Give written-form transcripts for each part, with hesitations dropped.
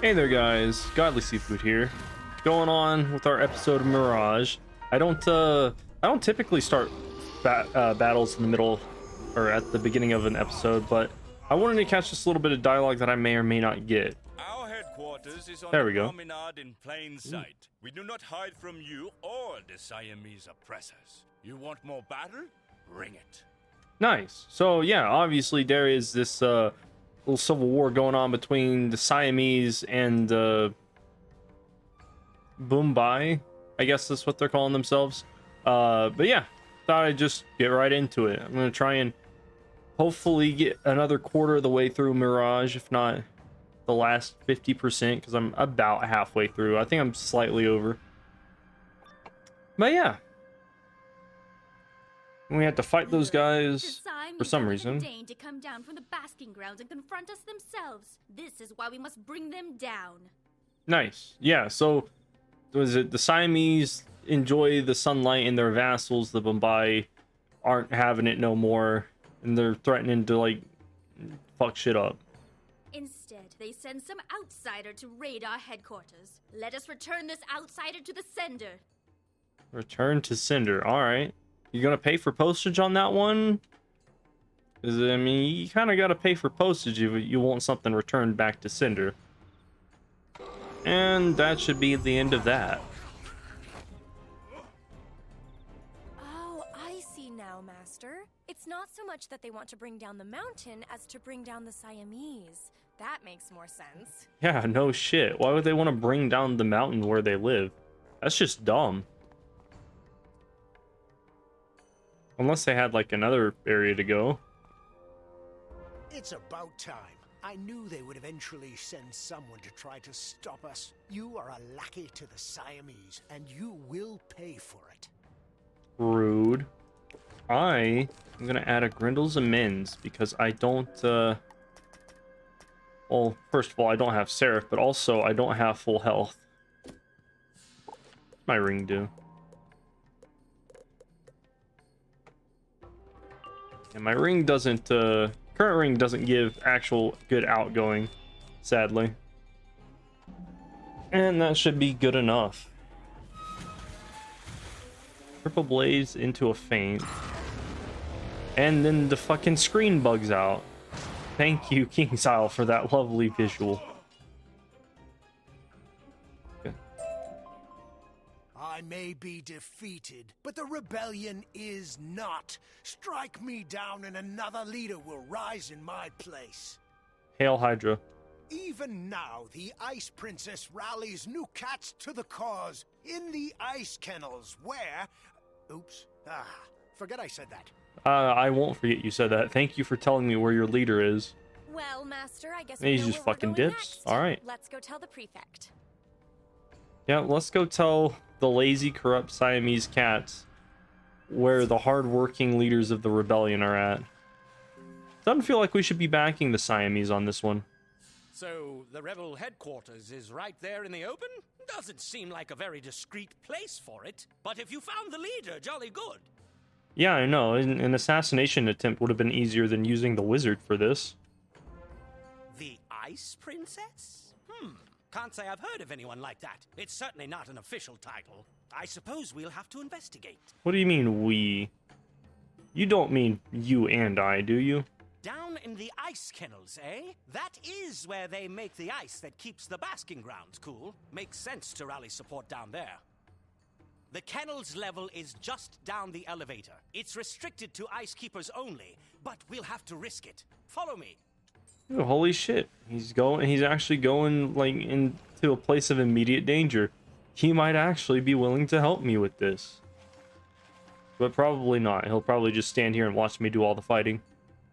Hey there guys, Godly Seafood here. Going on with our episode of Mirage. I don't typically start battles in the middle or at the beginning of an episode, but I wanted to catch just a little bit of dialogue that I may or may not get. Our headquarters is on There the we go. promenade in plain sight. We do not hide from you or the Siamese oppressors. You want more battle? Bring it. Nice. So yeah, obviously there is this little civil war going on between the Siamese and Mumbai. I guess that's what they're calling themselves. But yeah, thought I'd just get right into it. I'm gonna try and hopefully get another quarter of the way through Mirage, if not the last 50%, because I'm about halfway through. I think I'm slightly over. But yeah, we had to fight those guys for some reason. Deign to come down from the basking grounds and confront us themselves. This is why we must bring them down. Nice. Yeah, so was it the Siamese enjoy the sunlight and their vassals, the Mumbai, aren't having it no more, and they're threatening to like fuck shit up. Instead, they send some outsider to raid our headquarters. Let us return this outsider to the sender. Return to sender. All right. You gonna pay for postage on that one? 'Cause, I mean, you kind of gotta pay for postage if you want something returned back to sender. And that should be the end of that. Oh, I see now, Master. It's not so much that they want to bring down the mountain as to bring down the Siamese. That makes more sense. Yeah, no shit. Why would they want to bring down the mountain where they live? That's just dumb. Unless they had like another area to go. It's about time. I knew they would eventually send someone to try to stop us. You are a lackey to the Siamese, and you will pay for it. Rude. I am gonna add a Grindel's Amends because I don't well, first of all, I don't have Seraph, but also I don't have full health. My ring do. And my ring doesn't current ring doesn't give actual good outgoing, sadly. And that should be good enough. Triple blaze into a feint. And then the fucking screen bugs out. Thank you, King's Isle, for that lovely visual. Okay. I may be defeated, but the rebellion is not. Strike me down and another leader will rise in my place. Hail Hydra. Even now, the Ice Princess rallies new cats to the cause in the ice kennels where... Oops. Forget I said that. I won't forget you said that. Thank you for telling me where your leader is. Well, Master, I guess And he we know just where we're fucking going dips. next. All right. Let's go tell the prefect. Yeah, let's go tell the lazy, corrupt Siamese cats where the hard-working leaders of the rebellion are at. Doesn't feel like we should be backing the Siamese on this one. So, the rebel headquarters is right there in the open? Doesn't seem like a very discreet place for it. But if you found the leader, jolly good. Yeah, I know. An assassination attempt would have been easier than using the wizard for this. The Ice Princess? Can't say I've heard of anyone like that. It's certainly not an official title. I suppose we'll have to investigate. What do you mean, we? You don't mean you and I, do you? Down in the ice kennels, eh? That is where they make the ice that keeps the basking grounds cool. Makes sense to rally support down there. The kennels level is just down the elevator. It's restricted to ice keepers only, but we'll have to risk it. Follow me. Oh, holy shit. He's actually going like into a place of immediate danger. He might actually be willing to help me with this. But probably not. He'll probably just stand here and watch me do all the fighting.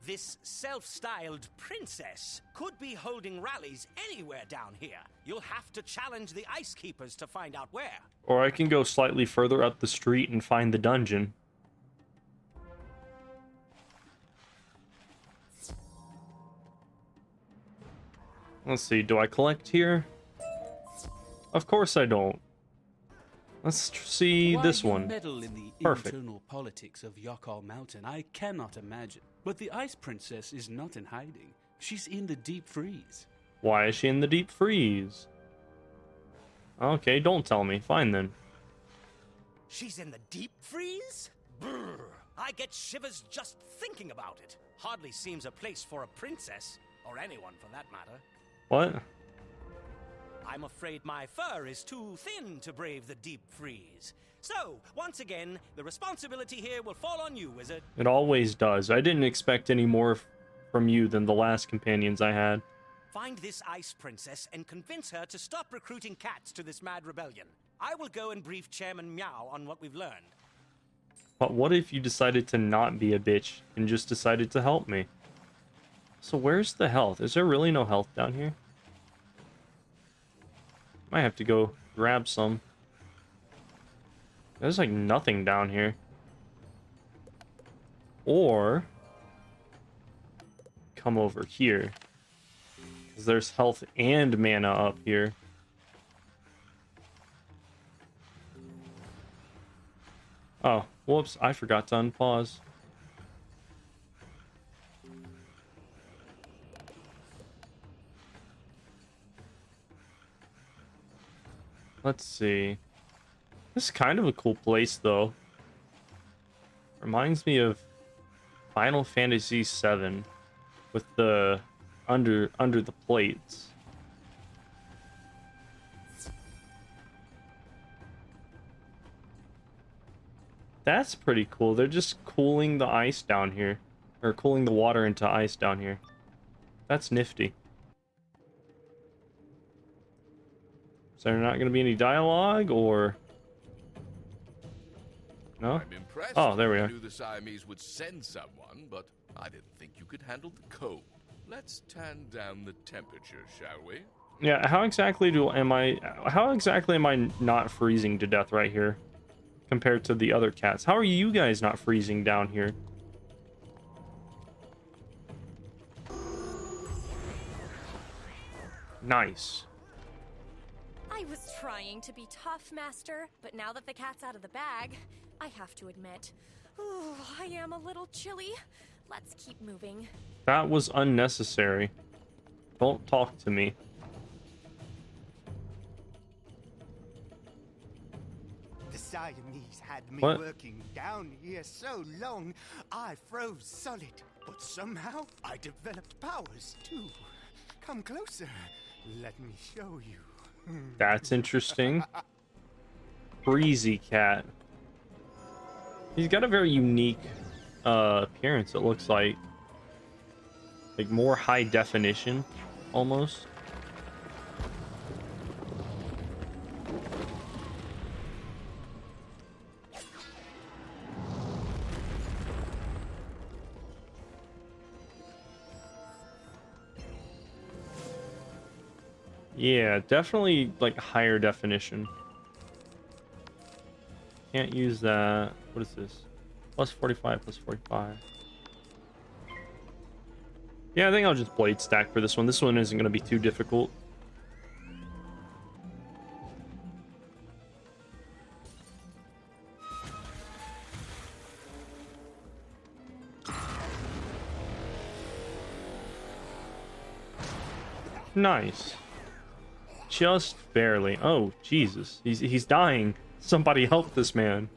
This self-styled princess could be holding rallies anywhere down here. You'll have to challenge the ice keepers to find out where. Or I can go slightly further up the street and find the dungeon. Let's see, do I collect here? Of course I don't. Let's see this one. Meddle in the Perfect. internal politics of Yakal Mountain, I cannot imagine. But the Ice Princess is not in hiding. She's in the deep freeze. Why is she in the deep freeze? Okay, don't tell me. Fine then. She's in the deep freeze? Brr. I get shivers just thinking about it. Hardly seems a place for a princess, or anyone for that matter. What? I'm afraid my fur is too thin to brave the deep freeze. So, once again, the responsibility here will fall on you, Wizard. It always does. I didn't expect any more from you than the last companions I had. Find this ice princess and convince her to stop recruiting cats to this mad rebellion. I will go and brief Chairman Meow on what we've learned. But what if you decided to not be a bitch and just decided to help me? So where's the health? Is there really no health down here? Might have to go grab some. There's like nothing down here. Or come over here. Because there's health and mana up here. Oh, whoops, I forgot to unpause. Let's see. This is kind of a cool place, though. Reminds me of Final Fantasy VII with the under the plates. That's pretty cool. They're just cooling the ice down here, or cooling the water into ice down here. That's nifty. Is there not going to be any dialogue, or no? I'm impressed. Oh, there we I are. knew the Siamese would send someone, but I didn't think you could handle the cold. Let's turn down the temperature, shall we? Yeah, how exactly am I not freezing to death right here compared to the other cats? How are you guys not freezing down here? Nice. I was trying to be tough, Master, but now that the cat's out of the bag, I have to admit, ooh, I am a little chilly. Let's keep moving. That was unnecessary. Don't talk to me. The Siamese had me What? working down here so long, I froze solid. But somehow, I developed powers too. Come closer. Let me show you. That's interesting. Breezy cat. He's got a very unique appearance, it looks like. Like more high definition, almost. Yeah, definitely like higher definition. Can't use that. What is this? Plus 45, plus 45. Yeah, I think I'll just blade stack for this one. This one isn't going to be too difficult. Nice. Just barely. Oh, Jesus. He's dying. Somebody help this man.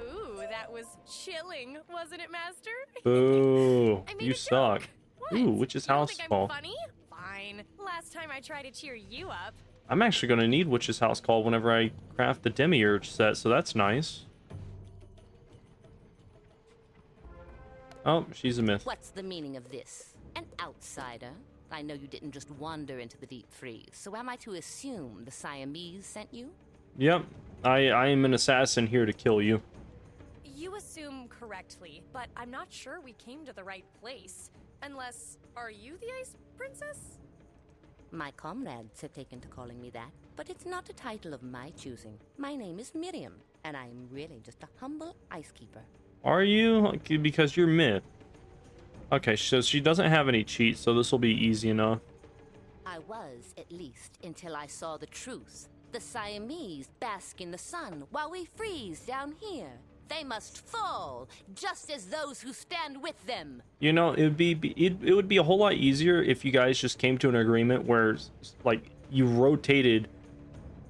Ooh, that was chilling, wasn't it, Master? Boo. I made You a suck. joke. What? Ooh, Witch's You don't House think call. I'm funny? Fine. Last time I tried to cheer you up. I'm actually going to need Witch's House call whenever I craft the Demiurge set, so that's nice. Oh, she's a myth. What's the meaning of this? An outsider? I know you didn't just wander into the deep freeze, so am I to assume the Siamese sent you? Yep. I am an assassin here to kill you. You assume correctly, but I'm not sure we came to the right place. Unless, are you the Ice Princess? My comrades have taken to calling me that, but it's not a title of my choosing. My name is Miriam, and I'm really just a humble ice keeper. Are you? Because you're myth. Okay, so she doesn't have any cheats, so this will be easy enough. I was, at least, until I saw the truth. The Siamese bask in the sun while we freeze down here. They must fall, just as those who stand with them. You know, it would be a whole lot easier if you guys just came to an agreement where, like, you rotated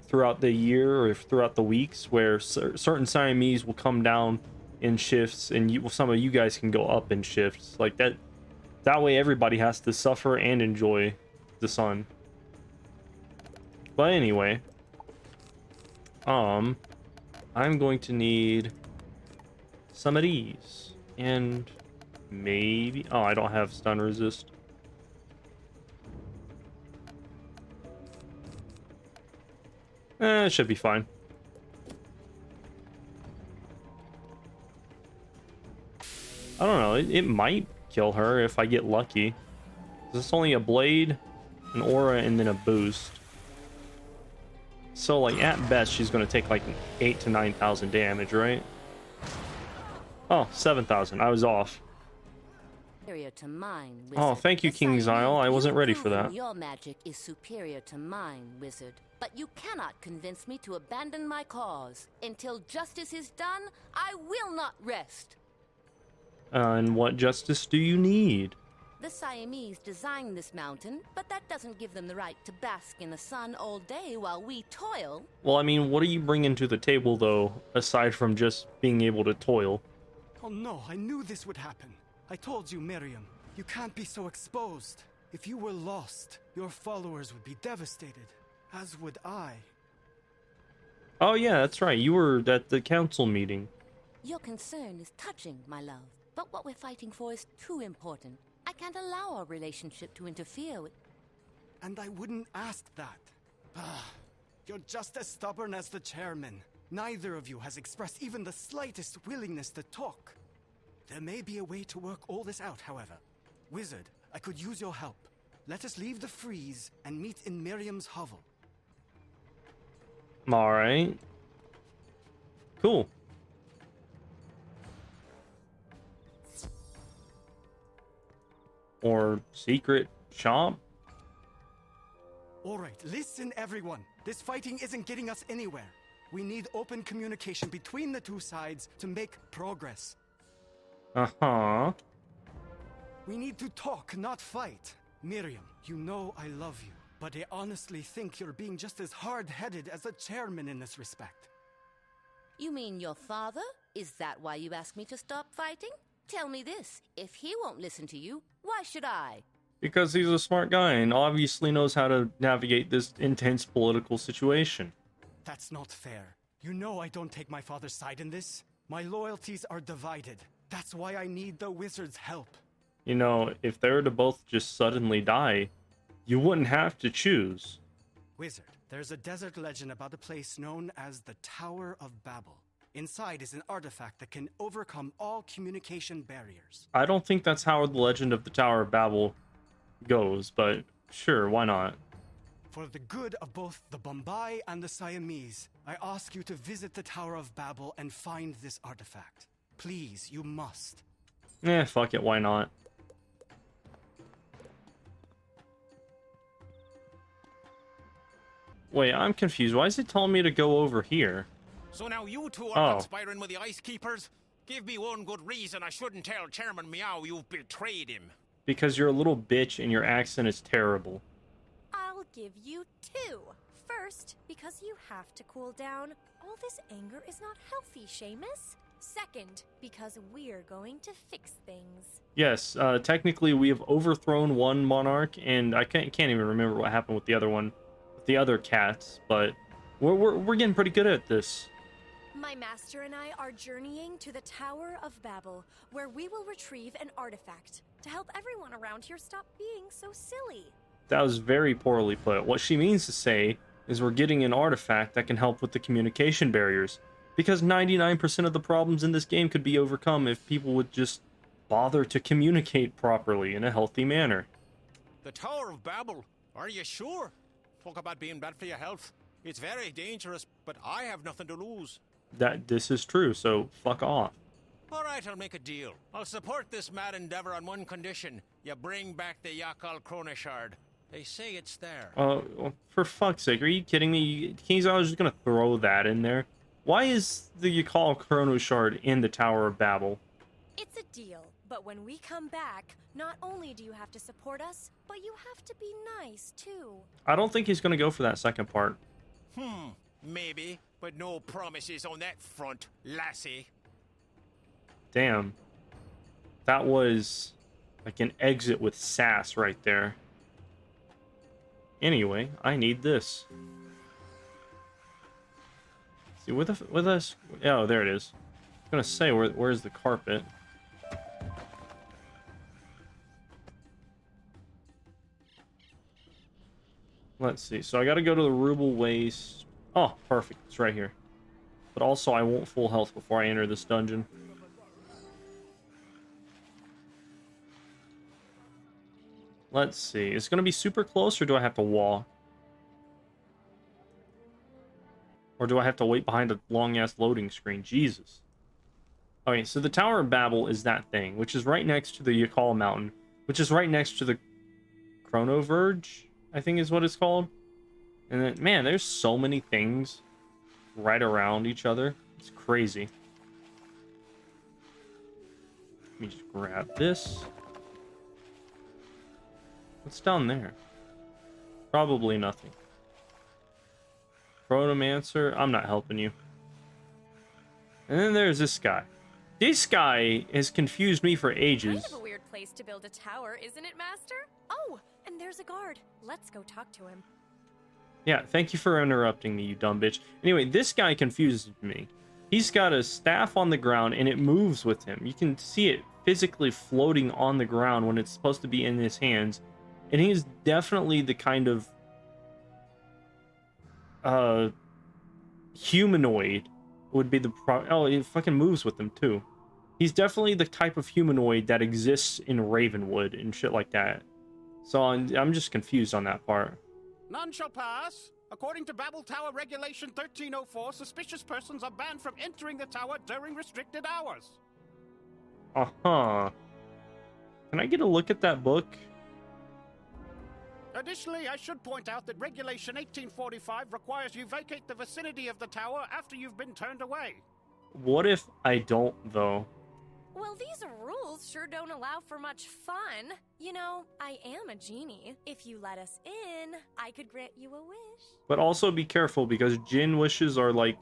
throughout the year or throughout the weeks, where certain Siamese will come down in shifts, and some of you guys can go up in shifts like that. That way, everybody has to suffer and enjoy the sun. But anyway, I'm going to need some of these, and maybe, oh, I don't have stun resist. It should be fine. I don't know, it might kill her if I get lucky. This only a blade, an aura, and then a boost. So, like, at best, she's going to take like 8,000 to 9,000 damage, right? Oh, 7,000. I was off. Superior to mine, Wizard. Oh, thank you, King Zyle. I wasn't ready for that. Your magic is superior to mine, Wizard. But you cannot convince me to abandon my cause. Until justice is done, I will not rest. And what justice do you need? The Siamese designed this mountain, but that doesn't give them the right to bask in the sun all day while we toil. Well, I mean, what are you bringing to the table, though, aside from just being able to toil? Oh no, I knew this would happen. I told you, Miriam, you can't be so exposed. If you were lost, your followers would be devastated, as would I. Oh yeah, that's right. You were at the council meeting. Your concern is touching, my love. But what we're fighting for is too important. I can't allow our relationship to interfere with... And I wouldn't ask that. You're just as stubborn as the chairman. Neither of you has expressed even the slightest willingness to talk. There may be a way to work all this out, however. Wizard, I could use your help. Let us leave the freeze and meet in Miriam's hovel. Alright. Cool. Or secret shop? Alright, listen everyone. This fighting isn't getting us anywhere. We need open communication between the two sides to make progress. Uh-huh. We need to talk, not fight. Miriam, you know I love you, but I honestly think you're being just as hard-headed as the chairman in this respect. You mean your father? Is that why you asked me to stop fighting? Tell me this, if he won't listen to you, why should I? Because he's a smart guy and obviously knows how to navigate this intense political situation. That's not fair. You know I don't take my father's side in this. My loyalties are divided. That's why I need the wizard's help. You know, if they were to both just suddenly die, you wouldn't have to choose. Wizard, there's a desert legend about a place known as the Tower of Babel. Inside is an artifact that can overcome all communication barriers. I don't think that's how the legend of the Tower of Babel goes, but sure, why not? For the good of both the Bombay and the Siamese, I ask you to visit the Tower of Babel and find this artifact. Please, you must. Fuck it, why not? Wait, I'm confused. Why is it telling me to go over here? So now you two are conspiring with the Ice Keepers? Give me one good reason I shouldn't tell Chairman Meow you've betrayed him. Because you're a little bitch and your accent is terrible. I'll give you two. First, because you have to cool down. All this anger is not healthy, Seamus. Second, because we're going to fix things. Yes, technically we have overthrown one monarch, and I can't even remember what happened with the other one, with the other cats, but we're getting pretty good at this. My master and I are journeying to the Tower of Babel, where we will retrieve an artifact to help everyone around here stop being so silly. That was very poorly put. What she means to say is we're getting an artifact that can help with the communication barriers, because 99% of the problems in this game could be overcome if people would just bother to communicate properly in a healthy manner. The Tower of Babel? Are you sure? Talk about being bad for your health. It's very dangerous, but I have nothing to lose. This is true, so fuck off. All right, I'll make a deal. I'll support this mad endeavor on one condition. You bring back the Yakal Chronishard. They say it's there. For fuck's sake, are you kidding me? King's I was just gonna throw that in there. Why is the Yakal Chrono Shard in the Tower of Babel? It's a deal, but when we come back, not only do you have to support us, but you have to be nice, too. I don't think he's going to go for that second part. Maybe, but no promises on that front, lassie. Damn. That was like an exit with sass right there. Anyway, I need this. See, with us... Oh, there it is. I was going to say, where's the carpet? Let's see. So I got to go to the Ruble Waste. Oh, perfect. It's right here. But also, I won't full health before I enter this dungeon. Let's see. Is it going to be super close, or do I have to walk? Or do I have to wait behind a long-ass loading screen? Jesus. Okay, so the Tower of Babel is that thing, which is right next to the Yakal Mountain, which is right next to the Chrono Verge, I think is what it's called. And then, man, there's so many things right around each other. It's crazy. Let me just grab this. What's down there? Probably nothing. Chronomancer, I'm not helping you. And then there's this guy. This guy has confused me for ages. Kind of a weird place to build a tower, isn't it, Master? Oh, and there's a guard. Let's go talk to him. Yeah, thank you for interrupting me, you dumb bitch. Anyway, this guy confuses me. He's got a staff on the ground, and it moves with him. You can see it physically floating on the ground when it's supposed to be in his hands. And he's definitely the kind of humanoid would be the oh, it fucking moves with them too. He's definitely the type of humanoid that exists in Ravenwood and shit like that. So I'm just confused on that part. None shall pass. According to Babel Tower Regulation 1304, suspicious persons are banned from entering the tower during restricted hours. Uh-huh. Can I get a look at that book? Additionally, I should point out that Regulation 1845 requires you vacate the vicinity of the tower after you've been turned away. What if I don't, though? Well, these rules sure don't allow for much fun. You know, I am a genie. If you let us in, I could grant you a wish. But also be careful, because Jinn wishes are, like,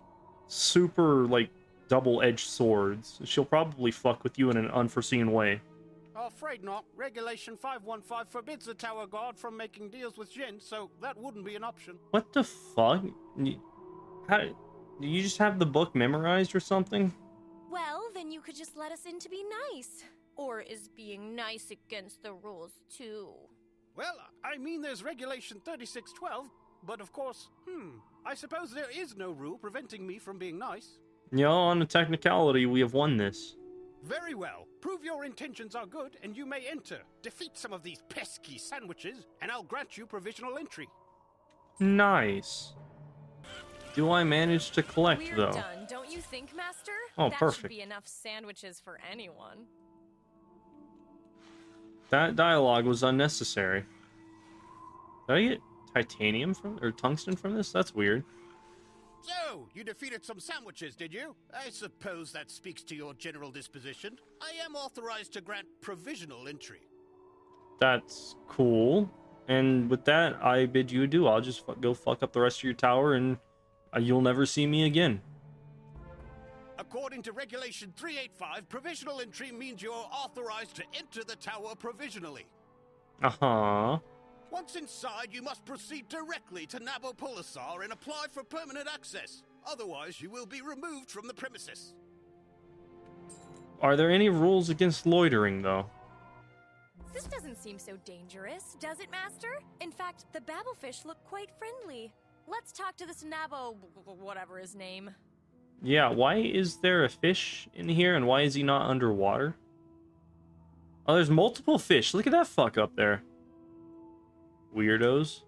super, like, double-edged swords. She'll probably fuck with you in an unforeseen way. Afraid not. Regulation 515 forbids the tower guard from making deals with Jinn, so that wouldn't be an option. What the fuck? How, do you just have the book memorized or something? Well, then you could just let us in to be nice. Or is being nice against the rules, too? Well, I mean, there's Regulation 3612, but of course, I suppose there is no rule preventing me from being nice. You know, on a technicality, we have won this. Very well. Prove your intentions are good, and you may enter. Defeat some of these pesky sandwiches, and I'll grant you provisional entry. Nice. Do I manage to collect, We're though? done, don't you think, Master? Oh, that perfect. Should be enough sandwiches for anyone. That dialogue was unnecessary. Did I get titanium from, or tungsten from this? That's weird. So, you defeated some sandwiches, did you? I suppose that speaks to your general disposition. I am authorized to grant provisional entry. That's cool. And with that, I bid you adieu. I'll just go fuck up the rest of your tower, and you'll never see me again. According to Regulation 385, provisional entry means you're authorized to enter the tower provisionally. Uh-huh. Once inside, you must proceed directly to Nabopolisar and apply for permanent access. Otherwise, you will be removed from the premises. Are there any rules against loitering, though? This doesn't seem so dangerous, does it, Master? In fact, the babblefish look quite friendly. Let's talk to this Nabo, whatever his name. Yeah, why is there a fish in here, and why is he not underwater? Oh, there's multiple fish. Look at that fuck up there. Weirdos.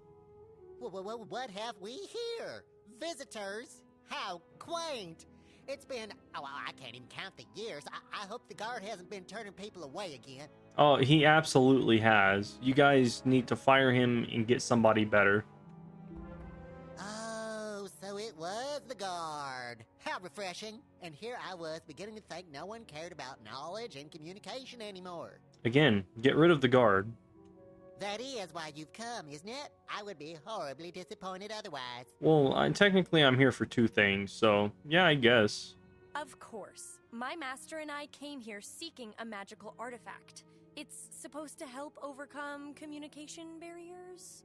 What have we here? Visitors? How quaint. It's been, I can't even count the years. I hope the guard hasn't been turning people away again. Oh, he absolutely has. You guys need to fire him and get somebody better. Oh, so it was the guard. How refreshing. And here I was beginning to think no one cared about knowledge and communication anymore. Again, get rid of the guard. That is why you've come, isn't it? I would be horribly disappointed otherwise. Well, technically I'm here for two things, so yeah, I guess. Of course. My master and I came here seeking a magical artifact. It's supposed to help overcome communication barriers?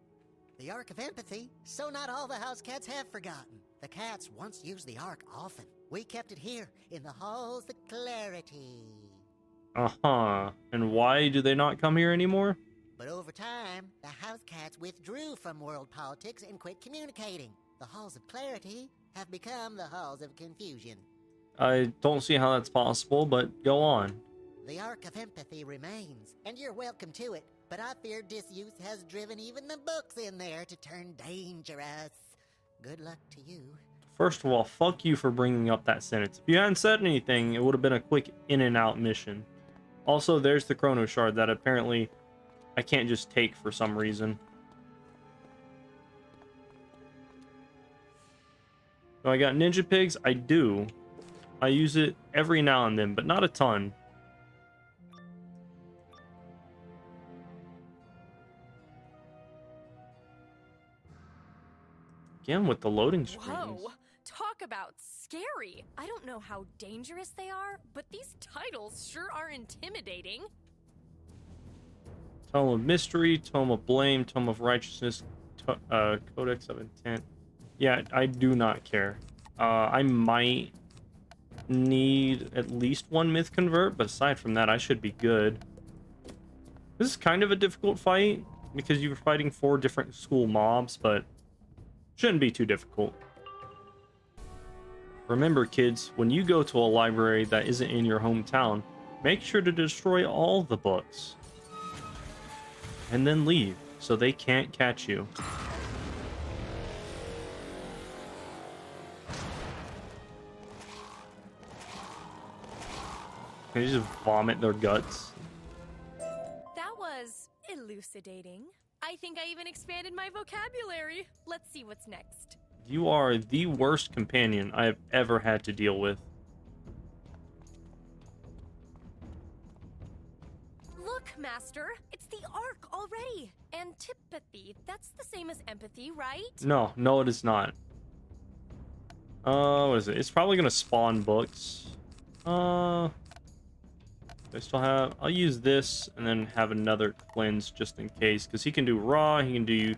The Ark of Empathy? So not all the house cats have forgotten. The cats once used the Ark often. We kept it here, in the halls of clarity. Uh-huh. And why do they not come here anymore? But over time, the house cats withdrew from world politics and quit communicating. The halls of clarity have become the halls of confusion. I don't see how that's possible, but go on. The Ark of Empathy remains, and you're welcome to it, but I fear disuse has driven even the books in there to turn dangerous. Good luck to you. First of all, fuck you for bringing up that sentence. If you hadn't said anything, it would have been a quick in and out mission. Also, there's the Chrono Shard that apparently I can't just take for some reason. So I got Ninja Pigs? I do. I use it every now and then, but not a ton. Again with the loading screens. Whoa! Talk about scary! I don't know how dangerous they are, but these titles sure are intimidating. Tome of Mystery, Tome of Blame, Tome of Righteousness, Codex of Intent. Yeah, I do not care. I might need at least one myth convert, but aside from that, I should be good. This is kind of a difficult fight because you're fighting 4 different school mobs, but shouldn't be too difficult. Remember, kids, when you go to a library that isn't in your hometown, make sure to destroy all the books. And then leave, so they can't catch you. Can you just vomit their guts? That was elucidating. I think I even expanded my vocabulary. Let's see what's next. You are the worst companion I have ever had to deal with. Look, Master, it's the Ark already. Antipathy, that's the same as empathy, right? No, it is not. What is it? It's probably gonna spawn books. I still have... I'll use this and then have another cleanse just in case, because he can do raw, he can do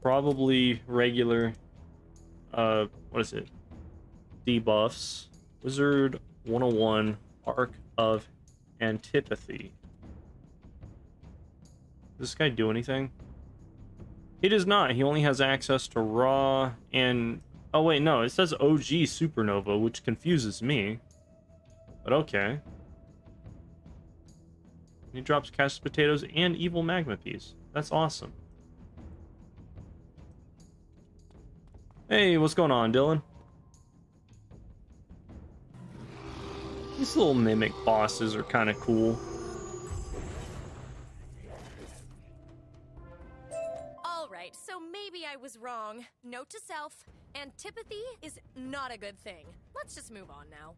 probably regular, what is it? Debuffs. Wizard101, Ark of Antipathy. Does this guy do anything? He does not. He only has access to raw and... Oh wait, no, it says OG Supernova, which confuses me. But okay. He drops cast potatoes and evil magma piece. That's awesome. Hey, what's going on, Dylan? These little mimic bosses are kind of cool. Alright, so maybe I was wrong. Note to self, antipathy is not a good thing. Let's just move on now.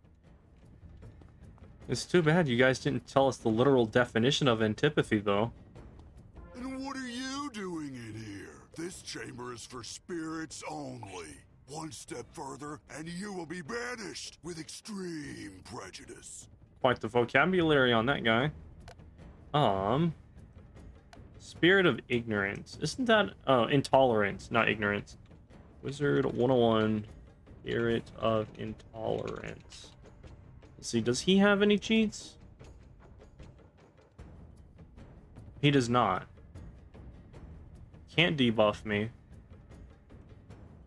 It's too bad you guys didn't tell us the literal definition of antipathy, though. And what are you doing in here? This chamber is for spirits only. One step further, and you will be banished with extreme prejudice. Quite the vocabulary on that guy. Spirit of ignorance. Isn't that... Oh, intolerance, not ignorance. Wizard101, Spirit of intolerance. Let's see, does he have any cheats? He does not. Can't debuff me.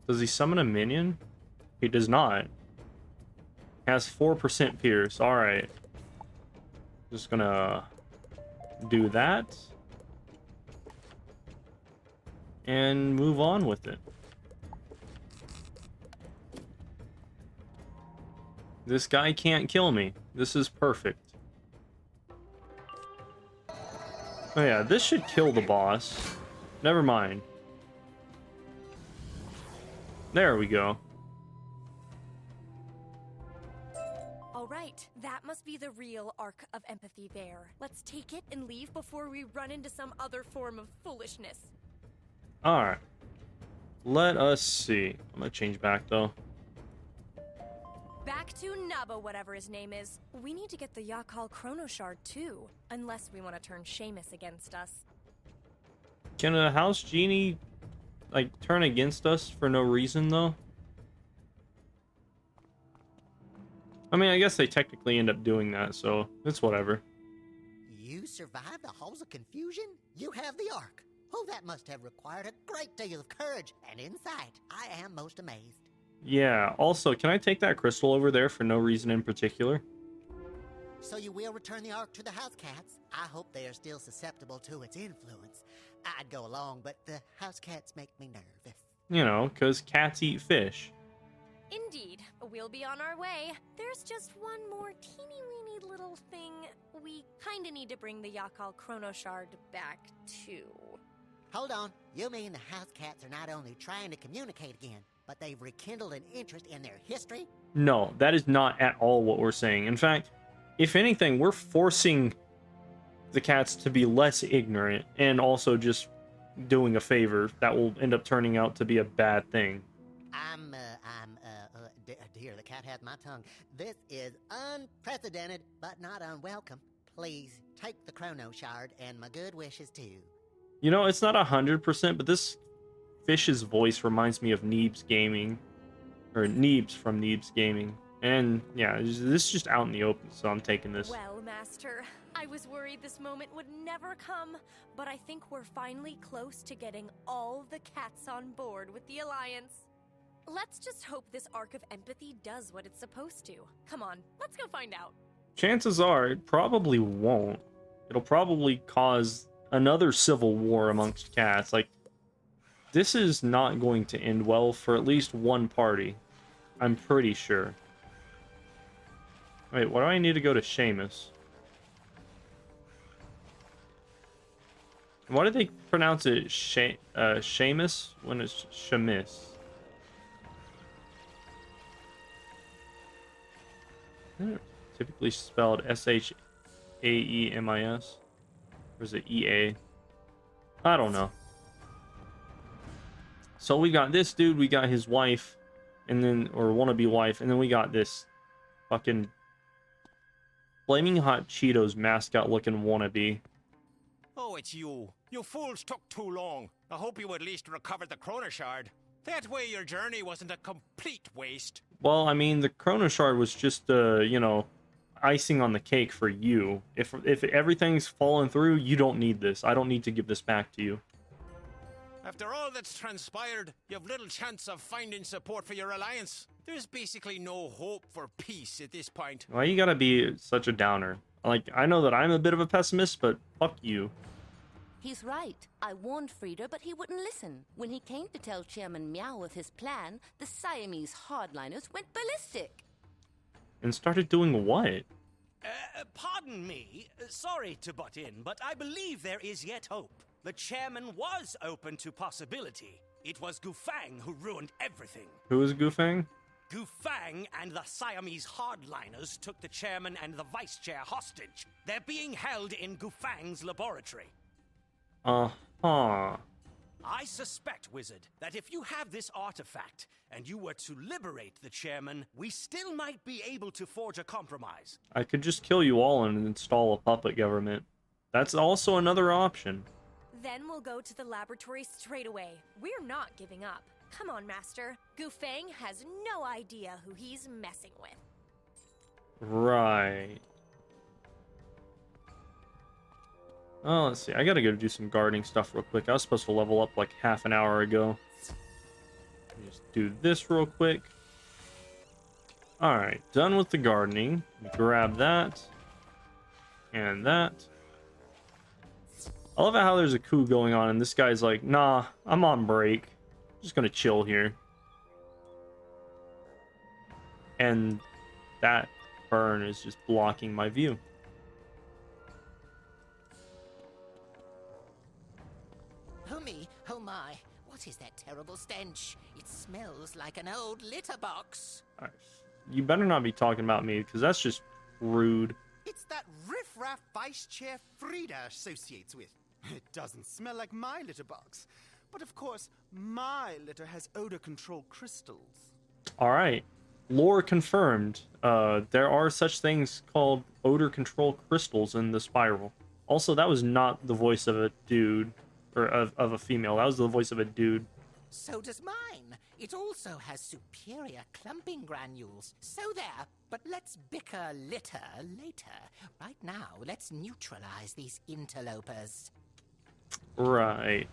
Does he summon a minion? He does not. Has 4% pierce. Alright. Just gonna do that. And move on with it. This guy can't kill me. This is perfect. Oh yeah, this should kill the boss. Never mind. There we go. All right, that must be the real Ark of Empathy there. Let's take it and leave before we run into some other form of foolishness. Alright. Let us see. I'm gonna change back though. Back to Nubba, whatever his name is. We need to get the Yakal Chrono Shard too, unless we want to turn Seamus against us. Can a house genie like turn against us for no reason though? I mean, I guess they technically end up doing that, so it's whatever. You survived the halls of confusion? You have the Ark. Oh, that must have required a great deal of courage and insight. I am most amazed. Yeah, also, can I take that crystal over there for no reason in particular? So you will return the Ark to the house cats? I hope they are still susceptible to its influence. I'd go along, but the house cats make me nervous. You know, because cats eat fish. Indeed, we'll be on our way. There's just one more teeny-weeny little thing. We kinda need to bring the Yakal Chrono Shard back, too. Hold on. You mean the house cats are not only trying to communicate again, but they've rekindled an interest in their history? No, that is not at all what we're saying. In fact, if anything, we're forcing the cats to be less ignorant and also just doing a favor that will end up turning out to be a bad thing. Dear, the cat has my tongue. This is unprecedented, but not unwelcome. Please, take the Chrono Shard and my good wishes too. You know, it's not 100%, but this fish's voice reminds me of Neebs Gaming. Or Neebs from Neebs Gaming. And, yeah, this is just out in the open, so I'm taking this. Well, Master, I was worried this moment would never come, but I think we're finally close to getting all the cats on board with the Alliance. Let's just hope this Ark of Empathy does what it's supposed to. Come on, let's go find out. Chances are it probably won't. It'll probably cause another civil war amongst cats. Like, this is not going to end well for at least one party. I'm pretty sure. Wait, why do I need to go to Seamus? Why do they pronounce it Seamus when it's Shamis? Typically spelled Shaemis. Or is it EA? I don't know. So we got this dude, we got his wife, and then, or wannabe wife, and then we got this fucking Flaming Hot Cheetos mascot looking wannabe. Oh, it's you. You fools took too long. I hope you at least recovered the Chrono Shard. That way your journey wasn't a complete waste. Well, I mean, the Chrono Shard was just, you know, icing on the cake for you. If everything's fallen through, you don't need this. I don't need to give this back to you. After all that's transpired, you have little chance of finding support for your alliance. There's basically no hope for peace at this point. Why you gotta be such a downer? Like, I know that I'm a bit of a pessimist, but fuck you. He's right. I warned Frieder, but he wouldn't listen. When he came to tell Chairman Meow of his plan, the Siamese hardliners went ballistic. And started doing what? Pardon me. Sorry to butt in, but I believe there is yet hope. The chairman was open to possibility. It was Gufang who ruined everything. Who is Gufang? Gufang and the Siamese hardliners took the chairman and the vice chair hostage. They're being held in Gufang's laboratory. Uh-huh. I suspect, Wizard, that if you have this artifact and you were to liberate the chairman, we still might be able to forge a compromise. I could just kill you all and install a puppet government. That's also another option. Then we'll go to the laboratory straight away. We're not giving up. Come on, Master. Gufang has no idea who he's messing with. Right. Oh, let's see. I gotta go do some gardening stuff real quick. I was supposed to level up like half an hour ago. Just do this real quick. Alright, done with the gardening. Grab that. And that. I love how there's a coup going on and this guy's like, nah, I'm on break. I'm just gonna chill here. And that burn is just blocking my view. Oh me, oh my, what is that terrible stench? It smells like an old litter box. Alright, You better not be talking about me, because that's just rude. It's that riffraff Vice Chair Frida associates with. It doesn't smell like my litter box. But of course, my litter has odor control crystals. Alright. Lore confirmed. There are such things called odor control crystals in the spiral. Also, that was not the voice of a dude, or of a female. That was the voice of a dude. So does mine. It also has superior clumping granules. So there, but let's bicker litter later. Right now, let's neutralize these interlopers. Right.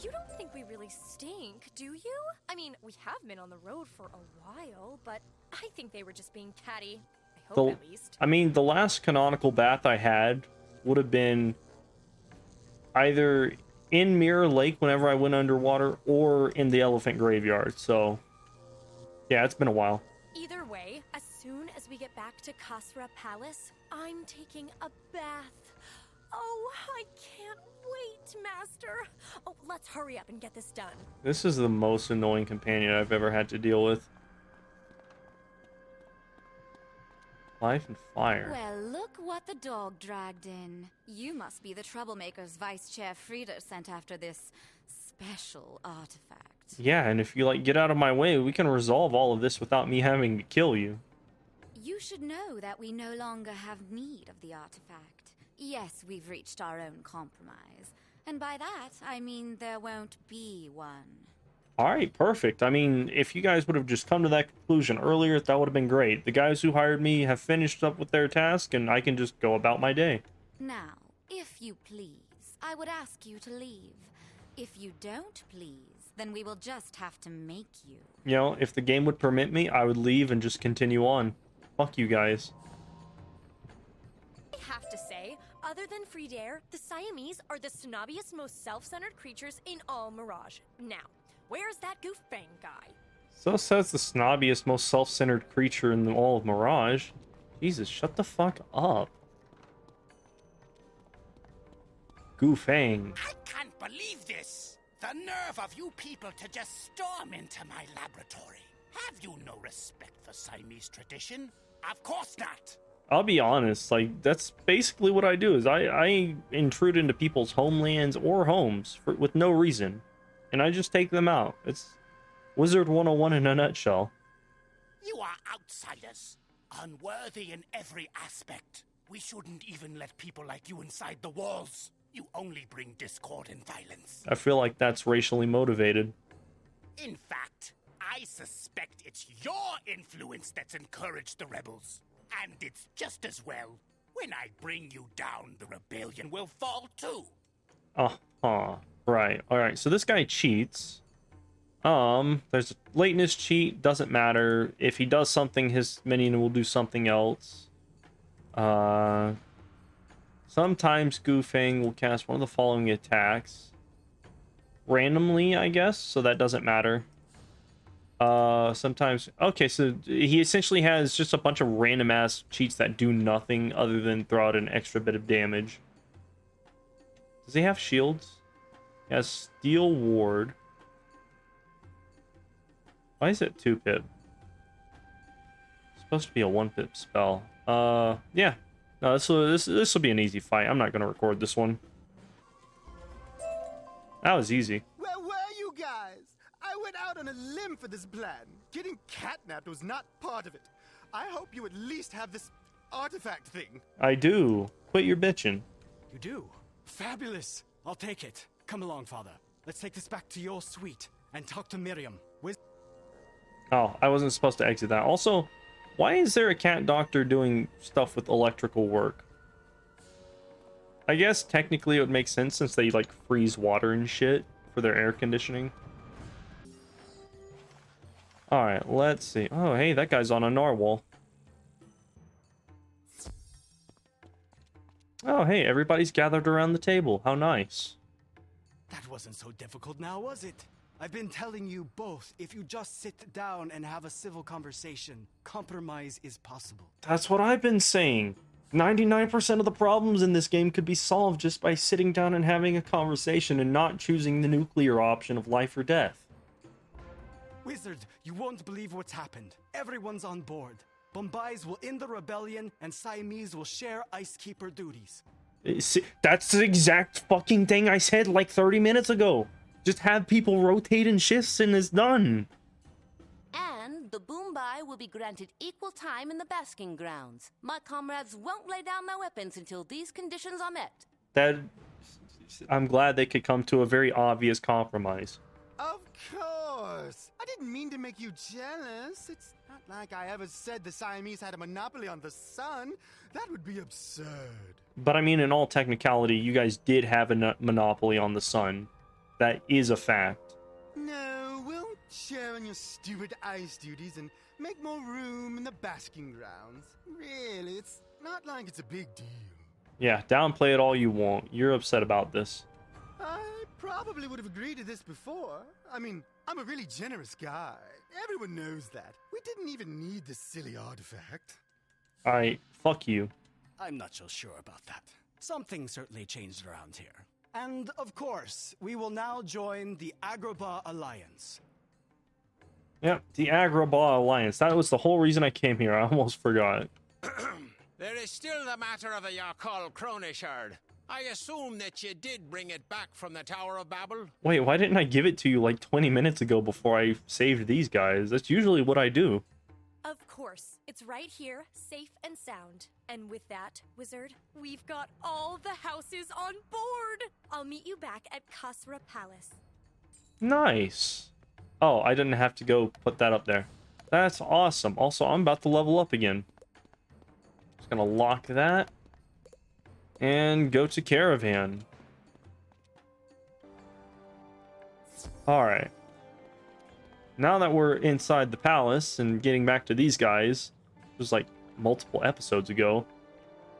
You don't think we really stink, do you? I mean, we have been on the road for a while, but I think they were just being catty. I hope at least. I mean, the last canonical bath I had would have been either in Mirror Lake whenever I went underwater, or in the elephant graveyard. So, yeah, it's been a while. Either way, as soon as we get back to Kasra Palace, I'm taking a bath. Oh, I can't wait, Master. Oh, let's hurry up and get this done. This is the most annoying companion I've ever had to deal with. Life and fire. Well, look what the dog dragged in. You must be the troublemakers Vice Chair Frida sent after this special artifact. Yeah, and if you, like, get out of my way, we can resolve all of this without me having to kill you. You should know that we no longer have need of the artifact. Yes, we've reached our own compromise. And by that, I mean there won't be one. Alright, perfect. I mean, if you guys would have just come to that conclusion earlier, that would have been great. The guys who hired me have finished up with their task, and I can just go about my day. Now, if you please, I would ask you to leave. If you don't please, then we will just have to make you. You know, if the game would permit me, I would leave and just continue on. Fuck you guys. I have to say, other than Fridaire, the Siamese are the snobbiest, most self-centered creatures in all Mirage. Now, where's that Goofbang guy? So says the snobbiest, most self-centered creature in all of Mirage. Jesus, shut the fuck up. Goofang. I can't believe this! The nerve of you people to just storm into my laboratory. Have you no respect for Siamese tradition? Of course not! I'll be honest, like, that's basically what I do, is I intrude into people's homelands or homes with no reason. And I just take them out. It's Wizard101 in a nutshell. You are outsiders, unworthy in every aspect. We shouldn't even let people like you inside the walls. You only bring discord and violence. I feel like that's racially motivated. In fact, I suspect it's your influence that's encouraged the rebels. And it's just as well. When I bring you down, the rebellion will fall too. Uh-huh. Right. Alright, so this guy cheats. There's a lateness cheat, doesn't matter. If he does something, his minion will do something else. Sometimes Goofang will cast one of the following attacks. Randomly, I guess, so that doesn't matter. Sometimes... Okay, so he essentially has just a bunch of random-ass cheats that do nothing other than throw out an extra bit of damage. Does he have shields? He has Steel Ward. Why is it 2-pip? It's supposed to be a 1-pip spell. Yeah. No, this will be an easy fight. I'm not going to record this one. That was easy. Where were you guys? I went out on a limb for this plan. Getting catnapped was not part of it. I hope you at least have this artifact thing. I do. Quit your bitching. You do? Fabulous. I'll take it. Come along, Father. Let's take this back to your suite and talk to Miriam. Oh, I wasn't supposed to exit that. Also, why is there a cat doctor doing stuff with electrical work? I guess technically it would make sense since they, like, freeze water and shit for their air conditioning. Alright, let's see. Oh, hey, that guy's on a narwhal. Oh, hey, everybody's gathered around the table. How nice. That wasn't so difficult now, was it? I've been telling you both, if you just sit down and have a civil conversation, compromise is possible. That's what I've been saying. 99% of the problems in this game could be solved just by sitting down and having a conversation and not choosing the nuclear option of life or death. Wizard, you won't believe what's happened. Everyone's on board. Bombay's will end the rebellion, and Siamese will share Icekeeper duties. That's the exact fucking thing I said like 30 minutes ago. Just have people rotate in shifts and it's done. And the Boombai will be granted equal time in the basking grounds. My comrades won't lay down their weapons until these conditions are met. I'm glad they could come to a very obvious compromise. Of course! I didn't mean to make you jealous. It's not like I ever said the Siamese had a monopoly on the sun. That would be absurd. But I mean, in all technicality, you guys did have a monopoly on the sun. That is a fact. No, we'll share in your stupid ice duties and make more room in the basking grounds. Really, it's not like it's a big deal. Yeah, downplay it all you want. You're upset about this. I probably would have agreed to this before. I mean, I'm a really generous guy. Everyone knows that. We didn't even need this silly artifact. Alright, fuck you. I'm not so sure about that. Something certainly changed around here. And, of course, we will now join the Agrabah Alliance. Yep, the Agrabah Alliance. That was the whole reason I came here. I almost forgot. There is still the matter of the Yakal Kronishard. I assume that you did bring it back from the Tower of Babel? Wait, why didn't I give it to you like 20 minutes ago before I saved these guys? That's usually what I do. Of course, it's right here, safe and sound. And with that, Wizard, we've got all the houses on board! I'll meet you back at Kasra Palace. Nice. Oh, I didn't have to go put that up there. That's awesome. Also, I'm about to level up again. Just gonna lock that. And go to Caravan. Alright. Now that we're inside the palace and getting back to these guys, it was like multiple episodes ago,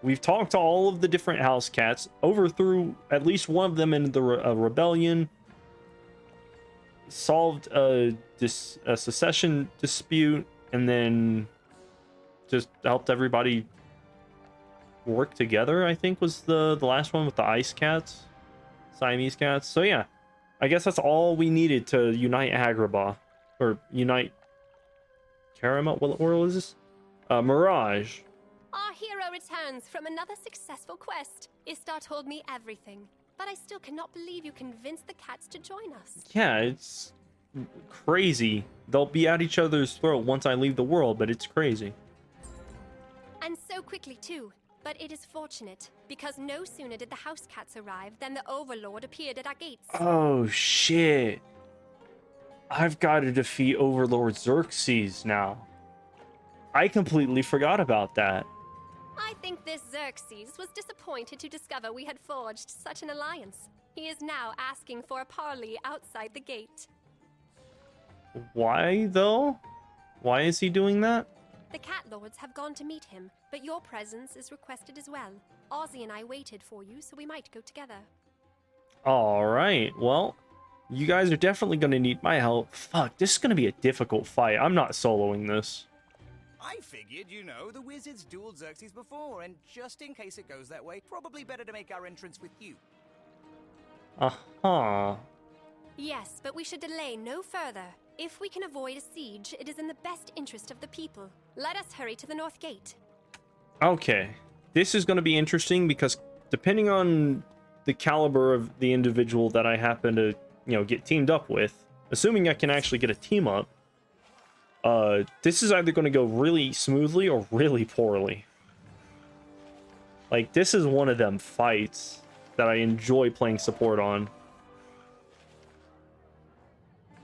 we've talked to all of the different house cats, overthrew at least one of them in the rebellion, solved a secession dispute, and then just helped everybody work together, I think was the last one with the ice cats, Siamese cats. So yeah, I guess that's all we needed to unite Agrabah, or unite Caramel. What world is this? Mirage. Our hero returns from another successful quest. Istar told me everything, but I still cannot believe you convinced the cats to join us. Yeah, it's crazy. They'll be at each other's throat once I leave the world, but it's crazy. And so quickly too. But it is fortunate, because no sooner did the house cats arrive than the Overlord appeared at our gates. Oh shit. I've got to defeat Overlord Xerxes now. I completely forgot about that. I think this Xerxes was disappointed to discover we had forged such an alliance. He is now asking for a parley outside the gate. Why, though? Why is he doing that? The cat lords have gone to meet him, but your presence is requested as well. Ozzy and I waited for you, so we might go together. Alright, well, you guys are definitely going to need my help. Fuck, this is going to be a difficult fight. I'm not soloing this. I figured, the wizards dueled Xerxes before, and just in case it goes that way, probably better to make our entrance with you. Uh-huh. Yes, but we should delay no further. If we can avoid a siege, it is in the best interest of the people. Let us hurry to the North Gate. Okay. This is going to be interesting because depending on the caliber of the individual that I happen to, get teamed up with, assuming I can actually get a team up, this is either going to go really smoothly or really poorly. Like, this is one of them fights that I enjoy playing support on.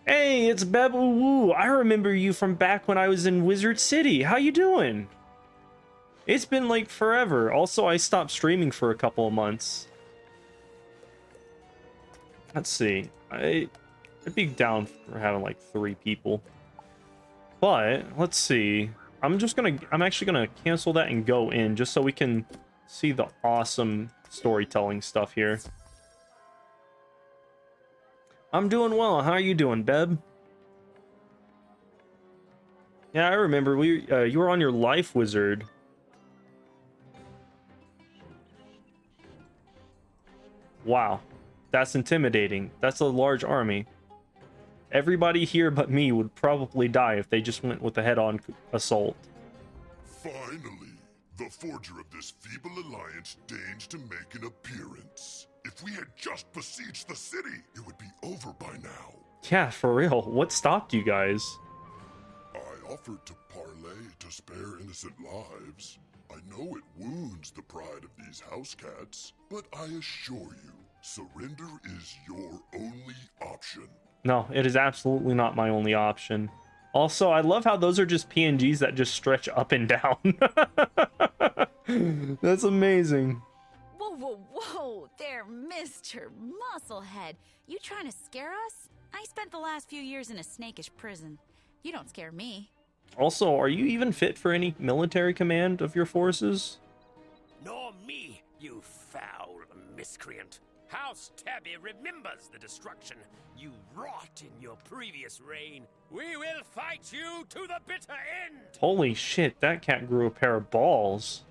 Hey, it's Babu Woo. I remember you from back when I was in Wizard City. How you doing? It's been like forever. Also, I stopped streaming for a couple of months. Let's see. I'd be down for having like 3 people. But let's see. I'm actually gonna cancel that and go in just so we can see the awesome storytelling stuff here. I'm doing well. How are you doing, Beb? Yeah, I remember you were on your life wizard. Wow, that's intimidating. That's a large army. Everybody here but me would probably die if they just went with the head-on assault. Finally, the forger of this feeble alliance deigns to make an appearance. If we had just besieged the city, it would be over by now. Yeah, for real. What stopped you guys? I offered to parley to spare innocent lives. I know it wounds the pride of these house cats, but I assure you, surrender is your only option. No, it is absolutely not my only option. Also, I love how those are just PNGs that just stretch up and down. That's amazing. Whoa, whoa, whoa! There, Mr. Musclehead. You trying to scare us? I spent the last few years in a snakish prison. You don't scare me. Also, are you even fit for any military command of your forces? Nor me, you foul miscreant. House Tabby remembers the destruction you wrought in your previous reign. We will fight you to the bitter end! Holy shit, that cat grew a pair of balls.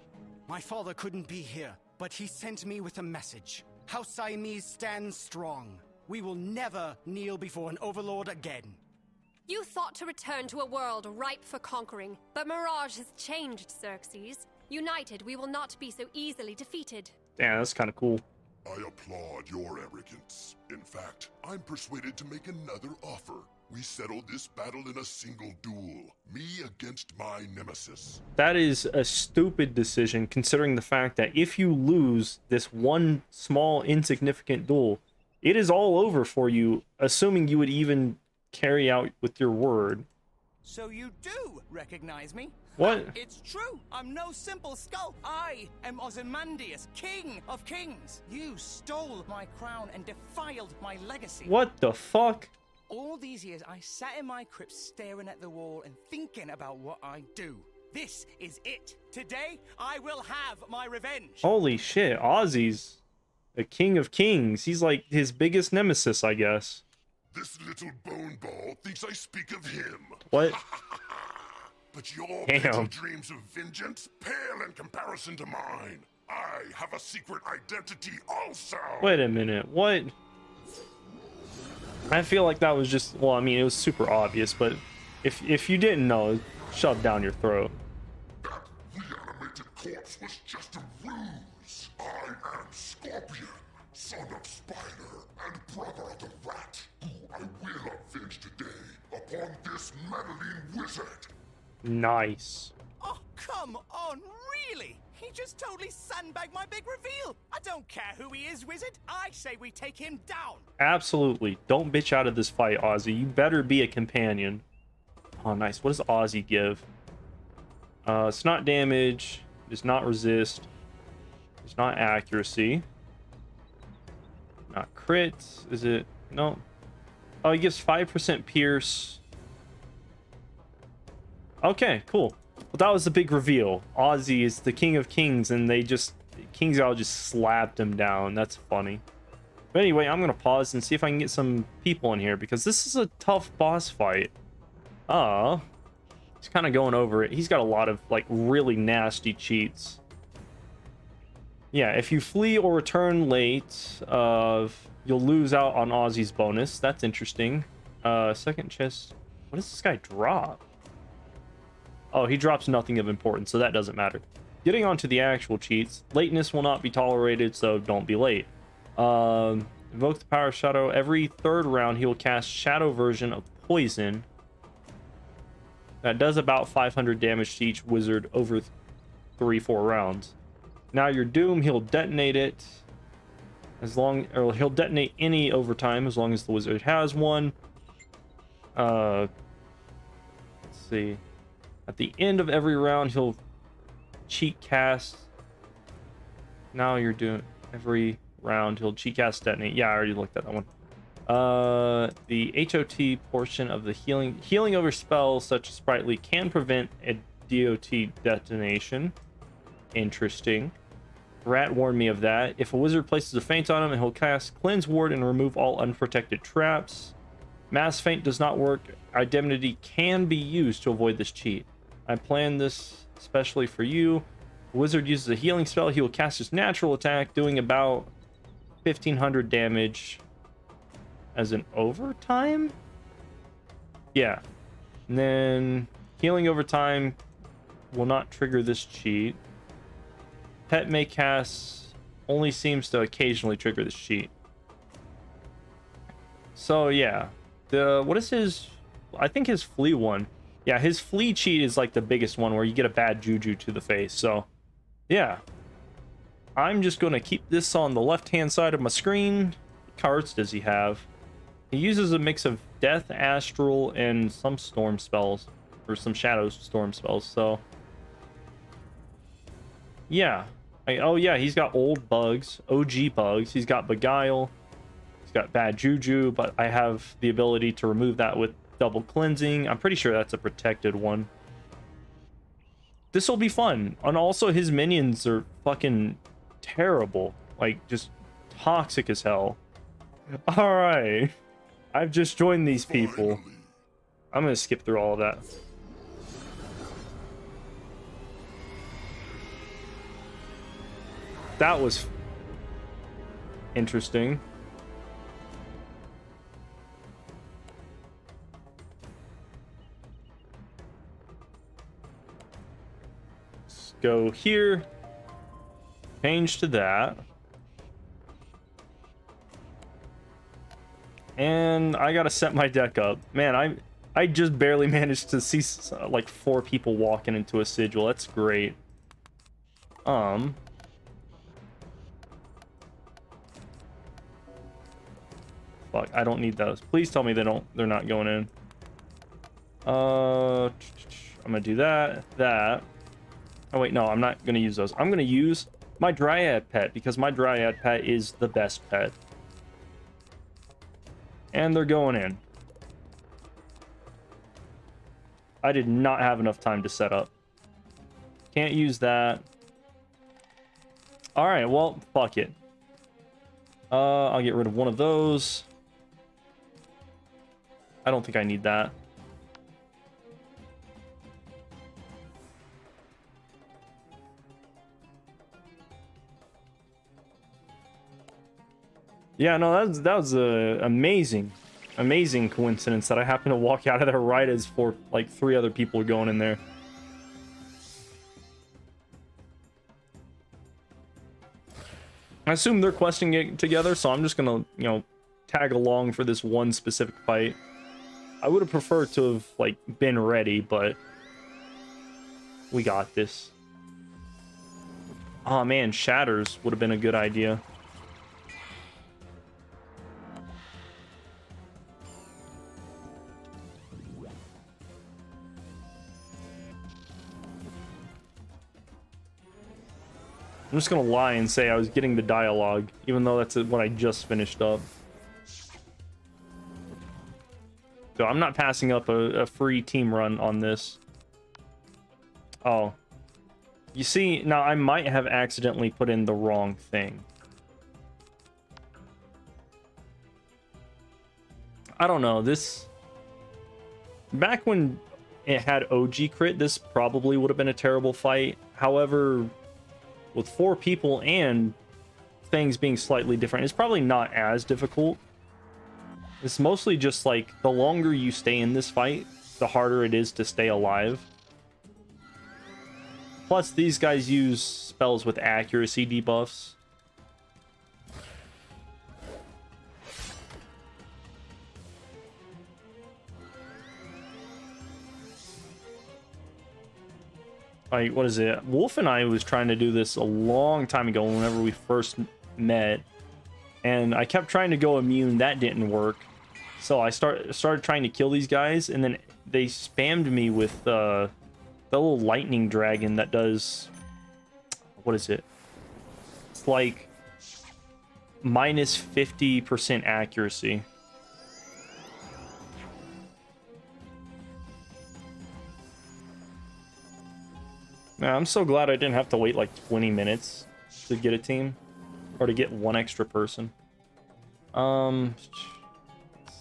My father couldn't be here, but he sent me with a message. House Siamese stands strong. We will never kneel before an overlord again. You thought to return to a world ripe for conquering, but Mirage has changed, Xerxes. United, we will not be so easily defeated. Damn, that's kind of cool. I applaud your arrogance. In fact, I'm persuaded to make another offer. We settle this battle in a single duel. Me against my nemesis. That is a stupid decision, considering the fact that if you lose this one small, insignificant duel, it is all over for you, assuming you would even carry out with your word. So you do recognize me? What? It's true. I'm no simple skull. I am Ozymandias, king of kings. You stole my crown and defiled my legacy. What the fuck? All these years, I sat in my crypt staring at the wall and thinking about what I do. This is it. Today, I will have my revenge. Holy shit, Ozzy's the king of kings. He's like his biggest nemesis, I guess. This little bone ball thinks I speak of him. What? But your Damn. petty dreams of vengeance pale in comparison to mine. I have a secret identity also. Wait a minute, what? I feel like that was just, well, I mean, it was super obvious, but if you didn't know, shoved down your throat. That reanimated corpse was just a ruse. I am Scorpion, son of Spider, and brother of the Rat, who I will avenge today upon this meddling wizard. Nice. Oh, come on, really? He just totally sandbagged my big reveal. I don't care who he is, wizard. I say we take him down. Absolutely. Don't bitch out of this fight, Ozzy. You better be a companion. Oh, nice. What does Ozzy give? It's not damage. It's not resist. It's not accuracy. Not crit. Is it? No. Oh, he gives 5% pierce. Okay, cool. Well, that was the big reveal. Ozzy is the king of kings, and King's Isle just slapped him down. That's funny. But anyway, I'm gonna pause and see if I can get some people in here, because this is a tough boss fight. He's kind of going over it. He's got a lot of like really nasty cheats. Yeah, if you flee or return late, you'll lose out on Ozzy's bonus. That's interesting. Second chest. What does this guy drop? Oh, he drops nothing of importance, so that doesn't matter. Getting on to the actual cheats. Lateness will not be tolerated, so don't be late. Invoke the power of Shadow. Every third round, he will cast Shadow version of Poison. That does about 500 damage to each wizard over 3-4 rounds. Now your Doom, he'll detonate it. Or he'll detonate any overtime as long as the wizard has one. Let's see. At the end of every round, he'll cheat cast. Now you're doing every round, he'll cheat cast detonate. Yeah, I already looked at that one. The HOT portion of the healing over spells such as Sprightly can prevent a DOT detonation. Interesting. Rat warned me of that. If a wizard places a feint on him, he'll cast Cleanse Ward and remove all unprotected traps. Mass Feint does not work. Indemnity can be used to avoid this cheat. I planned this especially for you. If a wizard uses a healing spell, he will cast his natural attack, doing about 1500 damage as an overtime? Yeah. And then healing over time will not trigger this cheat. Pet may cast only seems to occasionally trigger this cheat. So yeah. What is his... I think his flea one. Yeah, his flea cheat is like the biggest one where you get a bad juju to the face. So yeah. I'm just going to keep this on the left-hand side of my screen. What cards does he have? He uses a mix of Death, Astral, and some Storm spells. Or some Shadow Storm spells, so... Yeah. Oh yeah, he's got old bugs, OG bugs. He's got Beguile. He's got Bad Juju, but I have the ability to remove that with Double Cleansing. I'm pretty sure that's a protected one. This will be fun. And also his minions are fucking terrible. Like, just toxic as hell. Alright. I've just joined these people. I'm gonna skip through all of that. That was interesting. Let's go here. Change to that. And I gotta set my deck up. Man, I just barely managed to see like 4 people walking into a sigil. That's great. Fuck, I don't need those. Please tell me they're not going in. I'm gonna do that. Oh wait, no, I'm not gonna use those. I'm gonna use my Dryad pet because my Dryad pet is the best pet. And they're going in. I did not have enough time to set up. Can't use that. Alright, well, fuck it. I'll get rid of one of those. I don't think I need that. Yeah, no, that was a amazing coincidence that I happened to walk out of there right as like 3 other people were going in there. I assume they're questing it together, so I'm just gonna, you know, tag along for this one specific fight. I would have preferred to have, like, been ready, but we got this. Oh man, Shatters would have been a good idea. I'm just gonna lie and say I was getting the dialogue, even though that's what I just finished up. So I'm not passing up a free team run on this. Oh. You see, now I might have accidentally put in the wrong thing. I don't know, this... Back when it had OG crit, this probably would have been a terrible fight. However, with 4 people and things being slightly different, it's probably not as difficult. It's mostly just like, the longer you stay in this fight, the harder it is to stay alive. Plus, these guys use spells with accuracy debuffs. Like, what is it? Wolf and I was trying to do this a long time ago whenever we first met. And I kept trying to go immune. That didn't work. So I started trying to kill these guys. And then they spammed me with the little lightning dragon that does... What is it? It's like... minus 50% accuracy. Man, I'm so glad I didn't have to wait like 20 minutes to get a team. Or to get one extra person. Let's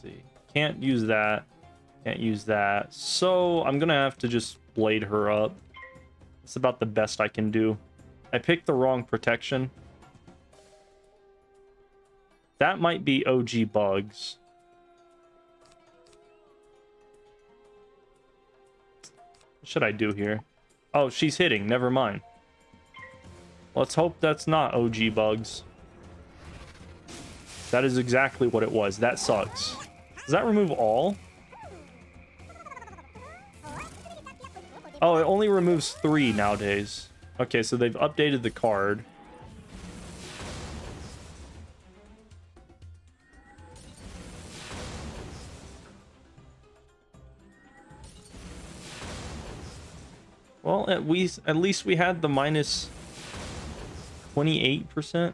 see. Can't use that. Can't use that. So I'm gonna have to just blade her up. It's about the best I can do. I picked the wrong protection. That might be OG bugs. What should I do here? Oh, she's hitting. Never mind. Let's hope that's not OG bugs. That is exactly what it was. That sucks. Does that remove all? Oh, it only removes 3 nowadays. Okay, so they've updated the card. Well, at least we had the minus 28%.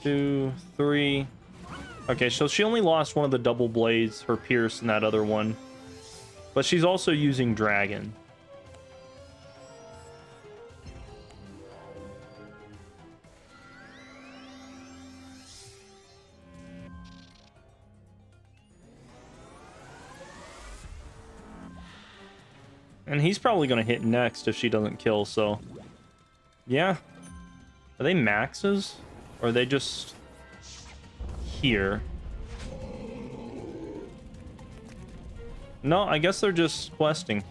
2, 3. Okay, so she only lost one of the double blades, her pierce, and that other one. But she's also using dragon. And he's probably going to hit next if she doesn't kill, so... Yeah. Are they maxes? Or are they just... here? No, I guess they're just questing.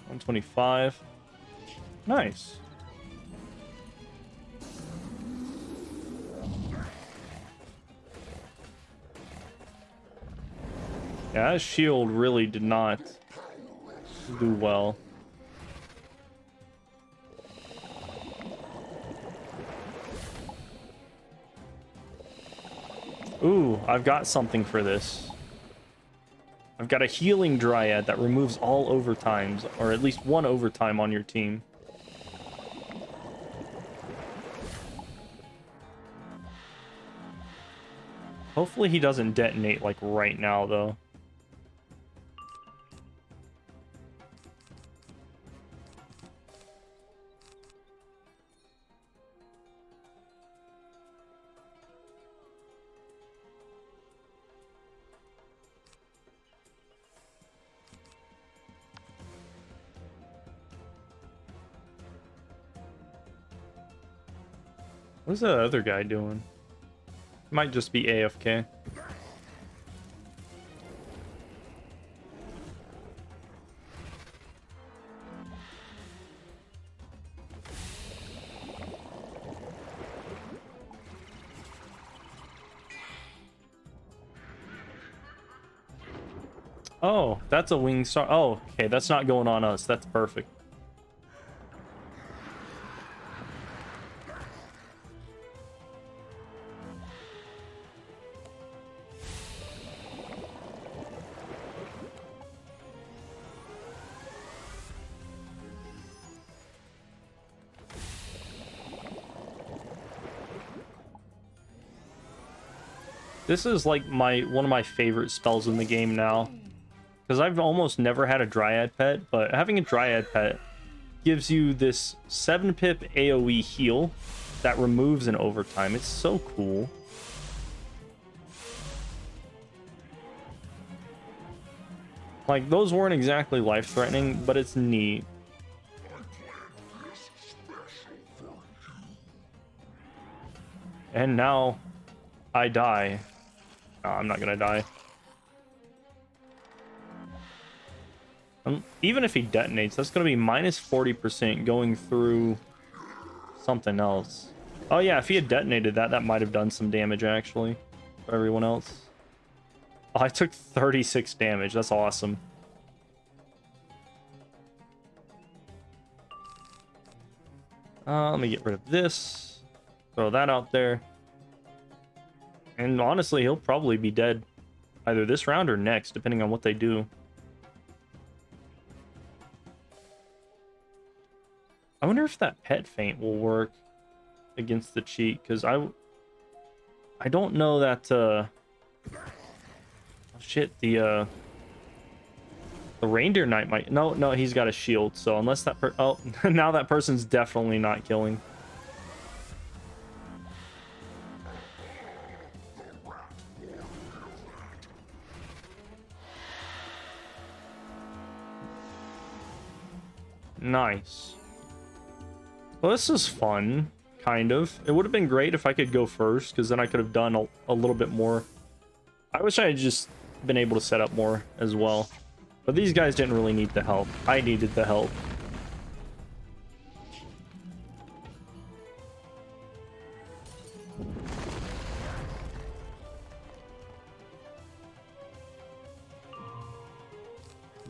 125. Nice. Yeah, his shield really did not do well. Ooh, I've got something for this. I've got a healing dryad that removes all overtimes, or at least one overtime on your team. Hopefully he doesn't detonate like right now, though. What's that other guy doing? Might just be AFK. Oh, that's a wing star. Oh, okay, that's not going on us. That's perfect. This is like one of my favorite spells in the game now, because I've almost never had a Dryad pet, but having a Dryad pet gives you this 7-pip AoE heal that removes an overtime. It's so cool. Like, those weren't exactly life-threatening, but it's neat. And now I die. No, I'm not gonna die. Even if he detonates, that's gonna be minus 40% going through something else. Oh yeah, if he had detonated that, that might have done some damage actually for everyone else. Oh, I took 36 damage. That's awesome. Let me get rid of this. Throw that out there. And honestly, he'll probably be dead either this round or next, depending on what they do. I wonder if that pet feint will work against the cheat, because I don't know that oh shit, the reindeer knight might. No, he's got a shield, so unless that oh, now that person's definitely not killing. Nice. Well, this is fun, kind of. It would have been great if I could go first, because then I could have done a little bit more. I wish I had just been able to set up more as well. But these guys didn't really need the help. I needed the help.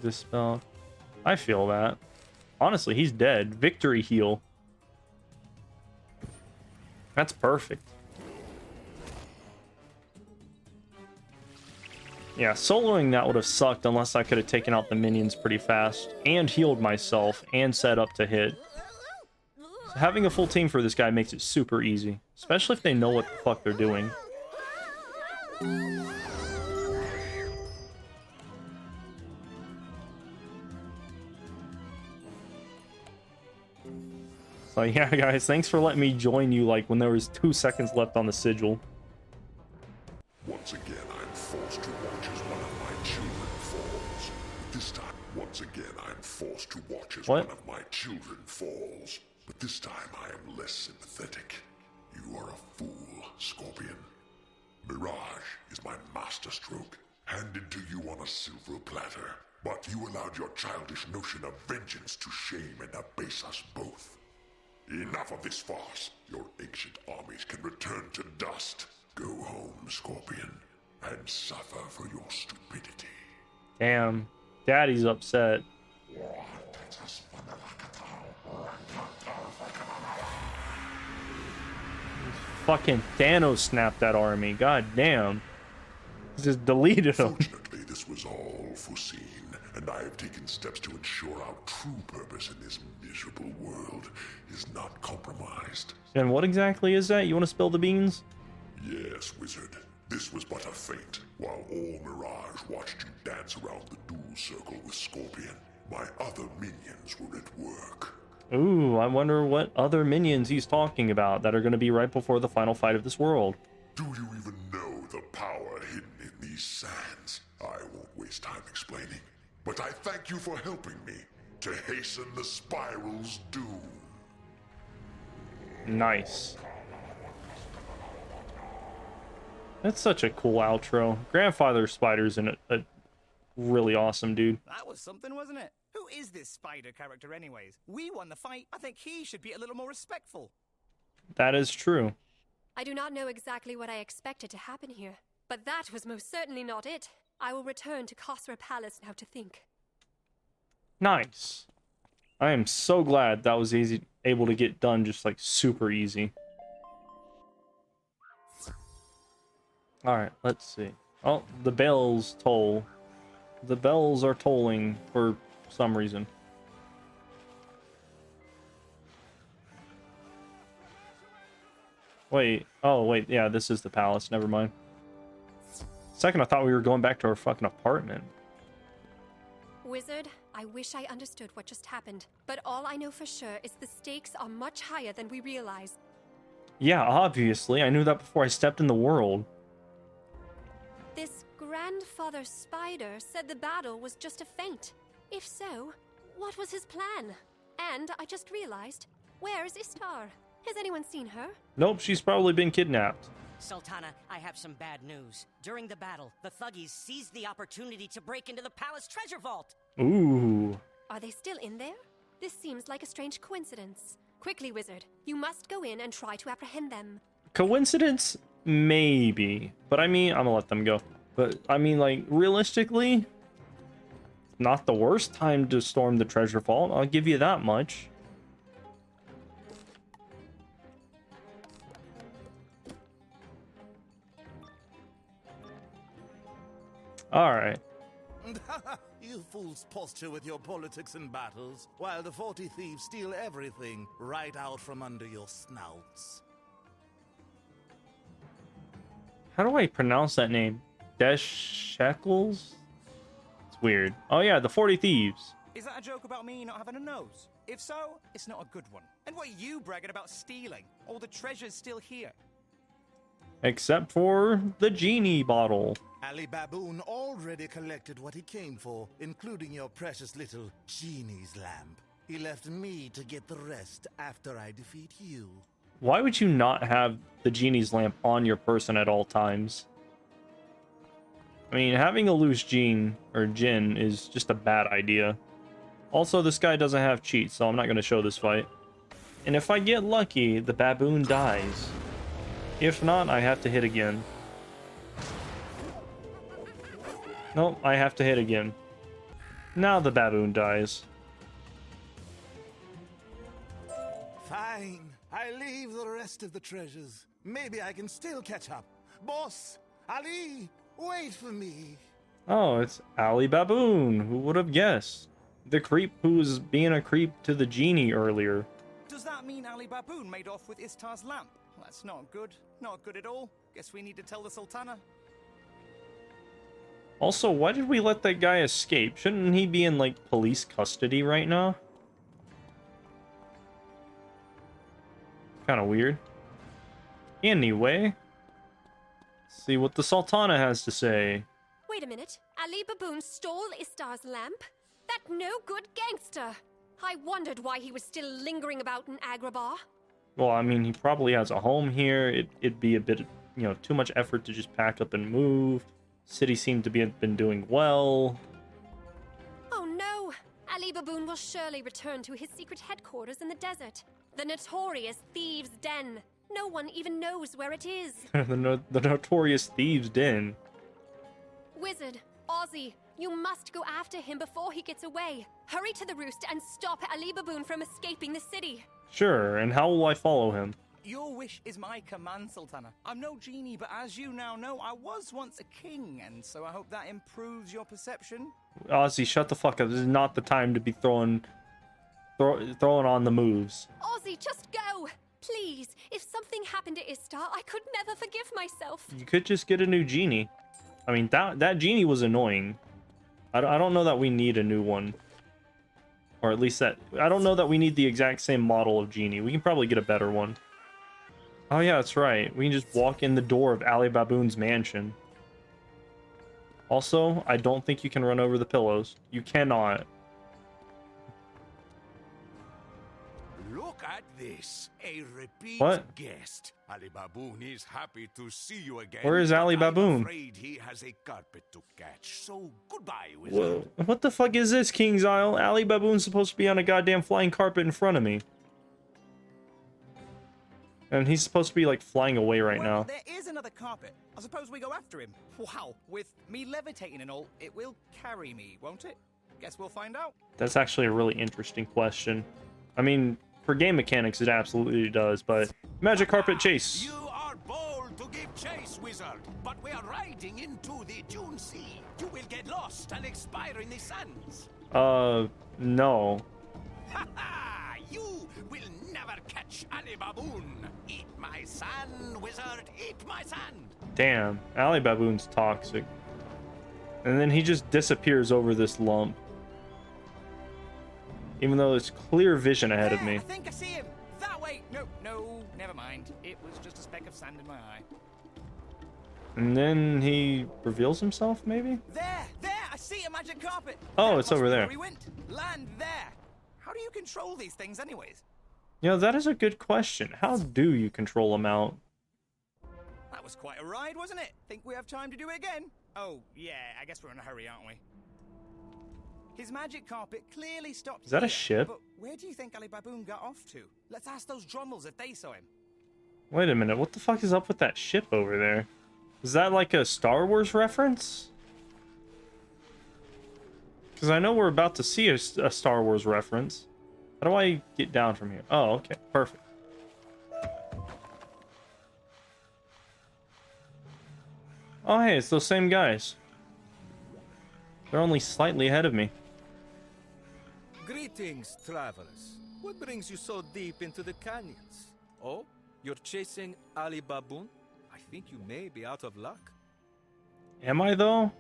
Dispel. I feel that. Honestly, he's dead. Victory heal. That's perfect. Yeah, soloing that would have sucked unless I could have taken out the minions pretty fast and healed myself and set up to hit. So having a full team for this guy makes it super easy, especially if they know what the fuck they're doing. So yeah, guys, thanks for letting me join you like when there was 2 seconds left on the sigil. Once again, I'm forced to watch as one of my children falls. This time, once again, I'm forced to watch as one of my children falls. But this time, I am less sympathetic. You are a fool, Scorpion. Mirage is my masterstroke, handed to you on a silver platter. But you allowed your childish notion of vengeance to shame and abase us both. Enough of this farce. Your ancient armies can return to dust. Go home, Scorpion, and suffer for your stupidity. Damn, Daddy's upset. Fucking Thanos snapped that army. God damn. Just deleted them. Fortunately, this was all foreseen, and I have taken steps to ensure our true purpose in this miserable world is not compromised. And what exactly is that? You want to spill the beans? Yes, Wizard. This was but a feint. While all Mirage watched you dance around the duel circle with Scorpion, my other minions were at work. Ooh, I wonder what other minions he's talking about that are going to be right before the final fight of this world. Do you even know the power hidden in these sands? I won't waste time explaining, but I thank you for helping me to hasten the spiral's doom. Nice. That's such a cool outro. Grandfather Spider's a really awesome dude. That was something, wasn't it? Who is this spider character anyways? We won the fight. I think he should be a little more respectful. That is true. I do not know exactly what I expected to happen here, but that was most certainly not it. I will return to Khosra Palace now to think. Nice. I am so glad that was able to get done just like super easy. Alright, let's see. Oh, the bells toll. The bells are tolling for some reason. Wait. Oh, wait. Yeah, this is the palace. Never mind. Second, I thought we were going back to our fucking apartment. Wizard, I wish I understood what just happened, but all I know for sure is the stakes are much higher than we realize. Yeah, obviously. I knew that before I stepped in the world. This grandfather spider said the battle was just a feint. If so, what was his plan? And I just realized, where's Istar? Has anyone seen her? Nope, she's probably been kidnapped. Sultana, I have some bad news. During the battle, the thuggies seized the opportunity to break into the palace treasure vault. Ooh. Are they still in there? This seems like a strange coincidence. Quickly, Wizard. You must go in and try to apprehend them. Coincidence? Maybe. But I mean, I'm gonna let them go. But I mean, like, realistically, not the worst time to storm the treasure vault. I'll give you that much. Alright. You fools posture with your politics and battles, while the 40 thieves steal everything right out from under your snouts. How do I pronounce that name? Shekels? It's weird. Oh yeah, the 40 thieves. Is that a joke about me not having a nose? If so, it's not a good one. And what are you bragging about stealing? All the treasure's still here. Except for the genie bottle. Ali Baboon already collected what he came for, including your precious little genie's lamp. He left me to get the rest after I defeat you. Why would you not have the genie's lamp on your person at all times? I mean, having a loose Jin is just a bad idea. Also, this guy doesn't have cheats, so I'm not going to show this fight. And if I get lucky, the baboon dies. If not, I have to hit again. Nope, I have to hit again. Now the baboon dies. Fine. I leave the rest of the treasures. Maybe I can still catch up. Boss, Ali, wait for me. Oh, it's Ali Baboon. Who would have guessed? The creep who was being a creep to the genie earlier. Does that mean Ali Baboon made off with Istar's lamp? That's not good. Not good at all. Guess we need to tell the Sultana. Also, why did we let that guy escape? Shouldn't he be in, like, police custody right now? Kind of weird. Anyway, see what the Sultana has to say. Wait a minute. Ali Baboon stole Istar's lamp? That no-good gangster! I wondered why he was still lingering about in Agrabah. Well, I mean, he probably has a home here. It'd be a bit, too much effort to just pack up and move. City seemed to been doing well. Oh no! Ali Baboon will surely return to his secret headquarters in the desert. The notorious Thieves' Den. No one even knows where it is. the notorious Thieves' Den. Wizard, Ozzy, you must go after him before he gets away. Hurry to the roost and stop Ali Baboon from escaping the city. Sure, and how will I follow him? Your wish is my command, Sultana. I'm no genie, but as you now know, I was once a king, and so I hope that improves your perception. Ozzy, shut the fuck up. This is not the time to be throwing on the moves. Ozzy, just go! Please, if something happened to Istar, I could never forgive myself. You could just get a new genie. I mean, that genie was annoying. I don't know that we need a new one. Or at least that... I don't know that we need the exact same model of genie. We can probably get a better one. Oh yeah, that's right. We can just walk in the door of Ali Baboon's mansion. Also, I don't think you can run over the pillows. You cannot. Look at this. A repeat What? guest. Ali Baboon is happy to see you again. Where is Ali but Baboon? I'm afraid he has a carpet to catch. So goodbye, Wizard. Whoa. What the fuck is this, King's Isle? Ali Baboon's supposed to be on a goddamn flying carpet in front of me. And he's supposed to be, like, flying away right now. There is another carpet. I suppose we go after him. Wow, with me levitating and all, it will carry me, won't it? Guess we'll find out. That's actually a really interesting question. I mean, for game mechanics, it absolutely does, but... Magic carpet chase! You are bold to give chase, Wizard, but we are riding into the Dune Sea. You will get lost and expire in the sands. No. Ha ha! You will never catch Ali Baboon. Eat my sand, Wizard, eat my sand. Damn, Ali Baboon's toxic. And then he just disappears over this lump. Even though there's clear vision ahead of me. I think I see him. That way. No, never mind. It was just a speck of sand in my eye. And then he reveals himself, maybe? There! I see a magic carpet. Oh, That it's must over be there. where he went. Land there. How do you control these things, anyways? That is a good question. How do you control them out? That was quite a ride, wasn't it? Think we have time to do it again? Oh, yeah, I guess we're in a hurry, aren't we? His magic carpet clearly stopped. Is that a here, ship? But where do you think Ali Baboon got off to? Let's ask those Drummels if they saw him. Wait a minute, what the fuck is up with that ship over there? Is that like a Star Wars reference? Because I know we're about to see a Star Wars reference. How do I get down from here? Oh, okay, perfect. Oh, hey, it's those same guys. They're only slightly ahead of me. Greetings, travelers. What brings you so deep into the canyons? Oh, you're chasing Ali Baboon? I think you may be out of luck. Am I, though?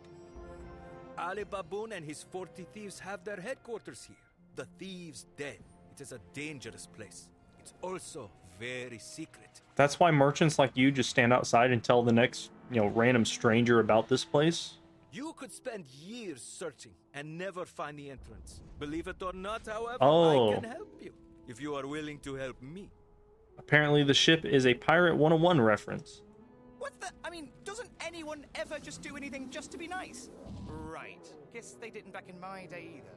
Ali Baboon and his 40 thieves have their headquarters here. The Thieves' Den. It is a dangerous place. It's also very secret. That's why merchants like you just stand outside and tell the next, random stranger about this place? You could spend years searching and never find the entrance. Believe it or not, however, Oh. I can help you if you are willing to help me. Apparently the ship is a Pirate 101 reference. What's the... I mean, doesn't anyone ever just do anything just to be nice? Right. Guess they didn't back in my day either.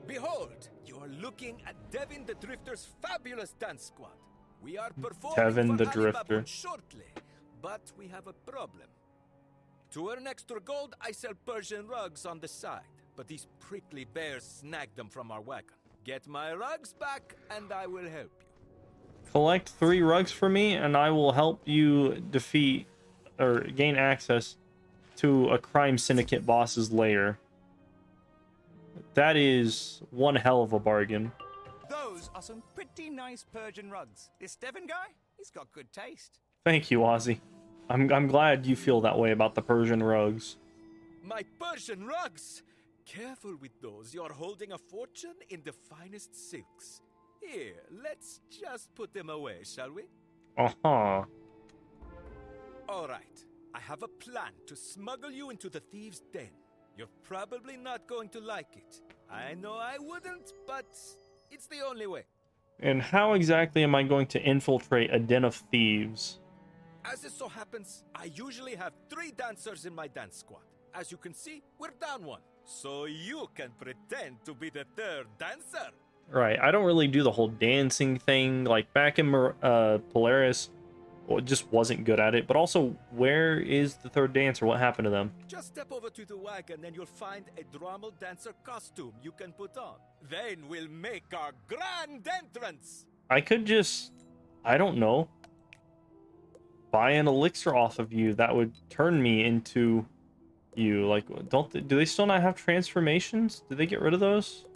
Behold, you are looking at Devin the Drifter's fabulous dance squad. We are performing Devin for the Ali Drifter. Baboon shortly, but we have a problem. To earn extra gold, I sell Persian rugs on the side, but these prickly bears snagged them from our wagon. Get my rugs back, and I will help you. Collect 3 rugs for me, and I will help you defeat or gain access to a crime syndicate boss's lair. That is one hell of a bargain. Those are some pretty nice Persian rugs. This Devon guy, he's got good taste. Thank you, Ozzy. I'm glad you feel that way about the Persian rugs. My Persian rugs! Careful with those. You're holding a fortune in the finest silks. Here, let's just put them away, shall we? Uh-huh. All right. I have a plan to smuggle you into the thieves' den. You're probably not going to like it. I know I wouldn't, but it's the only way. And how exactly am I going to infiltrate a den of thieves? As it so happens, I usually have 3 dancers in my dance squad. As you can see, we're down 1. So you can pretend to be the 3rd dancer. Right, I don't really do the whole dancing thing. Like, back in Polaris, well, just wasn't good at it. But also, where is the 3rd dancer? What happened to them? Just step over to the wagon and you'll find a Drommel dancer costume you can put on. Then we'll make our grand entrance. I could just, I don't know, buy an elixir off of you that would turn me into you. Like, do they still not have transformations? Did they get rid of those?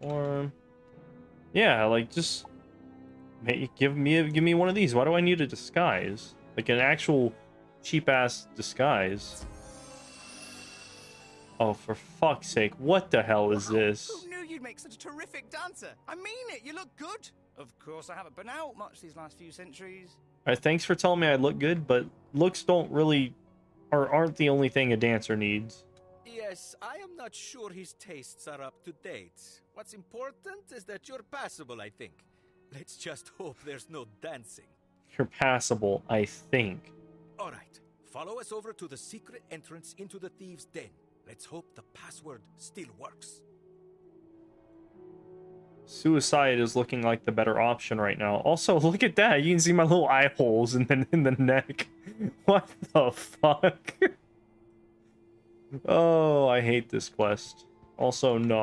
Or, yeah, like, just give me one of these. Why do I need a disguise? Like an actual cheap ass disguise. Oh, for fuck's sake, what the hell is this? Who knew you'd make such a terrific dancer? I mean it, you look good. Of course, I haven't been out much these last few centuries. Alright, thanks for telling me I look good, but looks don't really, or aren't the only thing a dancer needs. Yes, I am not sure his tastes are up to date. What's important is that you're passable, I think. Let's just hope there's no dancing. You're passable, I think. All right, follow us over to the secret entrance into the thieves' den. Let's hope the password still works. Suicide is looking like the better option right now. Also, look at that. You can see my little eye holes in the neck. What the fuck? Oh, I hate this quest. Also, no,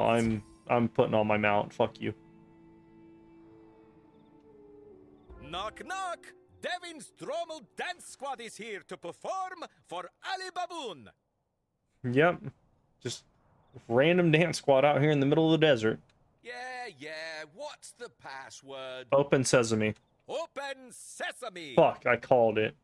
I'm putting on my mount. Fuck you. Knock, knock! Devin's Drommel Dance Squad is here to perform for Ali Baboon. Yep. Just random dance squad out here in the middle of the desert. Yeah, what's the password? Open sesame. Open sesame! Fuck, I called it.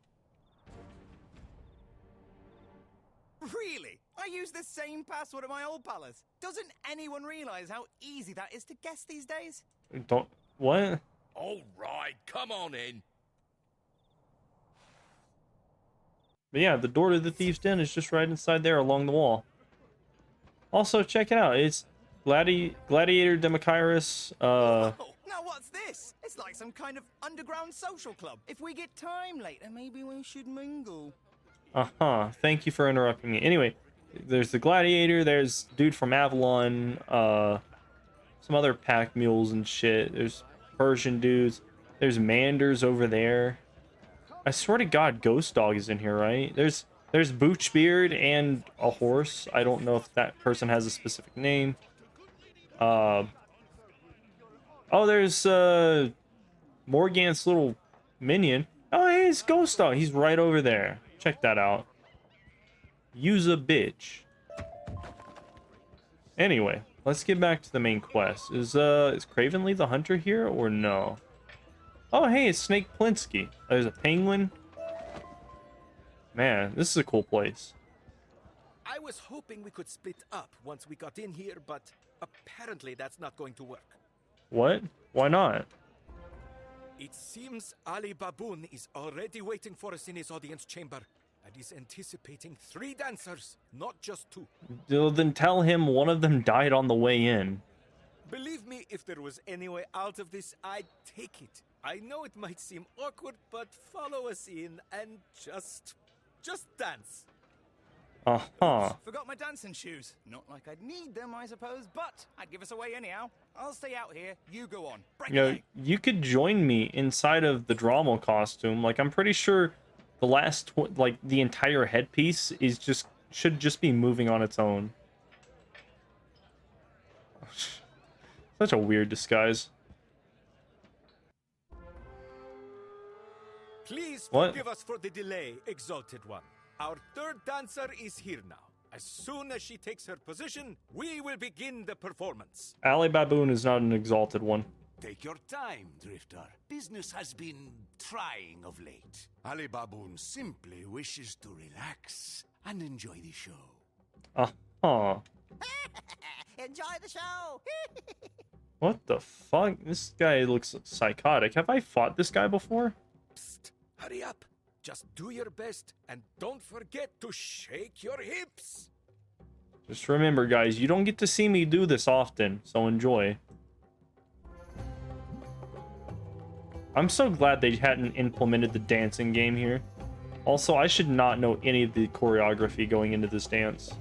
Really? I use the same password at my old palace. Doesn't anyone realize how easy that is to guess these days? Don't... What? All right, come on in. But yeah, the door to the thieves' den is just right inside there along the wall. Also, check it out. It's Gladiator Demokairos. Now what's this? It's like some kind of underground social club. If we get time later, maybe we should mingle. Uh-huh. Thank you for interrupting me. Anyway, there's the Gladiator. There's dude from Avalon. Some other pack mules and shit. There's Persian dudes. There's Manders over there. I swear to God, Ghost Dog is in here, right? There's Boochbeard and a horse. I don't know if that person has a specific name. Oh, there's Morgant's little minion. Oh, hey, it's Ghost Dog. He's right over there. Check that out. Use a bitch. Anyway, let's get back to the main quest. Is Cravenly the Hunter here or no? Oh, hey, it's Snake Plinsky. There's a penguin. Man, this is a cool place. I was hoping we could split up once we got in here, but apparently that's not going to work. What? Why not? It seems Ali Baboon is already waiting for us in his audience chamber, and is anticipating 3 dancers, not just 2. Well, then tell him one of them died on the way in. Believe me, if there was any way out of this, I'd take it. I know it might seem awkward, but follow us in and just dance. Uh-huh. Forgot my dancing shoes. Not like I'd need them, I suppose, but I'd give us away anyhow. I'll stay out here. You go on. Break You know, away. you could join me inside of the drama costume. Like, I'm pretty sure the like, the entire headpiece is should just be moving on its own. Such a weird disguise. Please What? forgive us for the delay, Exalted One. Our third dancer is here now. As soon as she takes her position, we will begin the performance. Ali Baboon is not an exalted one. Take your time, Drifter. Business has been trying of late. Ali Baboon simply wishes to relax and enjoy the show. Uh-huh. Enjoy the show! What the fuck? This guy looks psychotic. Have I fought this guy before? Psst, hurry up. Just do your best and don't forget to shake your hips. Just remember, guys, you don't get to see me do this often, so enjoy. I'm so glad they hadn't implemented the dancing game here. Also, I should not know any of the choreography going into this dance.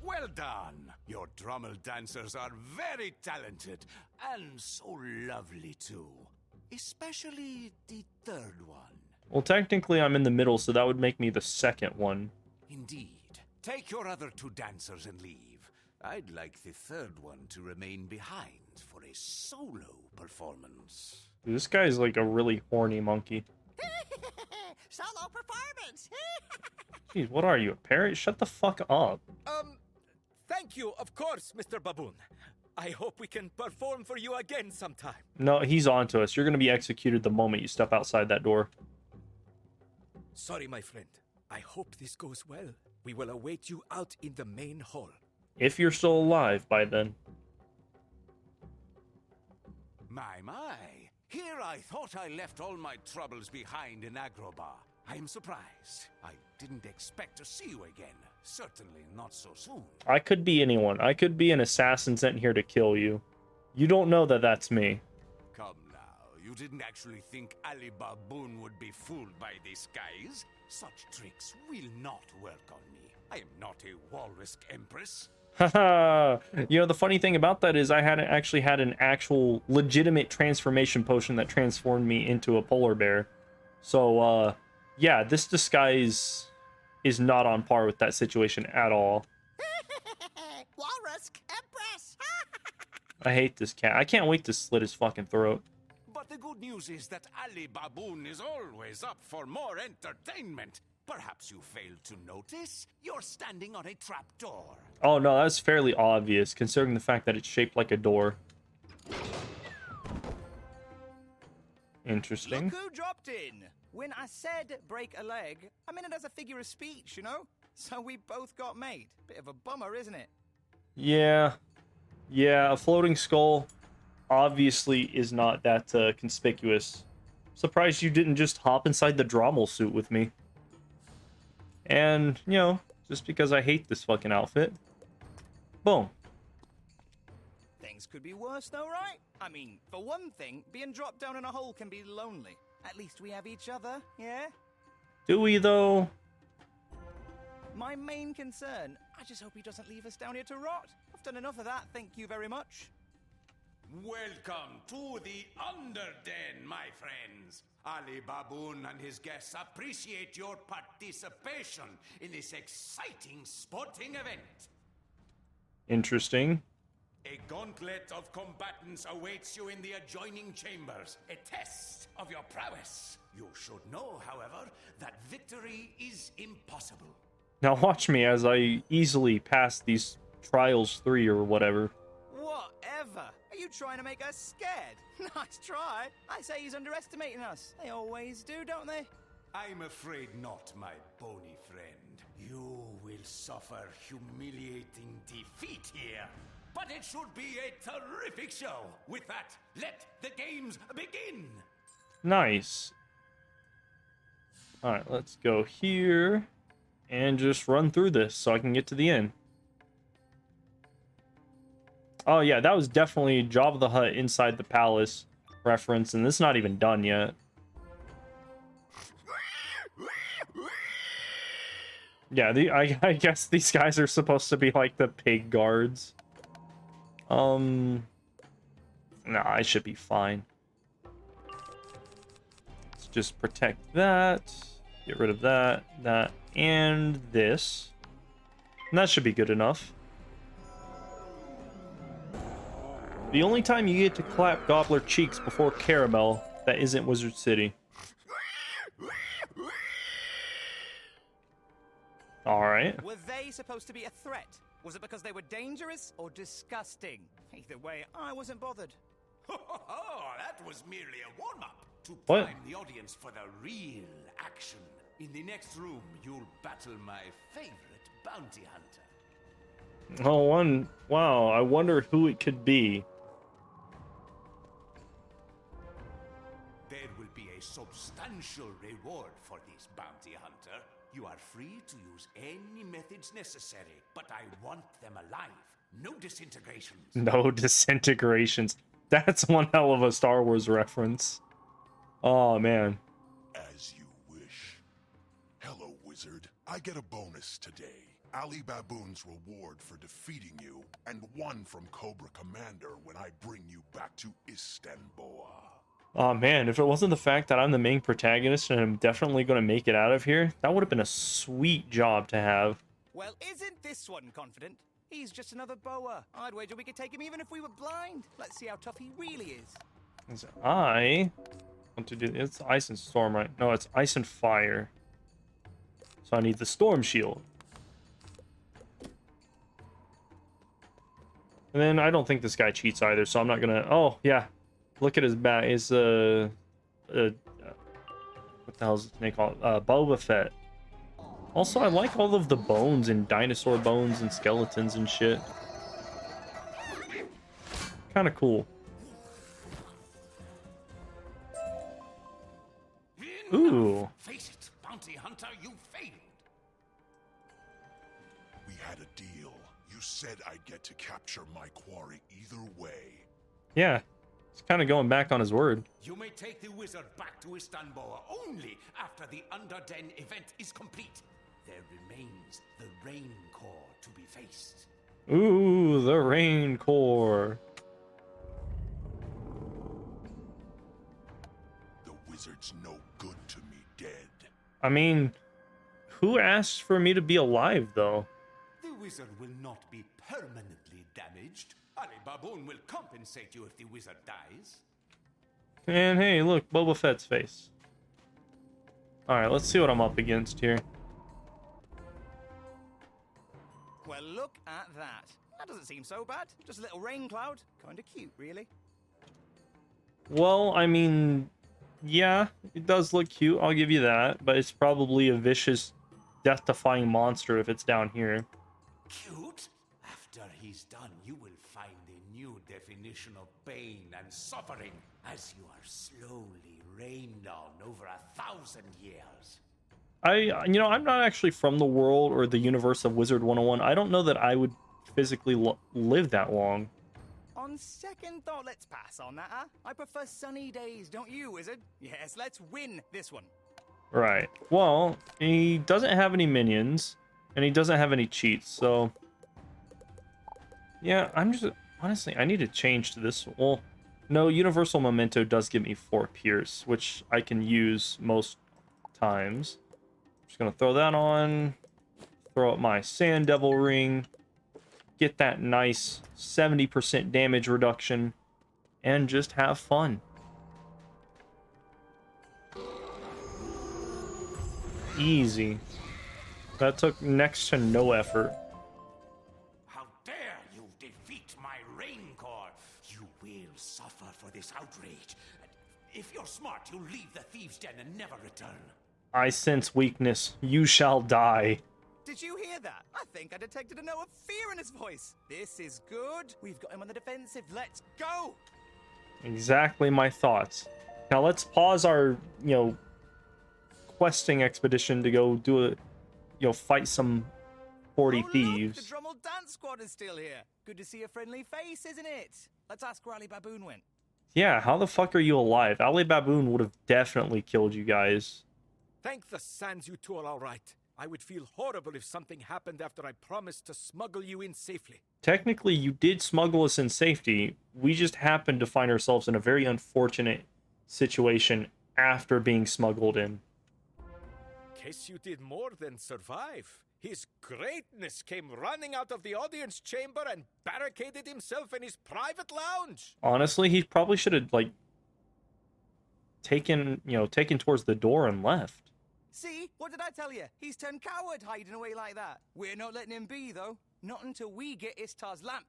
Well done. Your Drummel dancers are very talented and so lovely too. Especially the third one. Well, technically, I'm in the middle, so that would make me the second one. Indeed. Take your other two dancers and leave. I'd like the third one to remain behind for a solo performance. Dude, this guy's like a really horny monkey. Solo performance! Jeez, what are you, a parrot? Shut the fuck up. Thank you, of course, Mr. Baboon. I hope we can perform for you again sometime. No, he's on to us. You're going to be executed the moment you step outside that door. Sorry, my friend. I hope this goes well. We will await you out in the main hall. If you're still alive by then. My. Here I thought I left all my troubles behind in Agrabah. I am surprised. I didn't expect to see you again. Certainly not so soon. I could be anyone. I could be an assassin sent here to kill you. You don't know that that's me. Come now, you didn't actually think Ali Baboon would be fooled by disguise? Such tricks will not work on me. I am not a walrus empress. Haha. You know, the funny thing about that is I hadn't actually had an actual legitimate transformation potion that transformed me into a polar bear. So, yeah, this disguise is not on par with that situation at all. Walrus Empress! I hate this cat. I can't wait to slit his fucking throat. But the good news is that Ali Baboon is always up for more entertainment. Perhaps you failed to notice? You're standing on a trapdoor. Oh no, that's fairly obvious, considering the fact that it's shaped like a door. Interesting. Look who dropped in. When I said break a leg, I meant it as a figure of speech, you know? So we both got made. Bit of a bummer, isn't it? Yeah. Yeah, a floating skull obviously is not that conspicuous. Surprised you didn't just hop inside the Drommel suit with me. And, you know, just because I hate this fucking outfit. Boom. Things could be worse though, right? I mean, for one thing, being dropped down in a hole can be lonely. At least we have each other, yeah? Do we, though? My main concern, I just hope he doesn't leave us down here to rot. I've done enough of that, thank you very much. Welcome to the Underden, my friends. Ali Baboon and his guests appreciate your participation in this exciting sporting event. Interesting. A gauntlet of combatants awaits you in the adjoining chambers. A test of your prowess. You should know, however, that victory is impossible. Now watch me as I easily pass these trials 3 or whatever. Whatever. Are you trying to make us scared? Nice try. I say he's underestimating us. They always do, don't they? I'm afraid not, my bony friend. You will suffer humiliating defeat here. But it should be a terrific show. With that, let the games begin. Nice. Alright, let's go here and just run through this so I can get to the end. Oh yeah, that was definitely Jabba the Hutt inside the palace reference, and this is not even done yet. Yeah, I guess these guys are supposed to be like the pig guards. Nah, I should be fine. Let's just protect that. Get rid of that, and this. And that should be good enough. The only time you get to clap Gobbler cheeks before Caramel that isn't Wizard City. Alright. Were they supposed to be a threat? Was it because they were dangerous or disgusting? Either way, I wasn't bothered. Oh, that was merely a warm-up to What? prime the audience for the real action. In the next room, you'll battle my favorite bounty hunter. Oh, one. Wow, I wonder who it could be. There will be a substantial reward for this bounty hunter. You are free to use any methods necessary, but I want them alive. No disintegrations. No disintegrations. That's one hell of a Star Wars reference. Oh, man. As you wish. Hello, wizard. I get a bonus today. Ali Baboon's reward for defeating you, and one from Cobra Commander when I bring you back to Istanbul. Oh man, if it wasn't the fact that I'm the main protagonist and I'm definitely going to make it out of here, that would have been a sweet job to have. Well, isn't this one confident? He's just another boa. I'd wager we could take him even if we were blind. Let's see how tough he really is. I want to do it's ice and storm, right? No, it's ice and fire. So I need the storm shield. And then I don't think this guy cheats either, so I'm not gonna. Oh yeah, look at his back. Is what the hell is his name called? Boba Fett. Also, I like all of the bones and dinosaur bones and skeletons and shit. Kind of cool. Ooh. Face it, bounty hunter, you failed. We had a deal. You said I'd get to capture my quarry either way. Yeah, he's kind of going back on his word. You may take the wizard back to Istanbul only after the Underden event is complete. There remains the Rain Core to be faced. Ooh, the Rain Core. The wizard's no good to me dead. I mean, who asked for me to be alive, though? The wizard will not be permanently damaged. Ali Baboon will compensate you if the wizard dies. And hey, look, Boba Fett's face. Alright, let's see what I'm up against here. Well, look at that. That doesn't seem so bad. Just a little rain cloud. Kinda cute, really. Well, I mean, yeah, it does look cute, I'll give you that. But it's probably a vicious, death-defying monster if it's down here. Cute? After he's done, you will find a new definition of pain and suffering as you are slowly rained on over 1,000 years. I'm not actually from the world or the universe of Wizard101. I don't know that I would physically live that long. On second thought, let's pass on that, huh? I prefer sunny days, don't you, wizard? Yes, let's win this one. Right. Well, he doesn't have any minions, and he doesn't have any cheats, so... Yeah, honestly, I need to change to this. Well, no, Universal Memento does give me 4 Pierce, which I can use most times. Just gonna throw that on, throw up my Sand Devil Ring, get that nice 70% damage reduction, and just have fun. Easy. That took next to no effort. How dare you defeat my Rain Core? You will suffer for this outrage. If you're smart, you'll leave the thieves' den and never return. I sense weakness. You shall die. Did you hear that? I think I detected a note of fear in his voice. This is good. We've got him on the defensive. Let's go. Exactly my thoughts. Now let's pause our, questing expedition to go do fight some 40 thieves. The drum will dance squad is still here. Good to see a friendly face, isn't it? Let's ask where Ali Baboon went. Yeah, how the fuck are you alive? Ali Baboon would have definitely killed you guys. Thank the sands you two are all right. I would feel horrible if something happened after I promised to smuggle you in safely. Technically, you did smuggle us in safety. We just happened to find ourselves in a very unfortunate situation after being smuggled in. Guess you did more than survive. His greatness came running out of the audience chamber and barricaded himself in his private lounge. Honestly, he probably should have, like, taken towards the door and left. See? What did I tell you? He's turned coward hiding away like that. We're not letting him be, though. Not until we get Istar's lamp.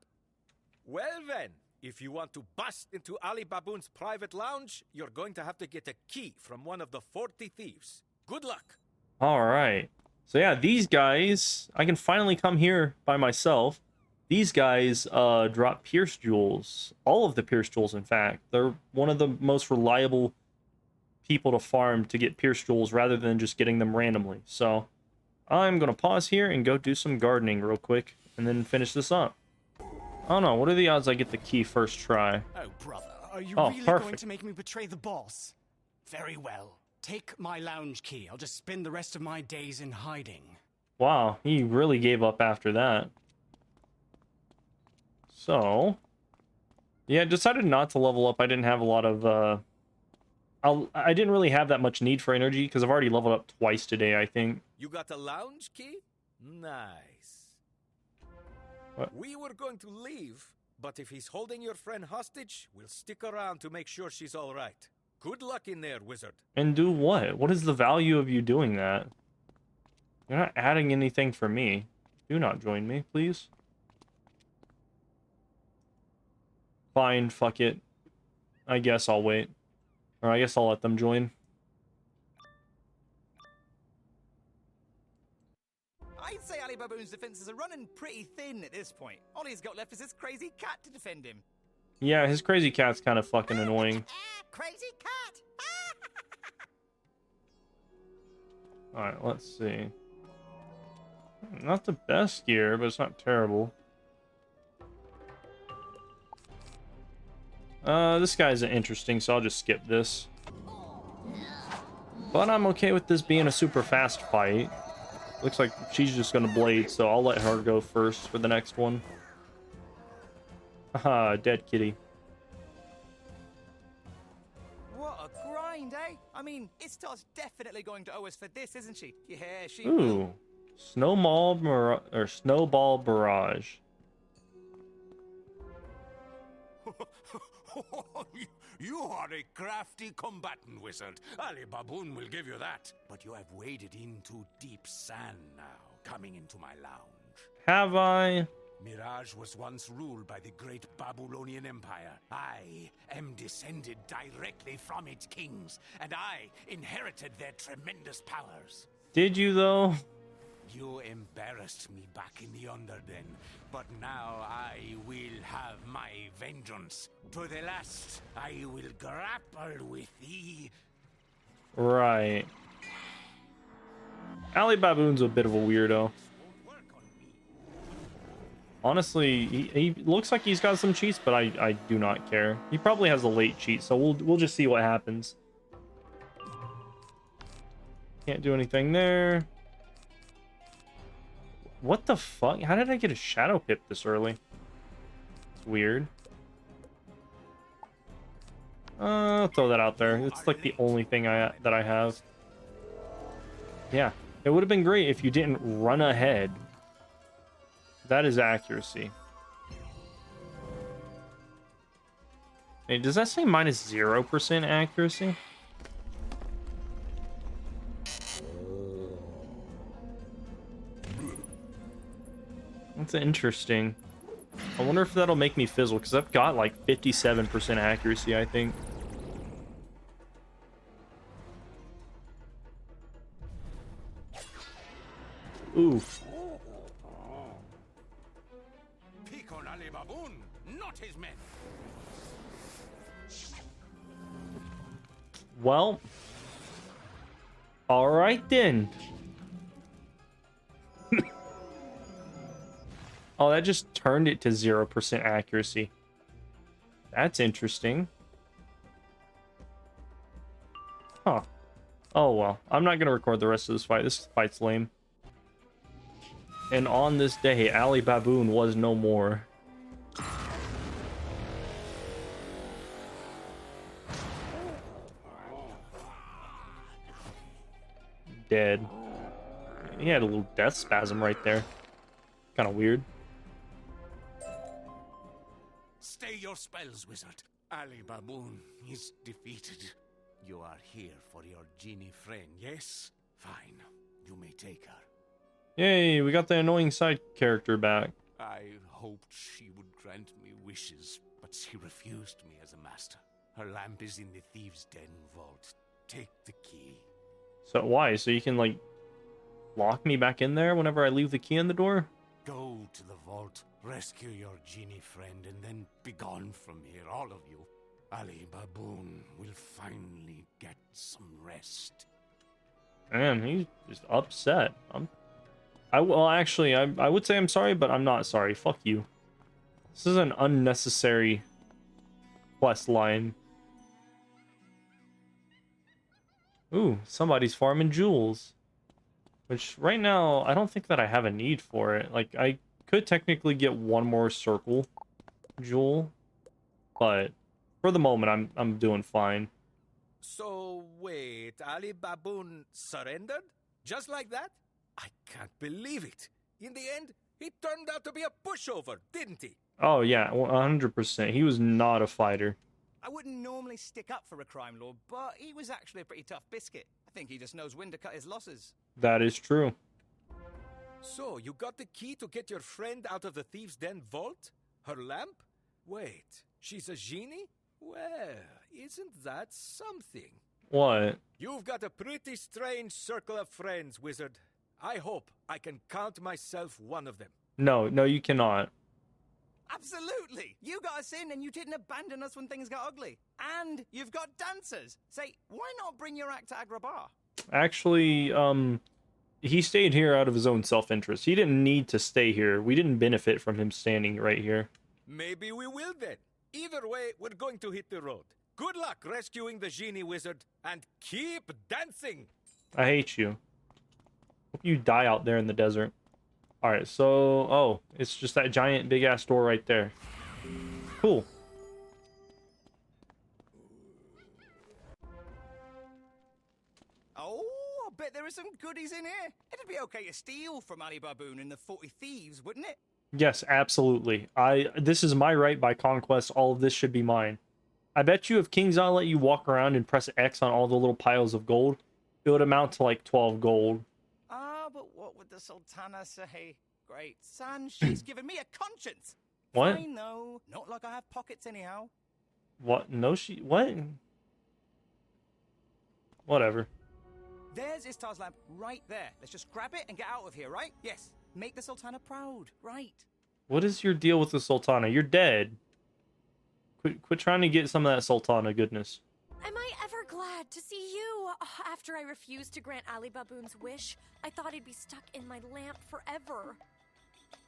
Well then, if you want to bust into Ali Baboon's private lounge, you're going to have to get a key from one of the 40 thieves. Good luck. Alright. So yeah, these guys, I can finally come here by myself. These guys drop Pierce Jewels. All of the Pierce Jewels, in fact. They're one of the most reliable people to farm to get Pierce Jewels rather than just getting them randomly. So I'm going to pause here and go do some gardening real quick and then finish this up. I don't know. What are the odds I get the key first try? Oh, brother, are you Oh, really perfect. going to make me betray the boss? Very well. Take my lounge key. I'll just spend the rest of my days in hiding. Wow, he really gave up after that. So, yeah, decided not to level up. I didn't have a lot of, I didn't really have that much need for energy because I've already leveled up twice today, I think. You got a lounge key? Nice. What? We were going to leave, but if he's holding your friend hostage, we'll stick around to make sure she's all right. Good luck in there, wizard. And do what? What is the value of you doing that? You're not adding anything for me. Do not join me, please. Fine, fuck it. I guess I'll wait. Or I guess I'll let them join. I'd say Ali Baboon's defenses are running pretty thin at this point. All he's got left is his crazy cat to defend him. Yeah, his crazy cat's kind of fucking annoying. Crazy cat! Alright, let's see. Not the best gear, but it's not terrible. This guy's interesting, so I'll just skip this. But I'm okay with this being a super fast fight. Looks like she's just gonna blade, so I'll let her go first for the next one. Haha, dead kitty. What a grind, eh? I mean, Istar's definitely going to owe us for this, isn't she? Yeah, she Ooh. Snowball Barrage. You are a crafty combatant, wizard. Ali Baboon will give you that. But you have waded into deep sand now, coming into my lounge. Have I? Mirage was once ruled by the great Babylonian Empire. I am descended directly from its kings, and I inherited their tremendous powers. Did you, though? You embarrassed me back in the Underden, but now I will have my vengeance. To the last, I will grapple with thee. Right. Ali Baboon's a bit of a weirdo. Honestly, he looks like he's got some cheats, but I do not care. He probably has a late cheat, so we'll just see what happens. Can't do anything there. What the fuck? How did I get a Shadow Pip this early? It's weird. I'll throw that out there. It's like the only thing that I have. Yeah, it would have been great if you didn't run ahead. That is accuracy. Hey, does that say minus 0% accuracy? That's interesting. I wonder if that'll make me fizzle, because I've got like 57% accuracy, I think. Oof. Pick on Ali Baboon, not his men. Well. Alright then. Oh, that just turned it to 0% accuracy. That's interesting. Huh. Oh, well. I'm not going to record the rest of this fight. This fight's lame. And on this day, Ali Baboon was no more. Dead. He had a little death spasm right there. Kind of weird. Stay your spells, wizard. Ali Baboon is defeated. You are here for your genie friend, yes? Fine. You may take her. Yay, we got the annoying side character back. I hoped she would grant me wishes, but she refused me as a master. Her lamp is in the Thieves' Den vault. Take the key. So why? So you can, like, lock me back in there whenever I leave the key in the door? Go to the vault, rescue your genie friend, and then be gone from here, all of you. Ali Baboon will finally get some rest. Man, he's just upset. I would say I'm sorry, but I'm not sorry. Fuck you. This is an unnecessary quest line. Ooh, somebody's farming jewels. Which, right now, I don't think that I have a need for it. Like, I could technically get one more circle jewel, but for the moment, I'm doing fine. So, wait, Ali Baboon surrendered? Just like that? I can't believe it. In the end, he turned out to be a pushover, didn't he? Oh, yeah, 100%. He was not a fighter. I wouldn't normally stick up for a crime lord, but he was actually a pretty tough biscuit. I think he just knows when to cut his losses. That is true. So, you got the key to get your friend out of the Thieves' Den vault? Her lamp? Wait, she's a genie? Well, isn't that something? What? You've got a pretty strange circle of friends, wizard. I hope I can count myself one of them. No, you cannot. Absolutely! You got us in and you didn't abandon us when things got ugly. And you've got dancers. Say, why not bring your act to Agrabah? Actually, he stayed here out of his own self-interest. He didn't need to stay here. We didn't benefit from him standing right here. Maybe we will then. Either way, we're going to hit the road. Good luck rescuing the genie wizard, and keep dancing! I hate you. Hope you die out there in the desert. Alright, so... Oh, it's just that giant big-ass door right there. Cool. Oh, I bet there are some goodies in here. It'd be okay to steal from Ali Baboon and the 40 Thieves, wouldn't it? Yes, absolutely. This is my right by conquest. All of this should be mine. I bet you if King's Isle let you walk around and press X on all the little piles of gold, it would amount to like 12 gold. But what would the Sultana say? Great son, she's given me a conscience. What? Fine, though. Not like I have pockets anyhow. What? No, what? Whatever. There's Istar's lamp right there. Let's just grab it and get out of here, right? Yes. Make the Sultana proud, right? What is your deal with the Sultana? You're dead. Quit trying to get some of that Sultana goodness. Am I ever glad to see you? After I refused to grant Ali Baboon's wish, I thought he'd be stuck in my lamp forever.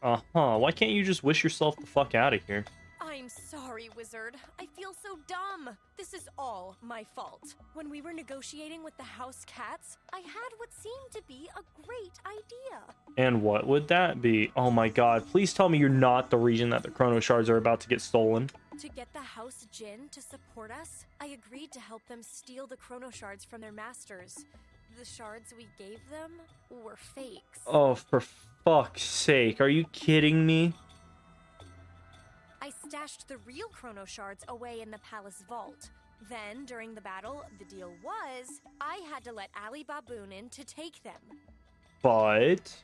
Uh-huh. Why can't you just wish yourself the fuck out of here? I'm sorry, Wizard. I feel so dumb. This is all my fault. When we were negotiating with the house cats, I had what seemed to be a great idea. And what would that be? Oh my god, please tell me you're not the reason that the Chrono Shards are about to get stolen. To get the House Jinn to support us, I agreed to help them steal the Chrono Shards from their masters. The shards we gave them were fakes. Oh, for fuck's sake, are you kidding me? I stashed the real Chrono Shards away in the palace vault. Then, during the battle, the deal was, I had to let Ali Baboon in to take them. But...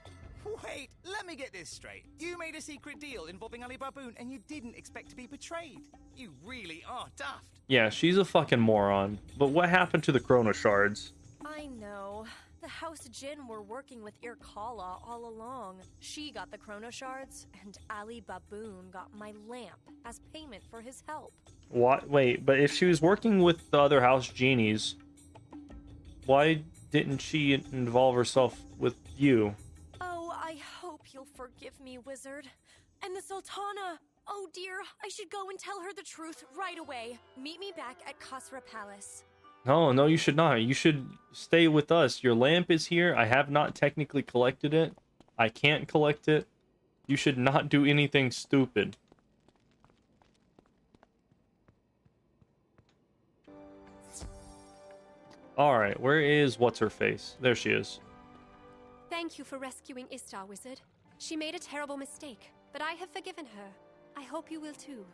Wait, let me get this straight. You made a secret deal involving Ali Baboon and you didn't expect to be betrayed. You really are daft. Yeah, she's a fucking moron. But what happened to the Chrono Shards? I know. The House Jinn were working with Irkala all along. She got the Chrono Shards, and Ali Baboon got my lamp as payment for his help. What? Wait, but if she was working with the other house genies, why didn't she involve herself with you? Oh, I hope you'll forgive me, Wizard. And the Sultana! Oh dear, I should go and tell her the truth right away. Meet me back at Kasra Palace. No, no, you should not. You should stay with us. Your lamp is here. I have not technically collected it. I can't collect it. You should not do anything stupid. Alright, where is what's-her-face? There she is. Thank you for rescuing Istar, Wizard. She made a terrible mistake, but I have forgiven her. I hope you will too.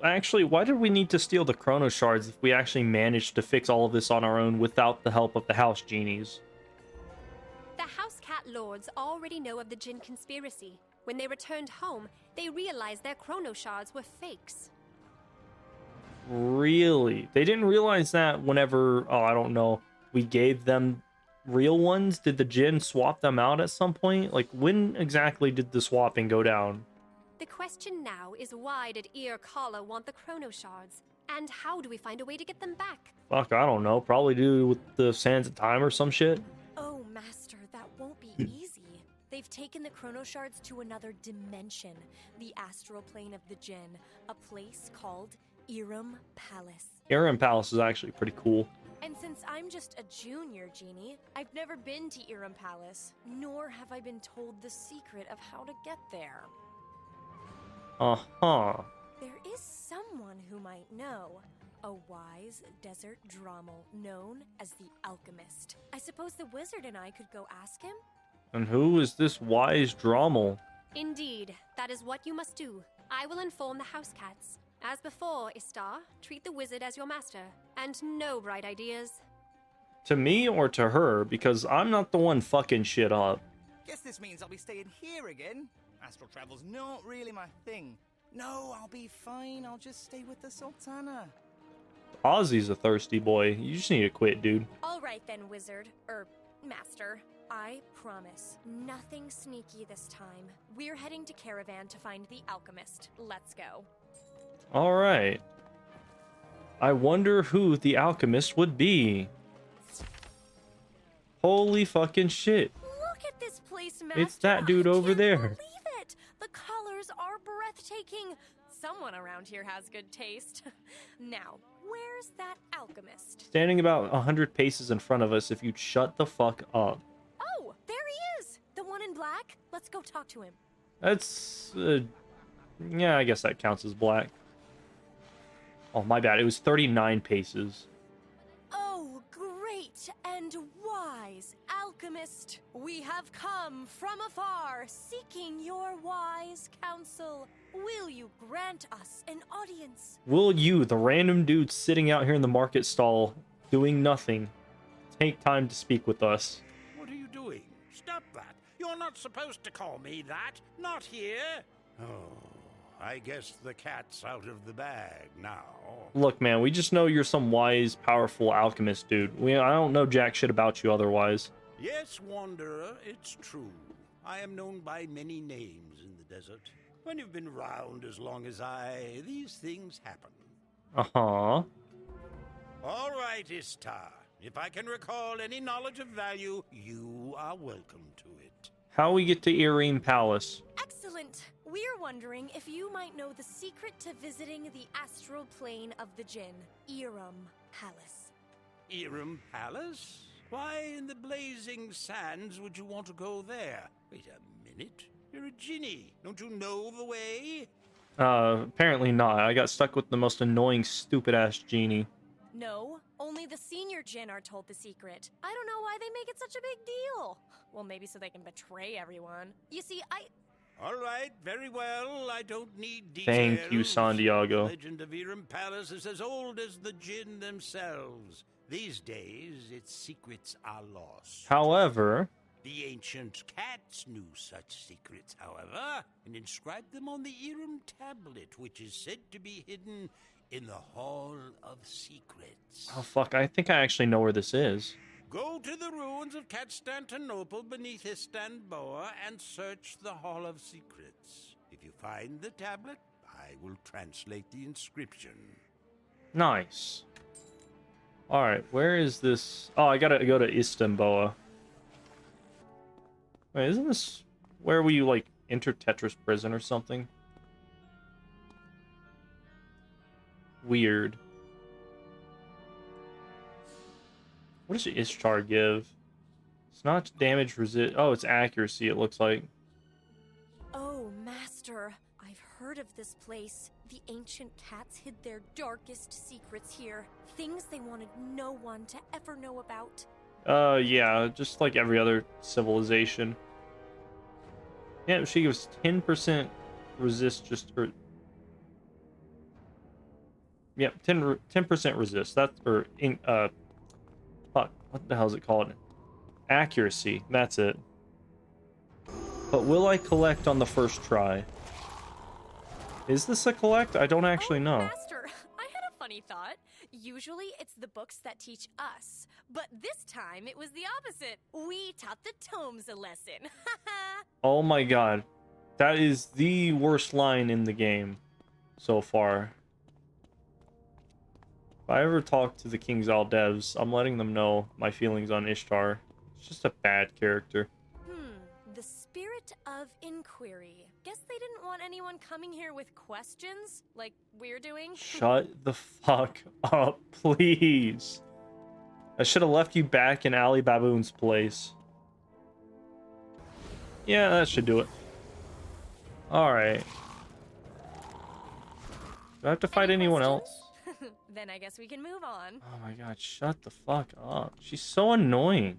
Actually, why did we need to steal the Chrono Shards if we actually managed to fix all of this on our own without the help of the House Genies? The House Cat Lords already know of the Jinn conspiracy. When they returned home, they realized their Chrono Shards were fakes. Really? They didn't realize that whenever, oh, I don't know, we gave them real ones? Did the Jinn swap them out at some point? Like, when exactly did the swapping go down? The question now is, why did Kala want the Chrono Shards? And how do we find a way to get them back? Fuck, I don't know. Probably do with the Sands of Time or some shit. Oh, Master, that won't be easy. They've taken the Chrono Shards to another dimension, the astral plane of the Jinn, a place called Eerem Palace. Eerem Palace is actually pretty cool. And since I'm just a junior genie, I've never been to Eerem Palace, nor have I been told the secret of how to get there. Uh-huh. There is someone who might know. A wise desert drommel known as the Alchemist. I suppose the wizard and I could go ask him? And who is this wise Drommel? Indeed, that is what you must do. I will inform the House Cats. As before, Istar, treat the wizard as your master, and no bright ideas. To me or to her? Because I'm not the one fucking shit up. Guess this means I'll be staying here again. Astral travel's not really my thing. No, I'll be fine. I'll just stay with the Sultana. Ozzy's a thirsty boy. You just need to quit, dude. All right then, wizard, master. I promise, nothing sneaky this time. We're heading to Caravan to find the Alchemist. Let's go. Alright. I wonder who the Alchemist would be. Holy fucking shit. Look at this place, Master. It's that dude over there. Believe it. The colors are breathtaking. Someone around here has good taste. Now, where's that Alchemist? Standing about 100 paces in front of us if you'd shut the fuck up. Oh, there he is. The one in black. Let's go talk to him. That's, yeah, I guess that counts as black. Oh, my bad. It was 39 paces. Oh, great and wise Alchemist. We have come from afar, seeking your wise counsel. Will you grant us an audience? Will you, the random dude sitting out here in the market stall, doing nothing, take time to speak with us? What are you doing? Stop that. You're not supposed to call me that. Not here. Oh, I guess the cat's out of the bag now. Look, man, we just know you're some wise, powerful alchemist, dude. I don't know jack shit about you otherwise. Yes, Wanderer, it's true. I am known by many names in the desert. When you've been round as long as I, these things happen. Uh-huh. All right, Istar. If I can recall any knowledge of value, you are welcome to it. How we get to Eerem Palace? Excellent. We're wondering if you might know the secret to visiting the astral plane of the Jinn, Eerem Palace. Eerem Palace? Why in the blazing sands would you want to go there? Wait a minute. You're a genie. Don't you know the way? Apparently not. I got stuck with the most annoying, stupid-ass genie. No, only the senior Jinn are told the secret. I don't know why they make it such a big deal. Well, maybe so they can betray everyone. You see, All right, very well. I don't need details. Thank you, Santiago. The legend of Eerem Palace is as old as the Jinn themselves. These days, its secrets are lost. However, the ancient cats knew such secrets, however, and inscribed them on the Eerem tablet, which is said to be hidden in the Hall of Secrets. oh fuck, I think I actually know where this is. Go to the ruins of Constantinople beneath Istanbul and search the Hall of Secrets. If you find the tablet, I will translate the inscription. Nice. Alright, where is this? Oh, I gotta go to Istanbul. Wait, isn't this where we, like, enter Tetris prison or something? weird. What does Ishtar give? It's not damage resist. Oh, it's accuracy, it looks like. Oh, Master, I've heard of this place. The ancient cats hid their darkest secrets here. Things they wanted no one to ever know about. Yeah, just like every other civilization. Yeah, she gives 10% resist just, or... Yeah, 10% resist. That's, or, fuck, what the hell is it called? Accuracy, that's it. But will I collect on the first try? Is this a collect? I don't actually know. Master, I had a funny thought. Usually it's the books that teach us, but this time it was the opposite. We taught the tomes a lesson. Oh my god. That is the worst line in the game so far. If I ever talk to the King's All devs, I'm letting them know my feelings on Ishtar. It's just a bad character. The spirit of inquiry. Guess they didn't want anyone coming here with questions, like we're doing. Shut the fuck up, please. I should have left you back in Ali Baboon's place. Yeah, that should do it. Alright. Do I have to fight anyone else? Then I guess we can move on. Oh my god, shut the fuck up. She's so annoying.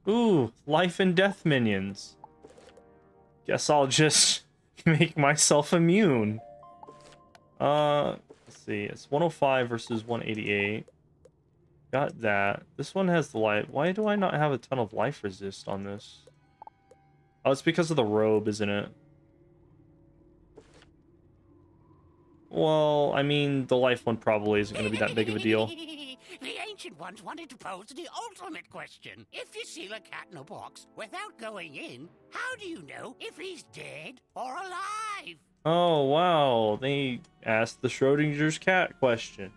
Ooh, life and death minions. Guess I'll just make myself immune. Let's see. It's 105 versus 188. Got that. This one has the life. Why do I not have a ton of life resist on this? Oh, it's because of the robe, isn't it? Well, I mean, the life one probably isn't going to be that big of a deal. The ancient ones wanted to pose the ultimate question. If you seal a cat in a box without going in, how do you know if he's dead or alive? Oh, wow. They asked the Schrodinger's cat question.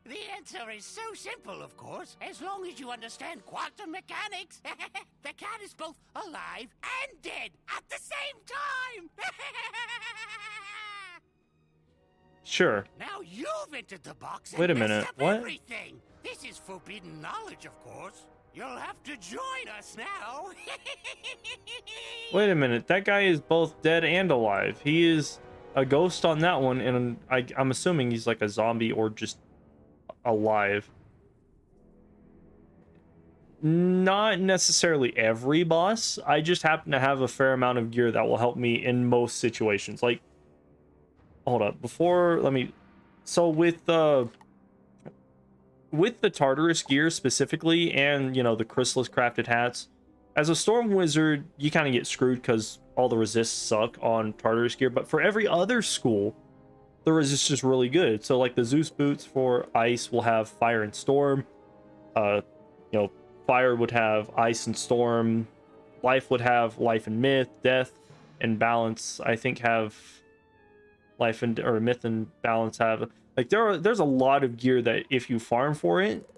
The answer is so simple, of course, as long as you understand quantum mechanics. The cat is both alive and dead at the same time. Sure. Now you've entered the box and Wait a messed minute, up what? everything. This is forbidden knowledge, of course. You'll have to join us now. Wait a minute. That guy is both dead and alive. He is a ghost on that one, and I'm assuming he's like a zombie or just alive. Not necessarily every boss. I just happen to have a fair amount of gear that will help me in most situations. Like, hold up. So with the Tartarus gear specifically, and you know, the chrysalis crafted hats, as a storm wizard you kind of get screwed because all the resists suck on Tartarus gear, but for every other school the resist is really good. So like the Zeus boots for ice will have fire and storm, you know, fire would have ice and storm, life would have life and myth, death and balance I think have life and, or myth and balance have, like there's a lot of gear that if you farm for it,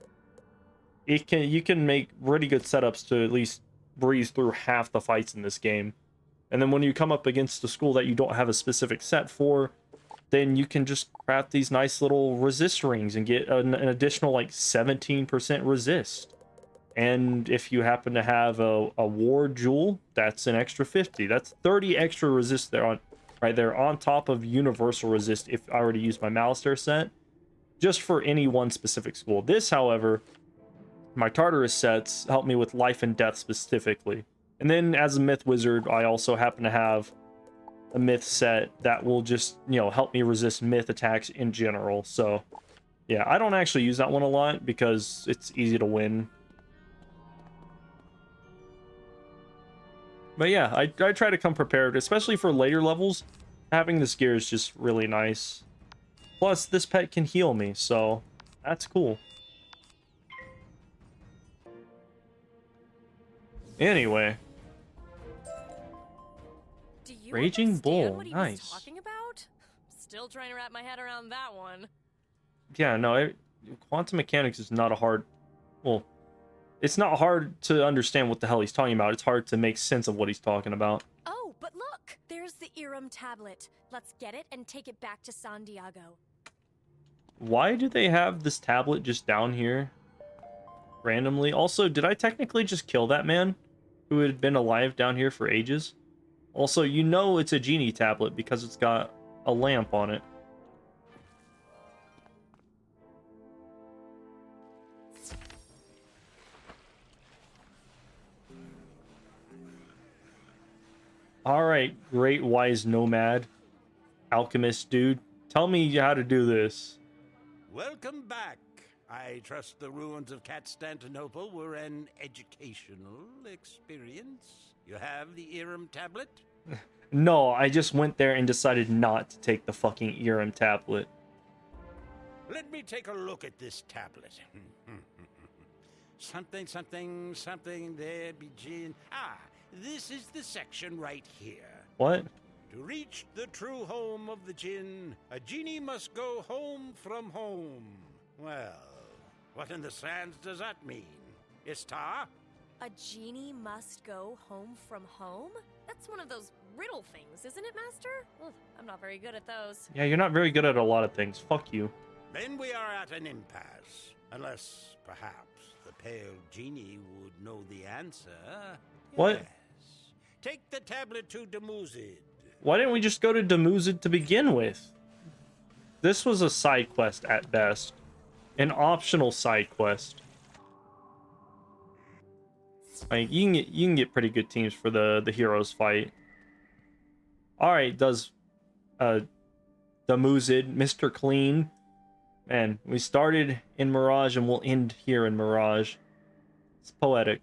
you can make really good setups to at least breeze through half the fights in this game. And then when you come up against a school that you don't have a specific set for, then you can just craft these nice little resist rings and get an additional like 17% resist. And if you happen to have a ward jewel, that's an extra 50. That's 30 extra resist there on right there on top of universal resist if I were to use my Malistaire set, just for any one specific school. This, however, my Tartarus sets help me with life and death specifically. And then as a myth wizard, I also happen to have a myth set that will just, you know, help me resist myth attacks in general. So yeah, I don't actually use that one a lot because it's easy to win. But yeah, I try to come prepared, especially for later levels. Having this gear is just really nice. Plus, this pet can heal me, so that's cool. Anyway. Do you Raging understand Bull, what he nice. was talking about? Still trying to wrap my head around that one. Yeah, no, quantum mechanics is not a hard... Well, it's not hard to understand what the hell he's talking about. It's hard to make sense of what he's talking about. Oh, but look! Look, there's the Eerem tablet. Let's get it and take it back to San Diego. Why do they have this tablet just down here randomly? Also, did I technically just kill that man who had been alive down here for ages? Also, you know it's a genie tablet because it's got a lamp on it. Alright, great wise nomad, alchemist dude. Tell me how to do this. Welcome back. I trust the ruins of Constantinople were an educational experience. You have the Eerem tablet? No, I just went there and decided not to take the fucking Eerem tablet. Let me take a look at this tablet. Something, something, something there begin. Ah, this is the section right here. What? To reach the true home of the Jinn, a genie must go home from home. Well, what in the sands does that mean? Istar? A genie must go home from home? That's one of those riddle things, isn't it, Master? Ugh, I'm not very good at those. Yeah, you're not very good at a lot of things. Fuck you. Then we are at an impasse. Unless, perhaps, the pale genie would know the answer. What? Yes. Take the tablet to Demuzid. Why didn't we just go to Demuzid to begin with? This was a side quest at best. An optional side quest. Like, you can get pretty good teams for the heroes fight. Alright, does Demuzid, Mr. Clean. Man, we started in Mirage and we'll end here in Mirage. It's poetic.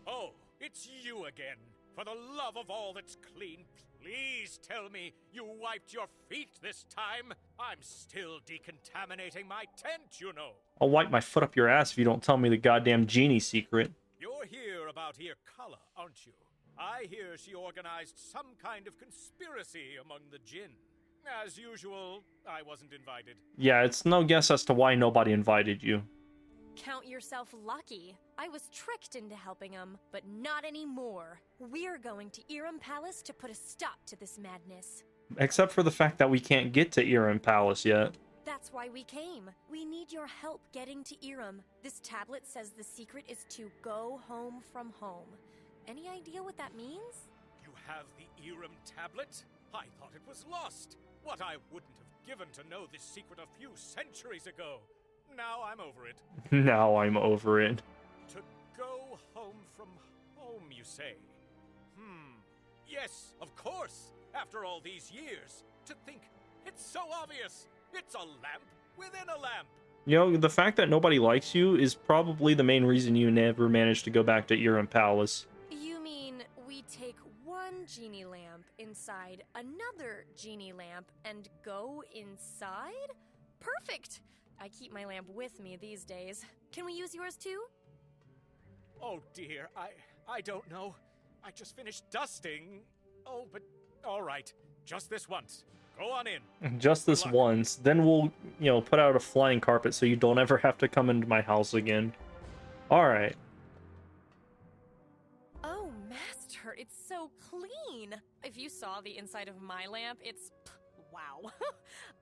Oh, it's you again. For the love of all that's clean, please tell me you wiped your feet this time. I'm still decontaminating my tent, you know. I'll wipe my foot up your ass if you don't tell me the goddamn genie secret. You're here about Irkalla, aren't you? I hear she organized some kind of conspiracy among the Jinn. As usual, I wasn't invited. Yeah, it's no guess as to why nobody invited you. Count yourself lucky. I was tricked into helping him, but not anymore. We're going to Eerem Palace to put a stop to this madness. Except for the fact that we can't get to Eerem Palace yet. That's why we came. We need your help getting to Eerem. This tablet says the secret is to go home from home. Any idea what that means? You have the Eerem tablet? I thought it was lost. What I wouldn't have given to know this secret a few centuries ago. Now I'm over it. Now I'm over it. To go home from home, you say? Yes, of course. After all these years. To think, it's so obvious. It's a lamp within a lamp. You know, the fact that nobody likes you is probably the main reason you never managed to go back to Eerem Palace. You mean we take one genie lamp inside another genie lamp and go inside? Perfect! I keep my lamp with me these days. Can we use yours too? Oh dear, I don't know. I just finished dusting. Oh, but all right. Just this once. Go on in. Just this once. Then we'll, you know, put out a flying carpet so you don't ever have to come into my house again. Alright. Oh, Master, it's so clean. If you saw the inside of my lamp, it's... wow.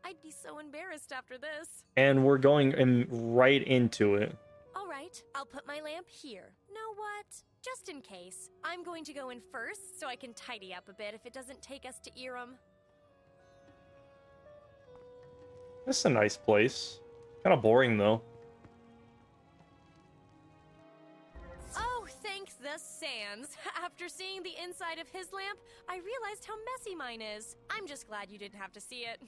I'd be so embarrassed after this. And we're going right into it. All right, I'll put my lamp here. Know what? Just in case, I'm going to go in first so I can tidy up a bit if it doesn't take us to Eerem. This is a nice place. Kind of boring, though. Oh, thank the sands. After seeing the inside of his lamp, I realized how messy mine is. I'm just glad you didn't have to see it.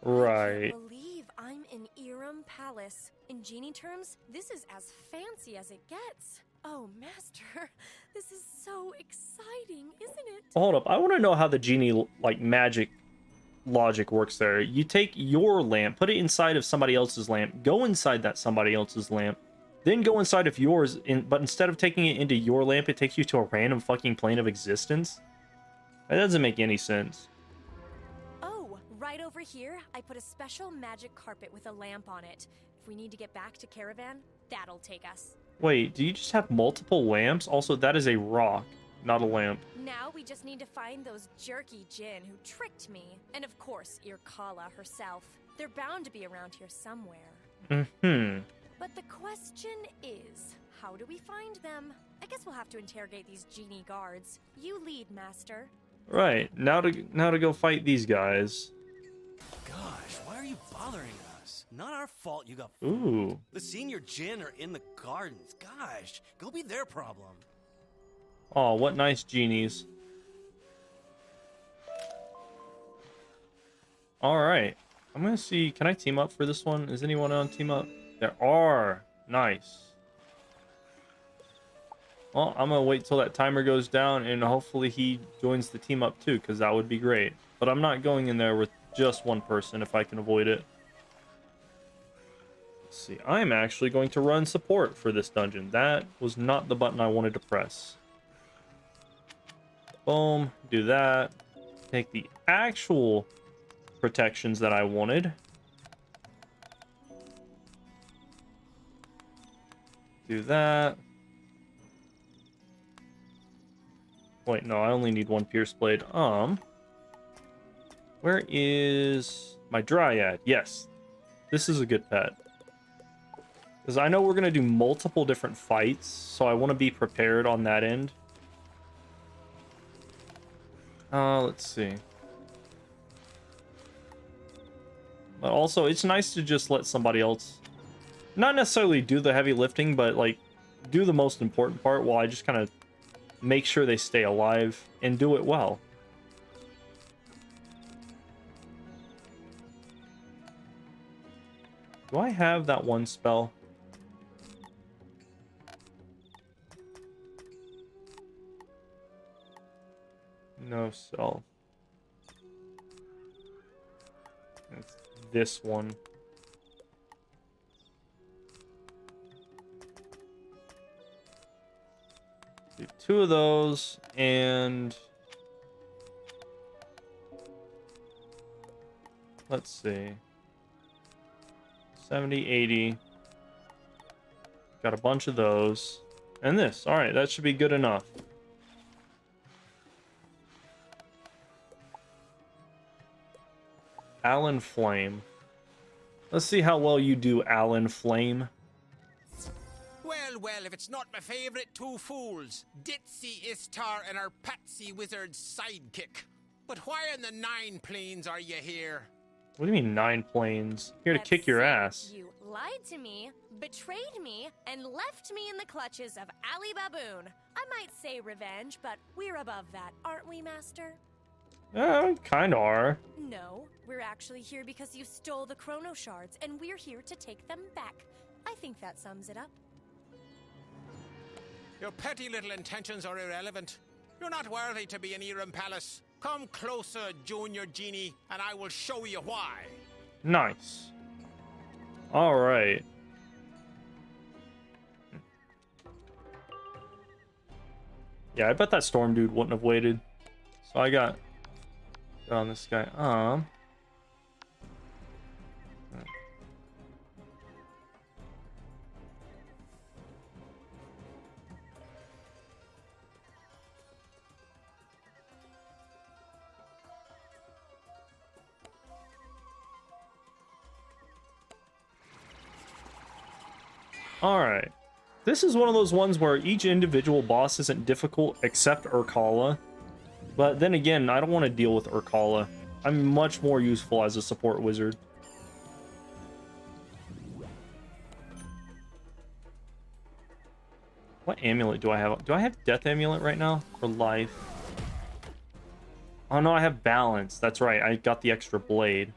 Right. I can't believe I'm in Eerem Palace. In genie terms, this is as fancy as it gets. Oh, Master, this is so exciting, isn't it? Hold up. I want to know how the genie, like, magic logic works there. You take your lamp, put it inside of somebody else's lamp, go inside that somebody else's lamp, then go inside of yours, but instead of taking it into your lamp, it takes you to a random fucking plane of existence? That doesn't make any sense. Oh, right over here, I put a special magic carpet with a lamp on it. If we need to get back to Caravan, that'll take us. Wait, do you just have multiple lamps? Also, that is a rock. not a lamp. Now we just need to find those jerky Jinn who tricked me. And of course, Irkala herself. They're bound to be around here somewhere. Mm-hmm. But the question is, how do we find them? I guess we'll have to interrogate these genie guards. You lead, Master. Right, now to go fight these guys. Gosh, why are you bothering us? Not our fault you got... Ooh. The senior Jinn are in the gardens. Gosh, go be their problem. Oh, what nice genies. Alright. I'm gonna see, can I team up for this one? Is anyone on team up? There are. Nice. Well, I'm gonna wait till that timer goes down and hopefully he joins the team up too, because that would be great. But I'm not going in there with just one person if I can avoid it. Let's see, I'm actually going to run support for this dungeon. That was not the button I wanted to press. Boom, do that. Take the actual protections that I wanted. Do that. Wait, no, I only need one pierce blade. Where is my dryad? Yes, this is a good pet. Because I know we're going to do multiple different fights, so I want to be prepared on that end. Let's see. But also, it's nice to just let somebody else, not necessarily do the heavy lifting, but like do the most important part while I just kind of make sure they stay alive and do it well. Do I have that one spell? No self. It's this one. Do 2 of those and let's see. 70, 80. Got a bunch of those. And this. All right, that should be good enough. Alan Flame. Let's see how well you do, Alan Flame. Well, well, if it's not my favorite two fools, Ditzy Istar and our Patsy Wizard's sidekick. But why in the 9 planes are you here? What do you mean 9 planes? Here to Let's kick your see. ass. You lied to me, betrayed me, and left me in the clutches of Ali Baboon. I might say revenge, but we're above that, aren't we, Master? Kinda are. No, we're actually here because you stole the Chrono Shards, and we're here to take them back. I think that sums it up. Your petty little intentions are irrelevant. You're not worthy to be in Eerem Palace. Come closer, Junior Genie, and I will show you why. Nice. All right. Yeah, I bet that storm dude wouldn't have waited. So I got on this guy. Alright. This is one of those ones where each individual boss isn't difficult except Irkala. But then again, I don't want to deal with Irkala. I'm much more useful as a support wizard. What amulet do I have? Do I have Death Amulet right now? For life? Oh no, I have Balance. That's right, I got the extra blade.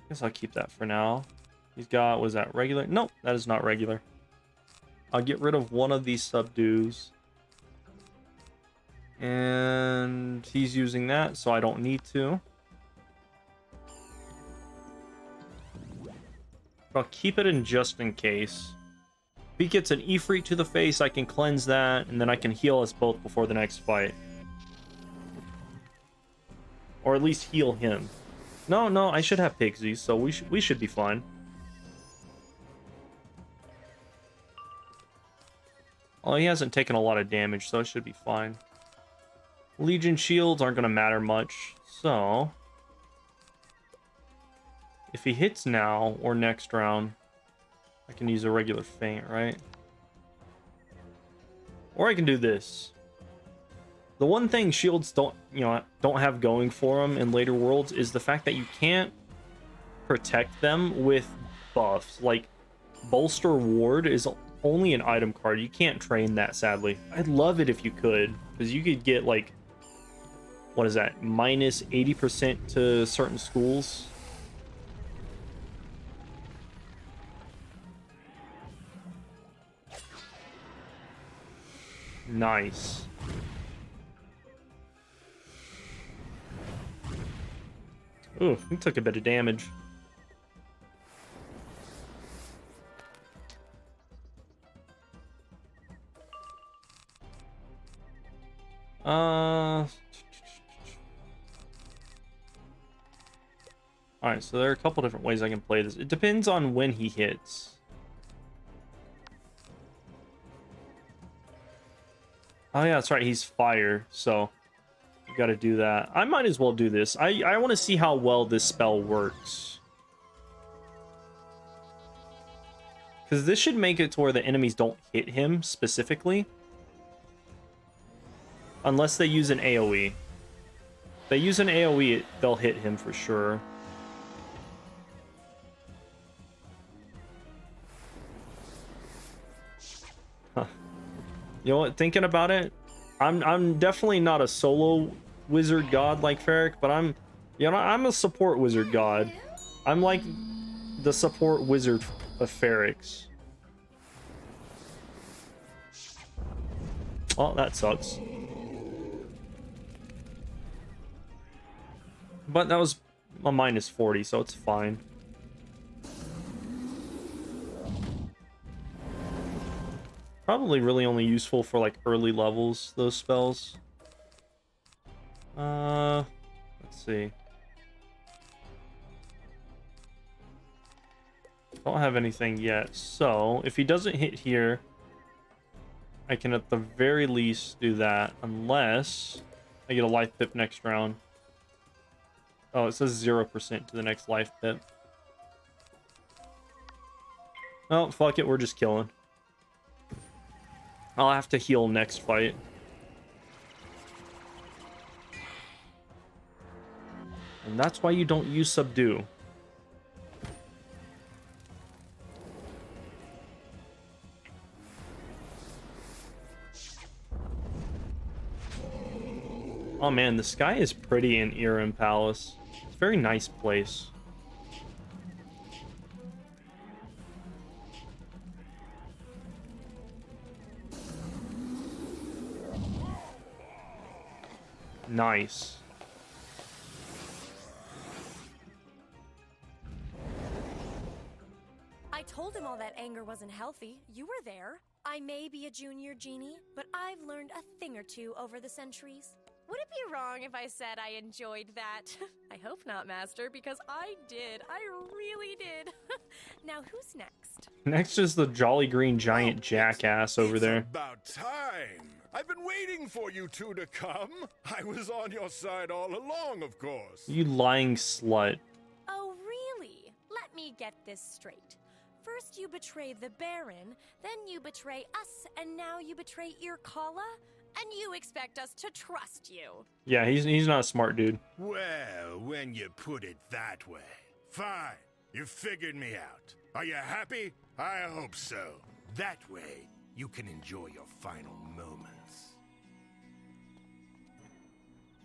Guess I'll keep that for now. He's got, was that regular? Nope, that is not regular. I'll get rid of one of these subdues. And he's using that, so I don't need to. But I'll keep it in just in case. If he gets an Ifrit to the face, I can cleanse that, and then I can heal us both before the next fight. Or at least heal him. No, I should have Pixies, so we should be fine. Well, he hasn't taken a lot of damage, so it should be fine. Legion shields aren't going to matter much, so... if he hits now, or next round, I can use a regular feint, right? Or I can do this. The one thing shields don't have going for them in later worlds is the fact that you can't protect them with buffs. Like, Bolster Ward is only an item card. You can't train that, sadly. I'd love it if you could, because you could get, like, what is that, minus 80% to certain schools. Nice. Ooh, he took a bit of damage. Alright, so there are a couple different ways I can play this. It depends on when he hits. Oh yeah, that's right, he's fire, so you gotta do that. I might as well do this. I want to see how well this spell works. Because this should make it to where the enemies don't hit him specifically. Unless they use an AoE. If they use an AoE, they'll hit him for sure. Huh. You know what, thinking about it, I'm definitely not a solo wizard god like Ferric, but I'm a support wizard god. I'm like the support wizard of Ferric's. Oh, that sucks. But that was a minus 40, so it's fine. Probably really only useful for like early levels, those spells. Let's see. Don't have anything yet, so if he doesn't hit here, I can at the very least do that, unless I get a life pip next round. Oh, it says 0% to the next life pip. Oh, fuck it, we're just killing. I'll have to heal next fight. And that's why you don't use subdue. Oh man, the sky is pretty in Eerem Palace. It's a very nice place. Nice. I told him all that anger wasn't healthy. You were there. I may be a junior genie, but I've learned a thing or two over the centuries. Would it be wrong if I said I enjoyed that? I hope not, Master, because I did. I really did. Now, who's next? Next is the Jolly Green Giant jackass over there. About time. I've been waiting for you two to come. I was on your side all along, of course. You lying slut. Oh, really? Let me get this straight. First you betray the Baron, then you betray us, and now you betray Irkala? And you expect us to trust you? Yeah, he's not a smart dude. Well, when you put it that way. Fine, you figured me out. Are you happy? I hope so. That way, you can enjoy your final moments.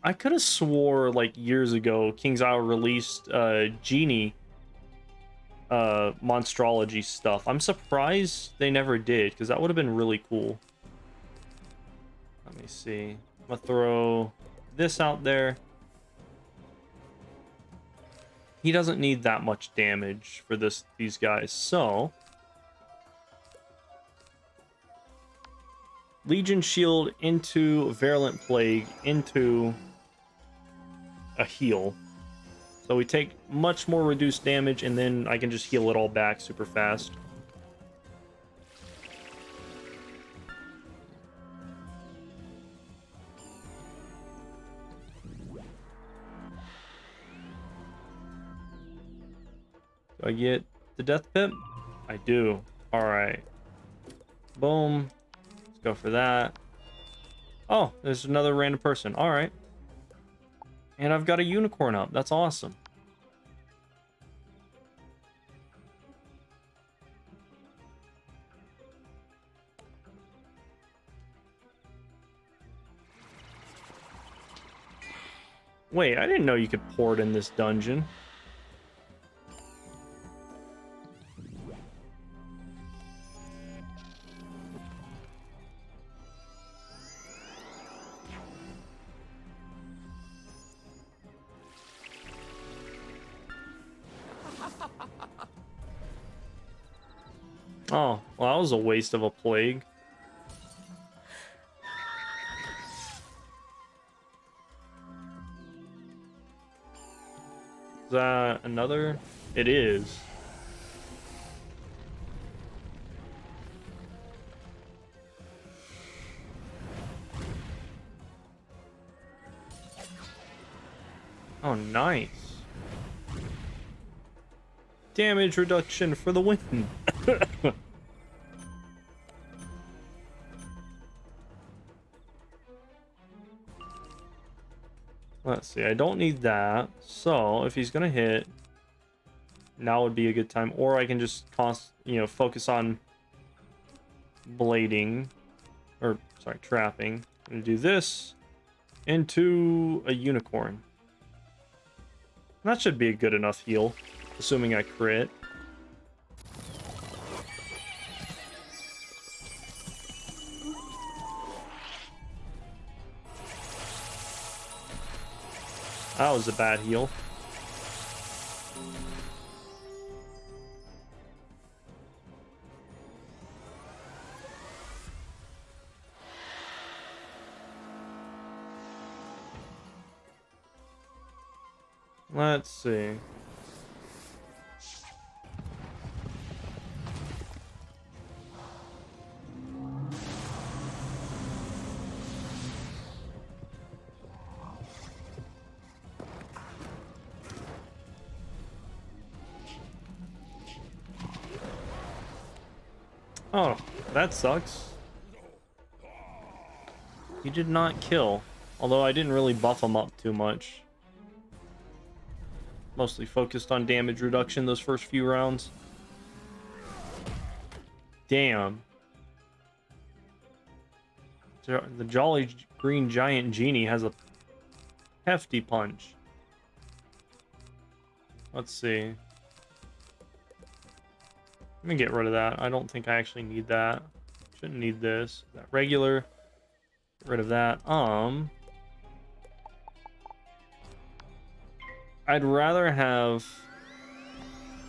I could have swore, like, years ago, King's Isle released Genie monstrology stuff. I'm surprised they never did, because that would have been really cool. Let me see. I'm gonna throw this out there. He doesn't need that much damage for these guys, so Legion Shield into Virulent Plague into a heal. So we take much more reduced damage, and then I can just heal it all back super fast. Do I get the death pip? I do. Alright. Boom. Let's go for that. Oh, there's another random person. Alright. And I've got a unicorn up. That's awesome. Wait, I didn't know you could port in this dungeon. Oh, well, that was a waste of a plague. Is that another? It is. Oh, nice. Damage reduction for the win. Let's see, I don't need that. So, if he's gonna hit, now would be a good time. Or I can just focus on blading. Or, sorry, trapping. I'm gonna do this into a unicorn. That should be a good enough heal, assuming I crit. That was a bad heal. Let's see. Oh, that sucks. He did not kill. Although I didn't really buff him up too much. Mostly focused on damage reduction those first few rounds. Damn. The Jolly Green Giant Genie has a hefty punch. Let's see. Let me get rid of that. I don't think I actually need that. Shouldn't need this. That regular. Get rid of that. I'd rather have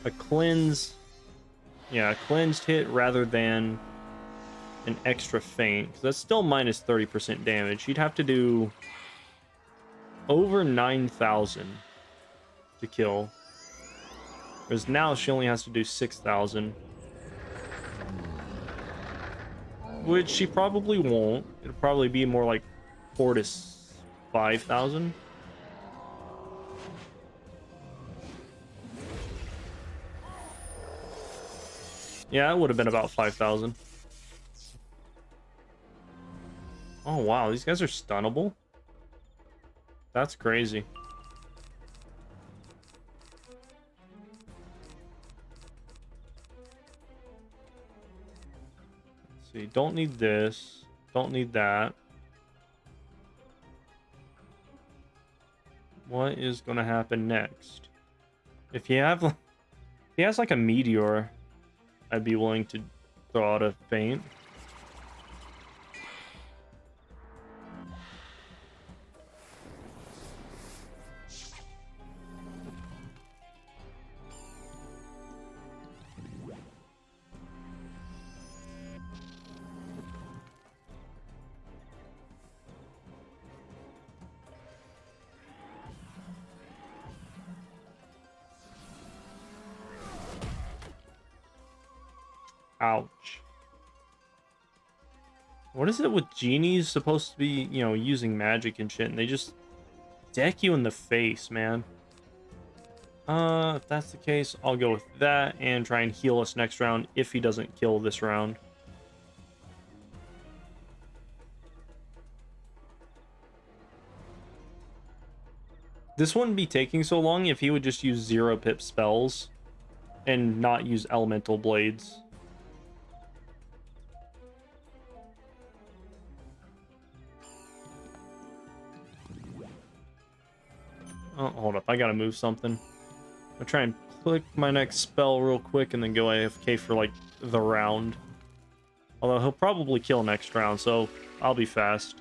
a cleanse. Yeah, a cleansed hit rather than an extra feint. Because that's still minus 30% damage. She'd have to do over 9,000 to kill. Whereas now she only has to do 6,000. Which she probably won't. It'll probably be more like 4,000 to 5,000. Yeah, it would have been about 5,000. Oh wow, these guys are stunnable. That's crazy. See, don't need this. Don't need that. What is going to happen next? If he has like a meteor, I'd be willing to throw out a feint. Ouch. What is it with genies supposed to be, using magic and shit, and they just deck you in the face, man? If that's the case, I'll go with that and try and heal us next round if he doesn't kill this round. This wouldn't be taking so long if he would just use 0-pip spells and not use elemental blades. Oh, hold up. I gotta move something. I'll try and click my next spell real quick and then go AFK for, like, the round. Although he'll probably kill next round, so I'll be fast.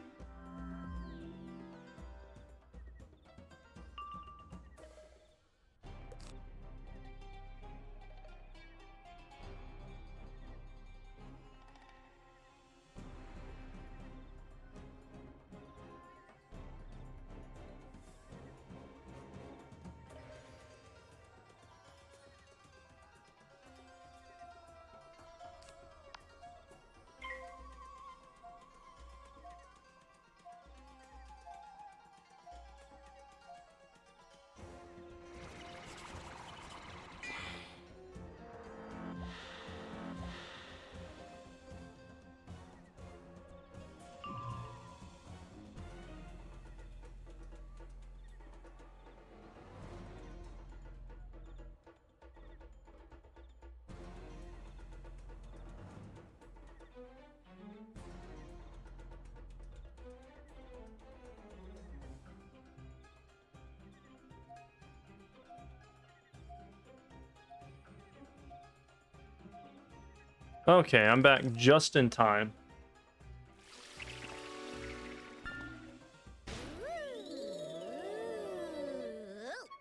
Okay, I'm back just in time.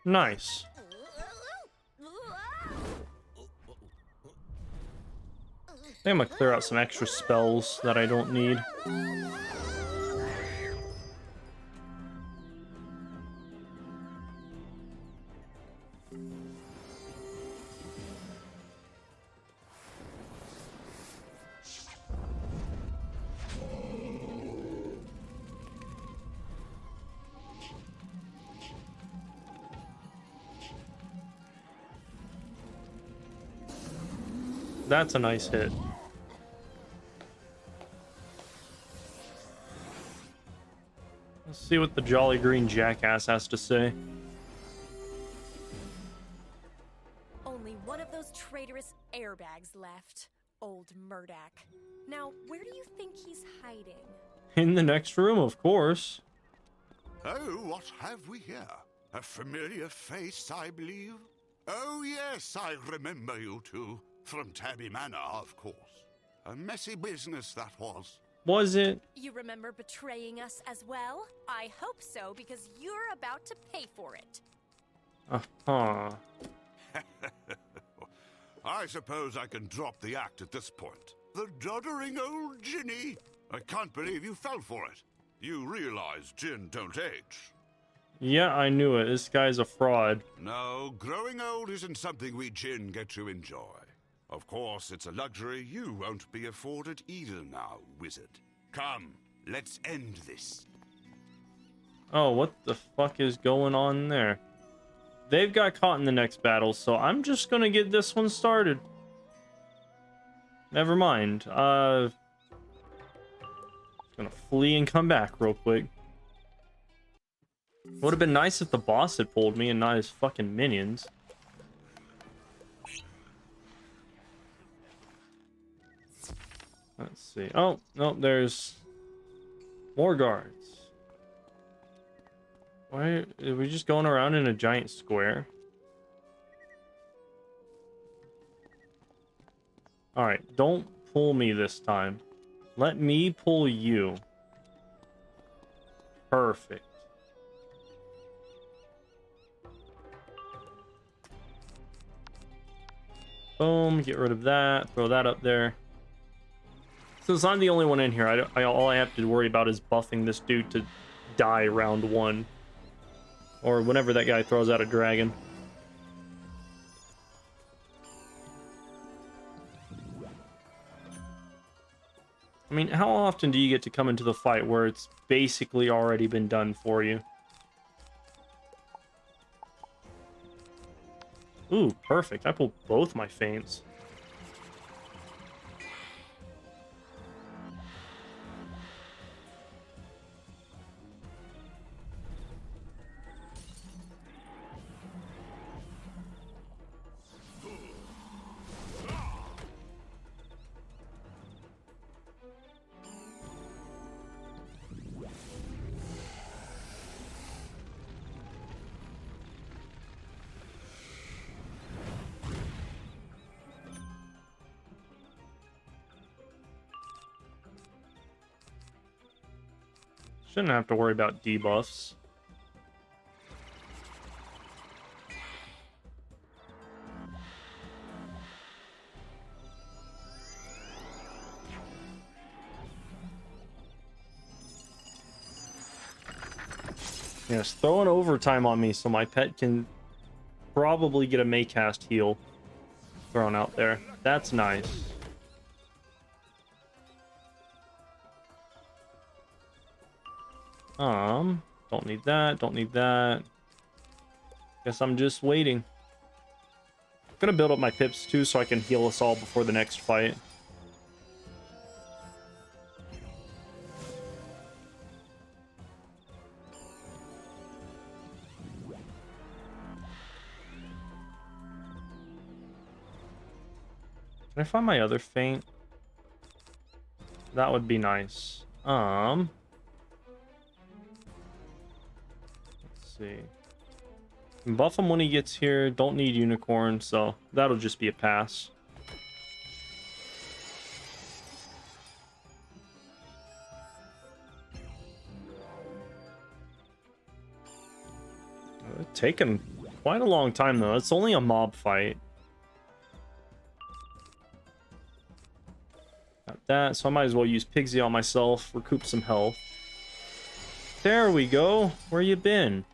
Nice. I think I'm gonna clear out some extra spells that I don't need. That's a nice hit. Let's see what the Jolly Green Jackass has to say. Only one of those traitorous airbags left. Old Murdoch. Now, where do you think he's hiding? In the next room, of course. Oh, what have we here? A familiar face, I believe? Oh, yes, I remember you two. From Tabby Manor, of course. A messy business that was. Was it? You remember betraying us as well? I hope so, because you're about to pay for it. Uh-huh. I suppose I can drop the act at this point. The doddering old Ginny! I can't believe you fell for it. You realize gin don't age. Yeah, I knew it. This guy's a fraud. No, growing old isn't something we gin get to enjoy. Of course, it's a luxury you won't be afforded either now, wizard. Come, let's end this. Oh, what the fuck is going on there? They've got caught in the next battle, so I'm just gonna get this one started. Never mind. Gonna flee and come back real quick. Would have been nice if the boss had pulled me and not his fucking minions. Let's see. Oh, no, there's more guards. Why are we just going around in a giant square? Alright, don't pull me this time. Let me pull you. Perfect. Boom, get rid of that. Throw that up there. Since I'm the only one in here, all I have to worry about is buffing this dude to die round 1. Or whenever that guy throws out a dragon. I mean, how often do you get to come into the fight where it's basically already been done for you? Ooh, perfect. I pulled both my feints. Shouldn't have to worry about debuffs. Yes, throw an overtime on me so my pet can probably get a Maycast heal thrown out there. That's nice. Don't need that, don't need that. Guess I'm just waiting. I'm gonna build up my pips too so I can heal us all before the next fight. Can I find my other feint? That would be nice. Let's see. Can buff him when he gets here. Don't need unicorn, so that'll just be a pass. It's taken quite a long time though. It's only a mob fight. Got that, so I might as well use Pigsy on myself, recoup some health. There we go. Where you been?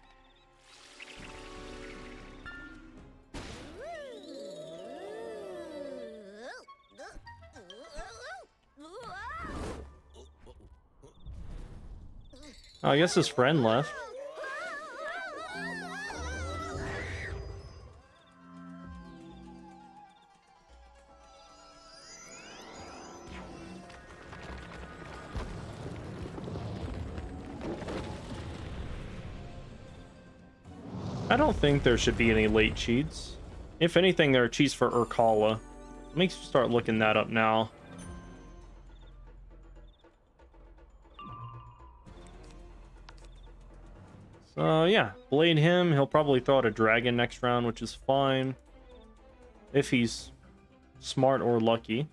Oh, I guess his friend left. I don't think there should be any late cheats. If anything, there are cheats for Urkala. Let me start looking that up now. So yeah, blade him. He'll probably throw out a dragon next round, which is fine. If he's smart or lucky.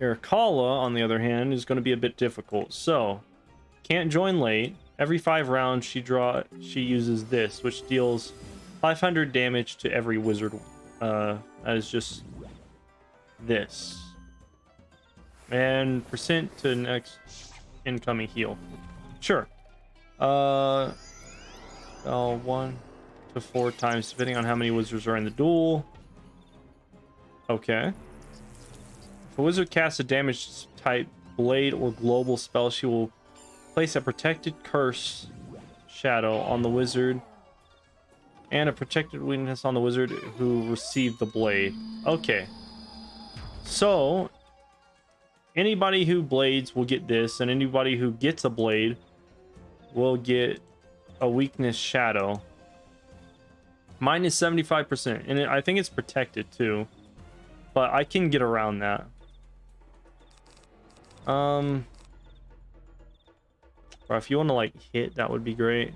Urkala, on the other hand, is going to be a bit difficult. So, can't join late. Every 5 rounds she uses this, which deals 500 damage to every wizard. That is just this. And percent to next incoming heal. Sure. 1 to 4 times, depending on how many wizards are in the duel. Okay. If a wizard casts a damage type blade or global spell, she will place a protected curse shadow on the wizard and a protected weakness on the wizard who received the blade. Okay. So, anybody who blades will get this, and anybody who gets a blade will get a weakness shadow. Mine is 75%, and I think it's protected too, but I can get around that. Or if you want to like hit, that would be great.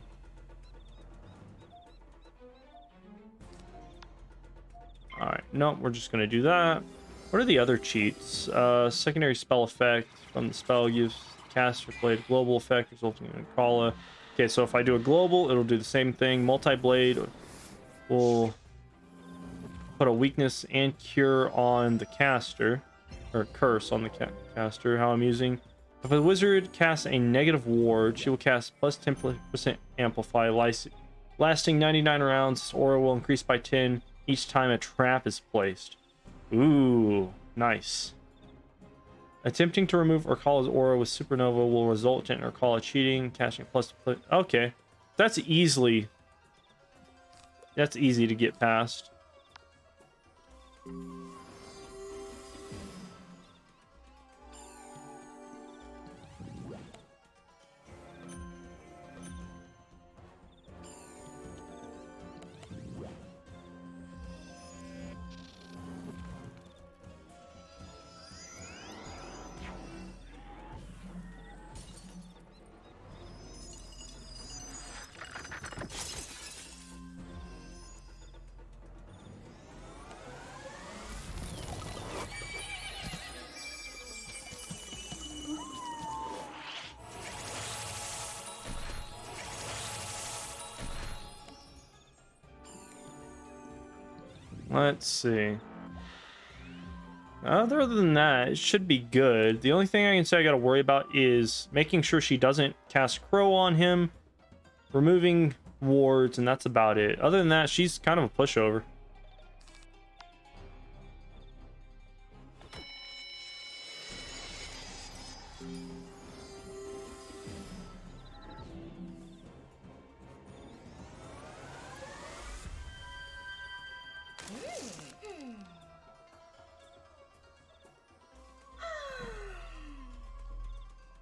Alright, nope, we're just gonna do that. What are the other cheats? Secondary spell effect from the spell gives caster blade global effect resulting in a Kala. Okay, so if I do a global, it'll do the same thing. Multi-blade will put a weakness and cure on the caster, or curse on the caster, how I'm using. If a wizard casts a negative ward, she will cast plus 10% amplify, lasting 99 rounds. This aura will increase by 10 each time a trap is placed. Ooh, nice. Attempting to remove Urkala's aura with supernova will result in Urkala cheating, casting plus. Okay, that's easily that's easy to get past. Let's see. Other than that, it should be good. The only thing I can say I gotta worry about is making sure she doesn't cast Crow on him, removing wards, and that's about it. Other than that, she's kind of a pushover.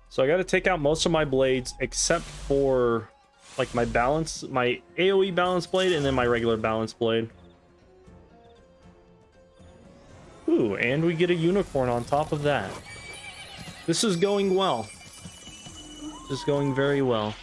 So I got to take out most of my blades except for like my AoE balance blade and then my regular balance blade. Ooh, and we get a unicorn on top of that. This is going well. This is going very well.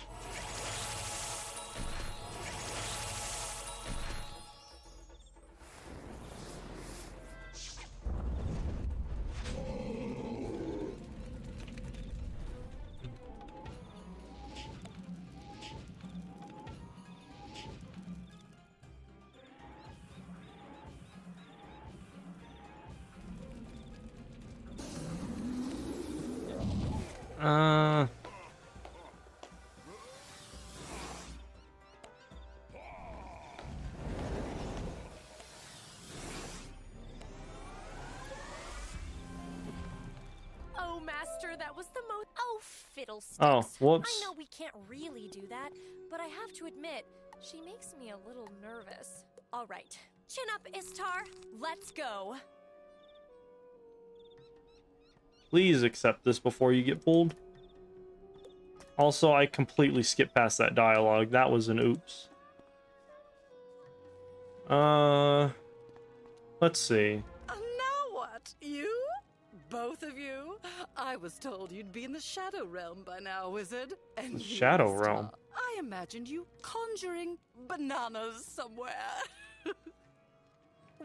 Oh, Master, that was the most. Oh, fiddlesticks. Oh, whoops. I know we can't really do that, but I have to admit, she makes me a little nervous. All right, chin up, Istar. Let's go. Please accept this before you get pulled. Also, I completely skipped past that dialogue. That was an oops. Let's see. Now what? You? Both of you? I was told you'd be in the Shadow Realm by now, Wizard. And The Shadow Realm. I imagined you conjuring bananas somewhere.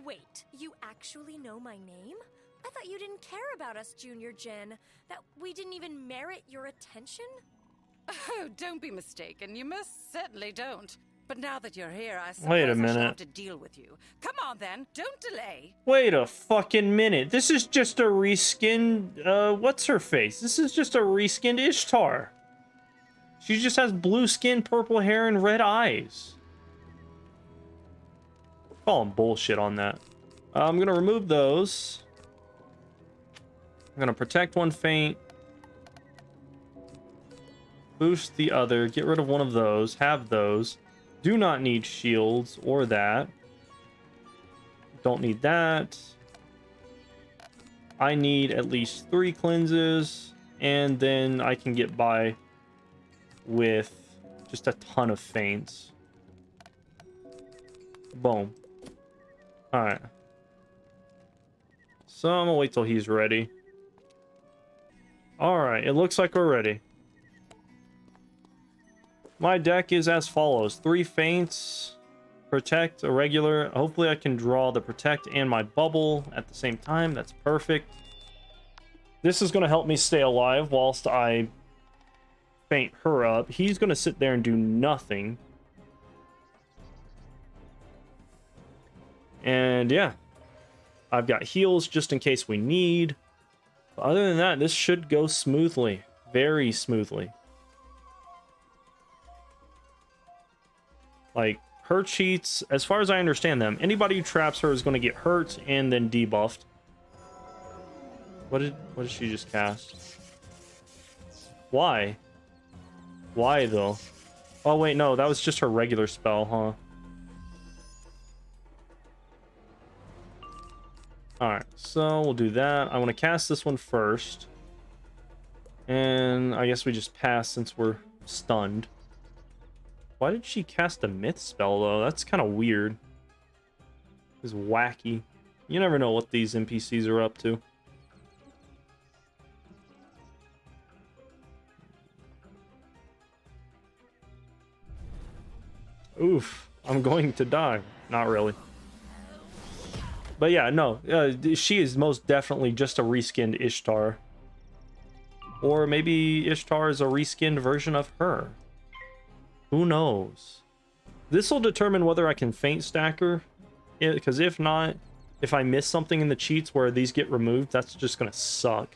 Wait, you actually know my name? I thought you didn't care about us, Junior Gen. That we didn't even merit your attention? Oh, don't be mistaken. You most certainly don't. But now that you're here, I suppose Wait a I shall minute. have to deal with you. Come on, then. Don't delay. Wait a fucking minute. This is just a reskinned, what's her face? This is just a reskinned Ishtar. She just has blue skin, purple hair, and red eyes. Calling bullshit on that. I'm gonna remove those. I'm gonna protect one faint. Boost the other. Get rid of one of those. Have those. Do not need shields or that. Don't need that. I need at least 3 cleanses. And then I can get by with just a ton of feints. Boom. Alright. So I'm gonna wait till he's ready. Alright, it looks like we're ready. My deck is as follows. 3 feints, protect, a regular. Hopefully I can draw the protect and my bubble at the same time. That's perfect. This is going to help me stay alive whilst I feint her up. He's going to sit there and do nothing. And yeah, I've got heals just in case we need. But other than that, this should go smoothly. Very smoothly. Like, her cheats, as far as I understand them, anybody who traps her is going to get hurt and then debuffed. What did she just cast? Why? Why, though? Oh, wait, no, that was just her regular spell, huh? Alright, so we'll do that. I want to cast this one first. And I guess we just pass since we're stunned. Why did she cast a myth spell, though? That's kind of weird. It's wacky. You never know what these NPCs are up to. Oof. I'm going to die. Not really. But yeah, no. She is most definitely just a reskinned Ishtar. Or maybe Ishtar is a reskinned version of her. Who knows? This will determine whether I can feint stack her. Because if not, if I miss something in the cheats where these get removed, that's just gonna suck.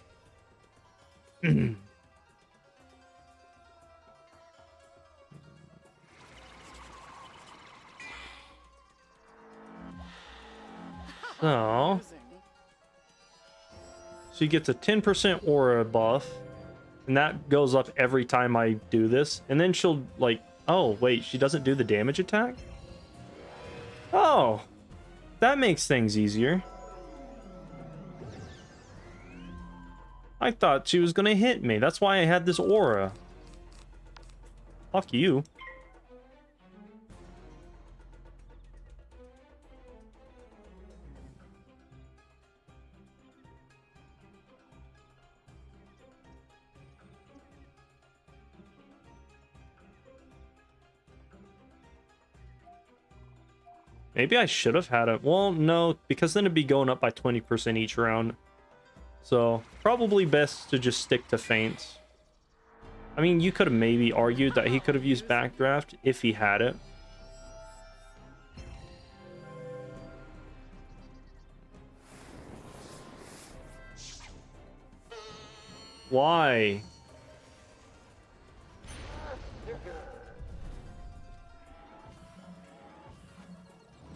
So she gets a 10% aura buff, and that goes up every time I do this. And then she'll like, oh wait, she doesn't do the damage attack? Oh, that makes things easier. I thought she was gonna hit me. That's why I had this aura. Fuck you. Maybe I should have had it. Well, no, because then it'd be going up by 20% each round. So, probably best to just stick to feints. I mean, you could have maybe argued that he could have used backdraft if he had it. Why?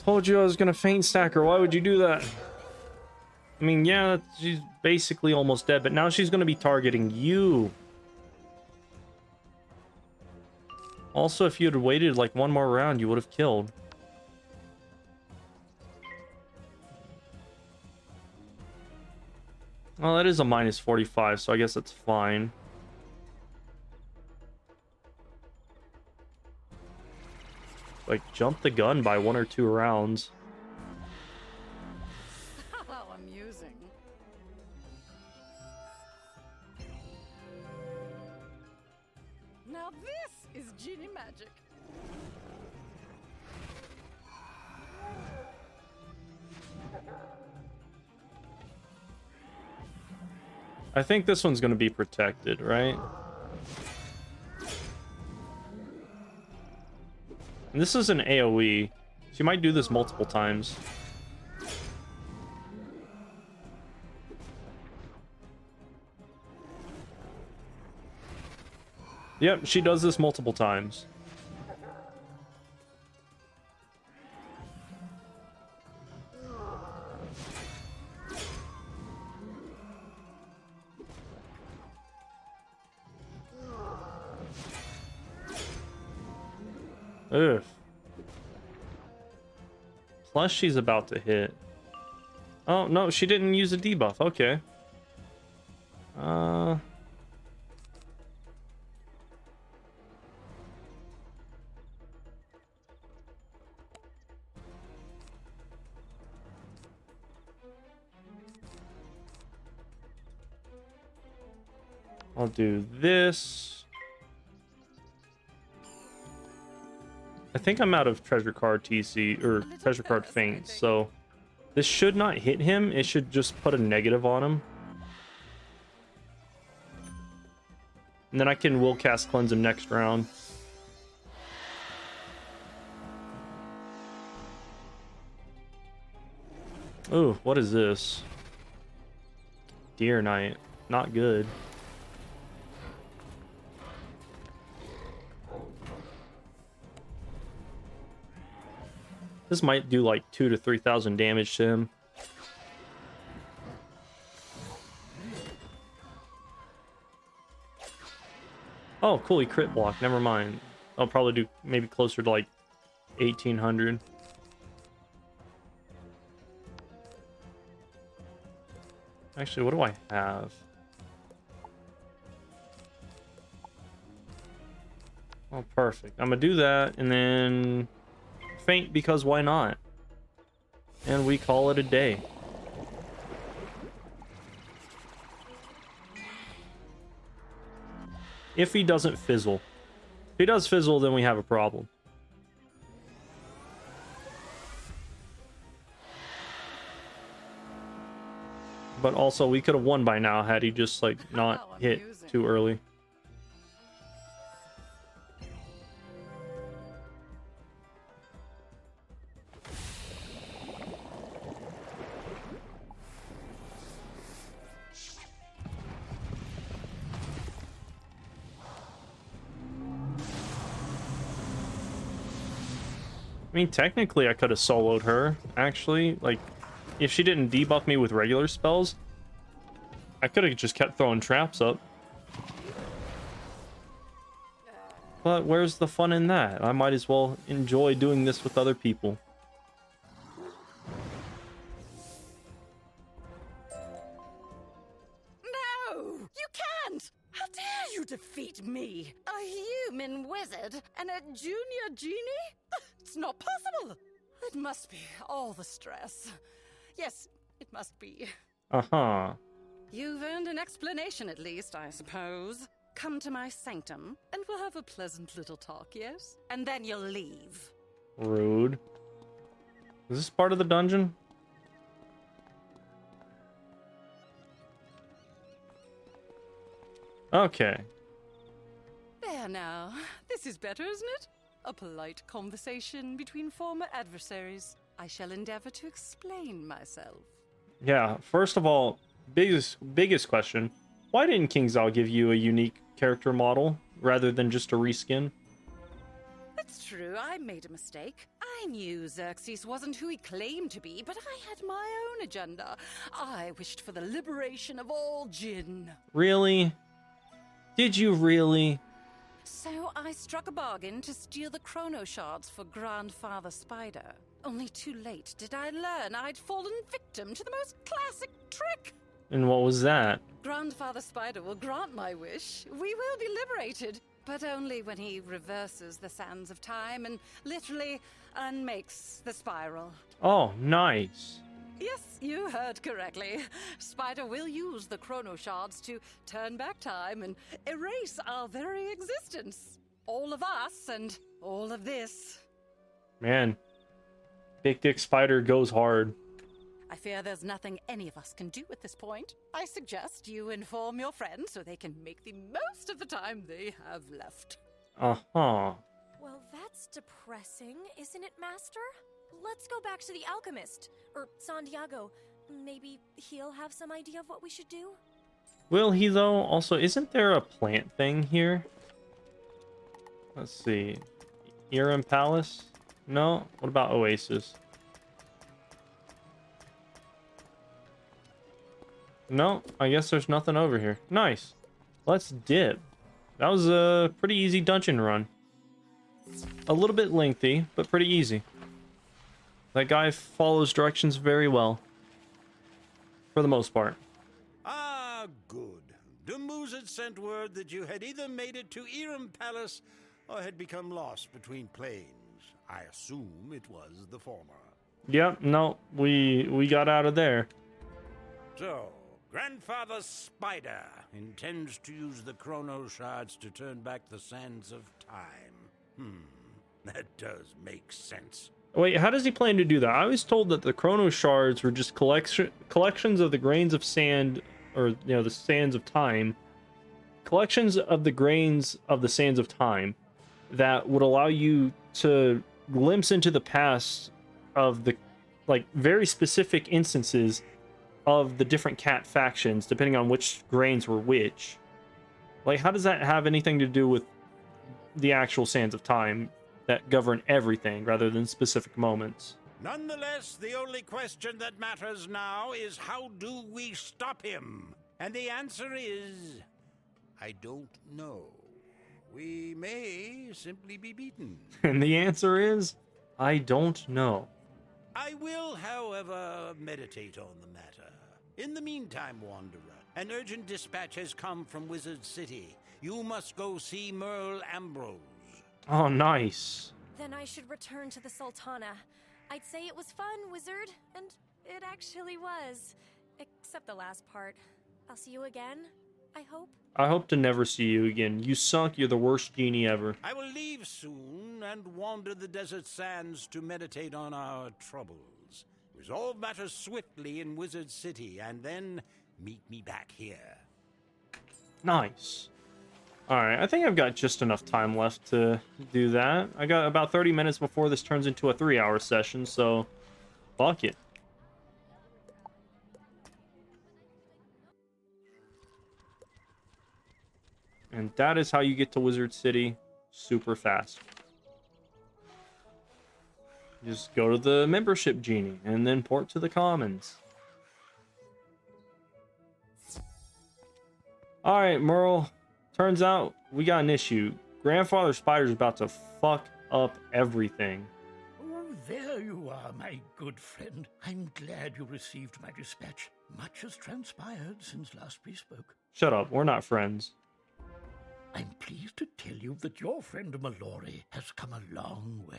Told you I was gonna feint stack her. Why would you do that? I mean, yeah, she's basically almost dead, but now she's gonna be targeting you. Also, if you had waited like one more round, you would have killed. Well, that is a minus 45, so I guess that's fine. Like, jump the gun by 1 or 2 rounds. How amusing. Now this is genie magic. I think this one's going to be protected, right? And this is an AoE. She might do this multiple times. Yep, she does this multiple times. Ugh. Plus she's about to hit. Oh, no, she didn't use a debuff. Okay. I'll do this. I think I'm out of treasure card TC or treasure card feints, so this should not hit him. It should just put a negative on him. And then I can will cast cleanse him next round. Ooh, what is this? Deer Knight. Not good. This might do like 2,000 to 3,000 damage to him. Oh, cool, he crit block. Never mind. I'll probably do maybe closer to like 1,800. Actually, what do I have? Oh, perfect. I'm gonna do that and then faint because why not? And we call it a day. If he doesn't fizzle. If he does fizzle, then we have a problem. But also, we could have won by now had he just, like, not hit too early. I mean, technically, I could have soloed her, actually. Like, if she didn't debuff me with regular spells, I could have just kept throwing traps up. But where's the fun in that? I might as well enjoy doing this with other people. No! You can't! How dare you defeat me? A human wizard and a junior genie? It's not possible! It must be all the stress. Yes, it must be. Uh-huh. You've earned an explanation at least, I suppose. Come to my sanctum, and we'll have a pleasant little talk, yes? And then you'll leave. Rude. Is this part of the dungeon? Okay. There now. This is better, isn't it? A polite conversation between former adversaries. I shall endeavor to explain myself. Yeah, first of all, biggest question. Why didn't Kingzal give you a unique character model rather than just a reskin? It's true, I made a mistake. I knew Xerxes wasn't who he claimed to be, but I had my own agenda. I wished for the liberation of all Jinn. Really? Did you really? So I struck a bargain to steal the chrono shards for Grandfather Spider. Only too late did I learn I'd fallen victim to the most classic trick. And what was that? Grandfather Spider will grant my wish. We will be liberated, but only when he reverses the sands of time and literally unmakes the spiral. Oh, nice. Yes, you heard correctly. Spider will use the chrono shards to turn back time and erase our very existence. All of us and all of this. Man, Big Dick Spider goes hard. I fear there's nothing any of us can do at this point. I suggest you inform your friends so they can make the most of the time they have left. Uh-huh. Well, that's depressing, isn't it, Master? Let's go back to the alchemist. Or Santiago. Maybe he'll have some idea of what we should do? Will he, though? Also, isn't there a plant thing here? Let's see. Eerem Palace? No? What about Oasis? No, I guess there's nothing over here. Nice. Let's dip. That was a pretty easy dungeon run. A little bit lengthy, but pretty easy. That guy follows directions very well. For the most part. Ah, good. Dumuz had sent word that you had either made it to Eerem Palace or had become lost between planes. I assume it was the former. Yep, no, we got out of there. So, Grandfather Spider intends to use the chrono shards to turn back the sands of time. That does make sense. Wait, how does he plan to do that? I was told that the chrono shards were just collections of the grains of sand, or, you know, the sands of time. Collections of the grains of the sands of time that would allow you to glimpse into the past of the, like, very specific instances of the different cat factions, depending on which grains were which. Like, how does that have anything to do with the actual sands of time that govern everything rather than specific moments? Nonetheless, the only question that matters now is how do we stop him? And the answer is, I don't know. We may simply be beaten. And the answer is, I don't know. I will, however, meditate on the matter. In the meantime, Wanderer, an urgent dispatch has come from Wizard City. You must go see Merle Ambrose. Oh, nice. Then I should return to the Sultana. I'd say it was fun, Wizard, and it actually was. Except the last part. I'll see you again, I hope. I hope to never see you again. You sunk, you're the worst genie ever. I will leave soon and wander the desert sands to meditate on our troubles. Resolve matters swiftly in Wizard City, and then meet me back here. Nice. Alright, I think I've got just enough time left to do that. I got about 30 minutes before this turns into a 3-hour session, so fuck it. And that is how you get to Wizard City super fast. Just go to the membership genie and then port to the commons. Alright, Merle. Turns out we got an issue. Grandfather Spider's about to fuck up everything. Oh, there you are, my good friend. I'm glad you received my dispatch. Much has transpired since last we spoke. Shut up, we're not friends. I'm pleased to tell you that your friend Mallory has come a long way.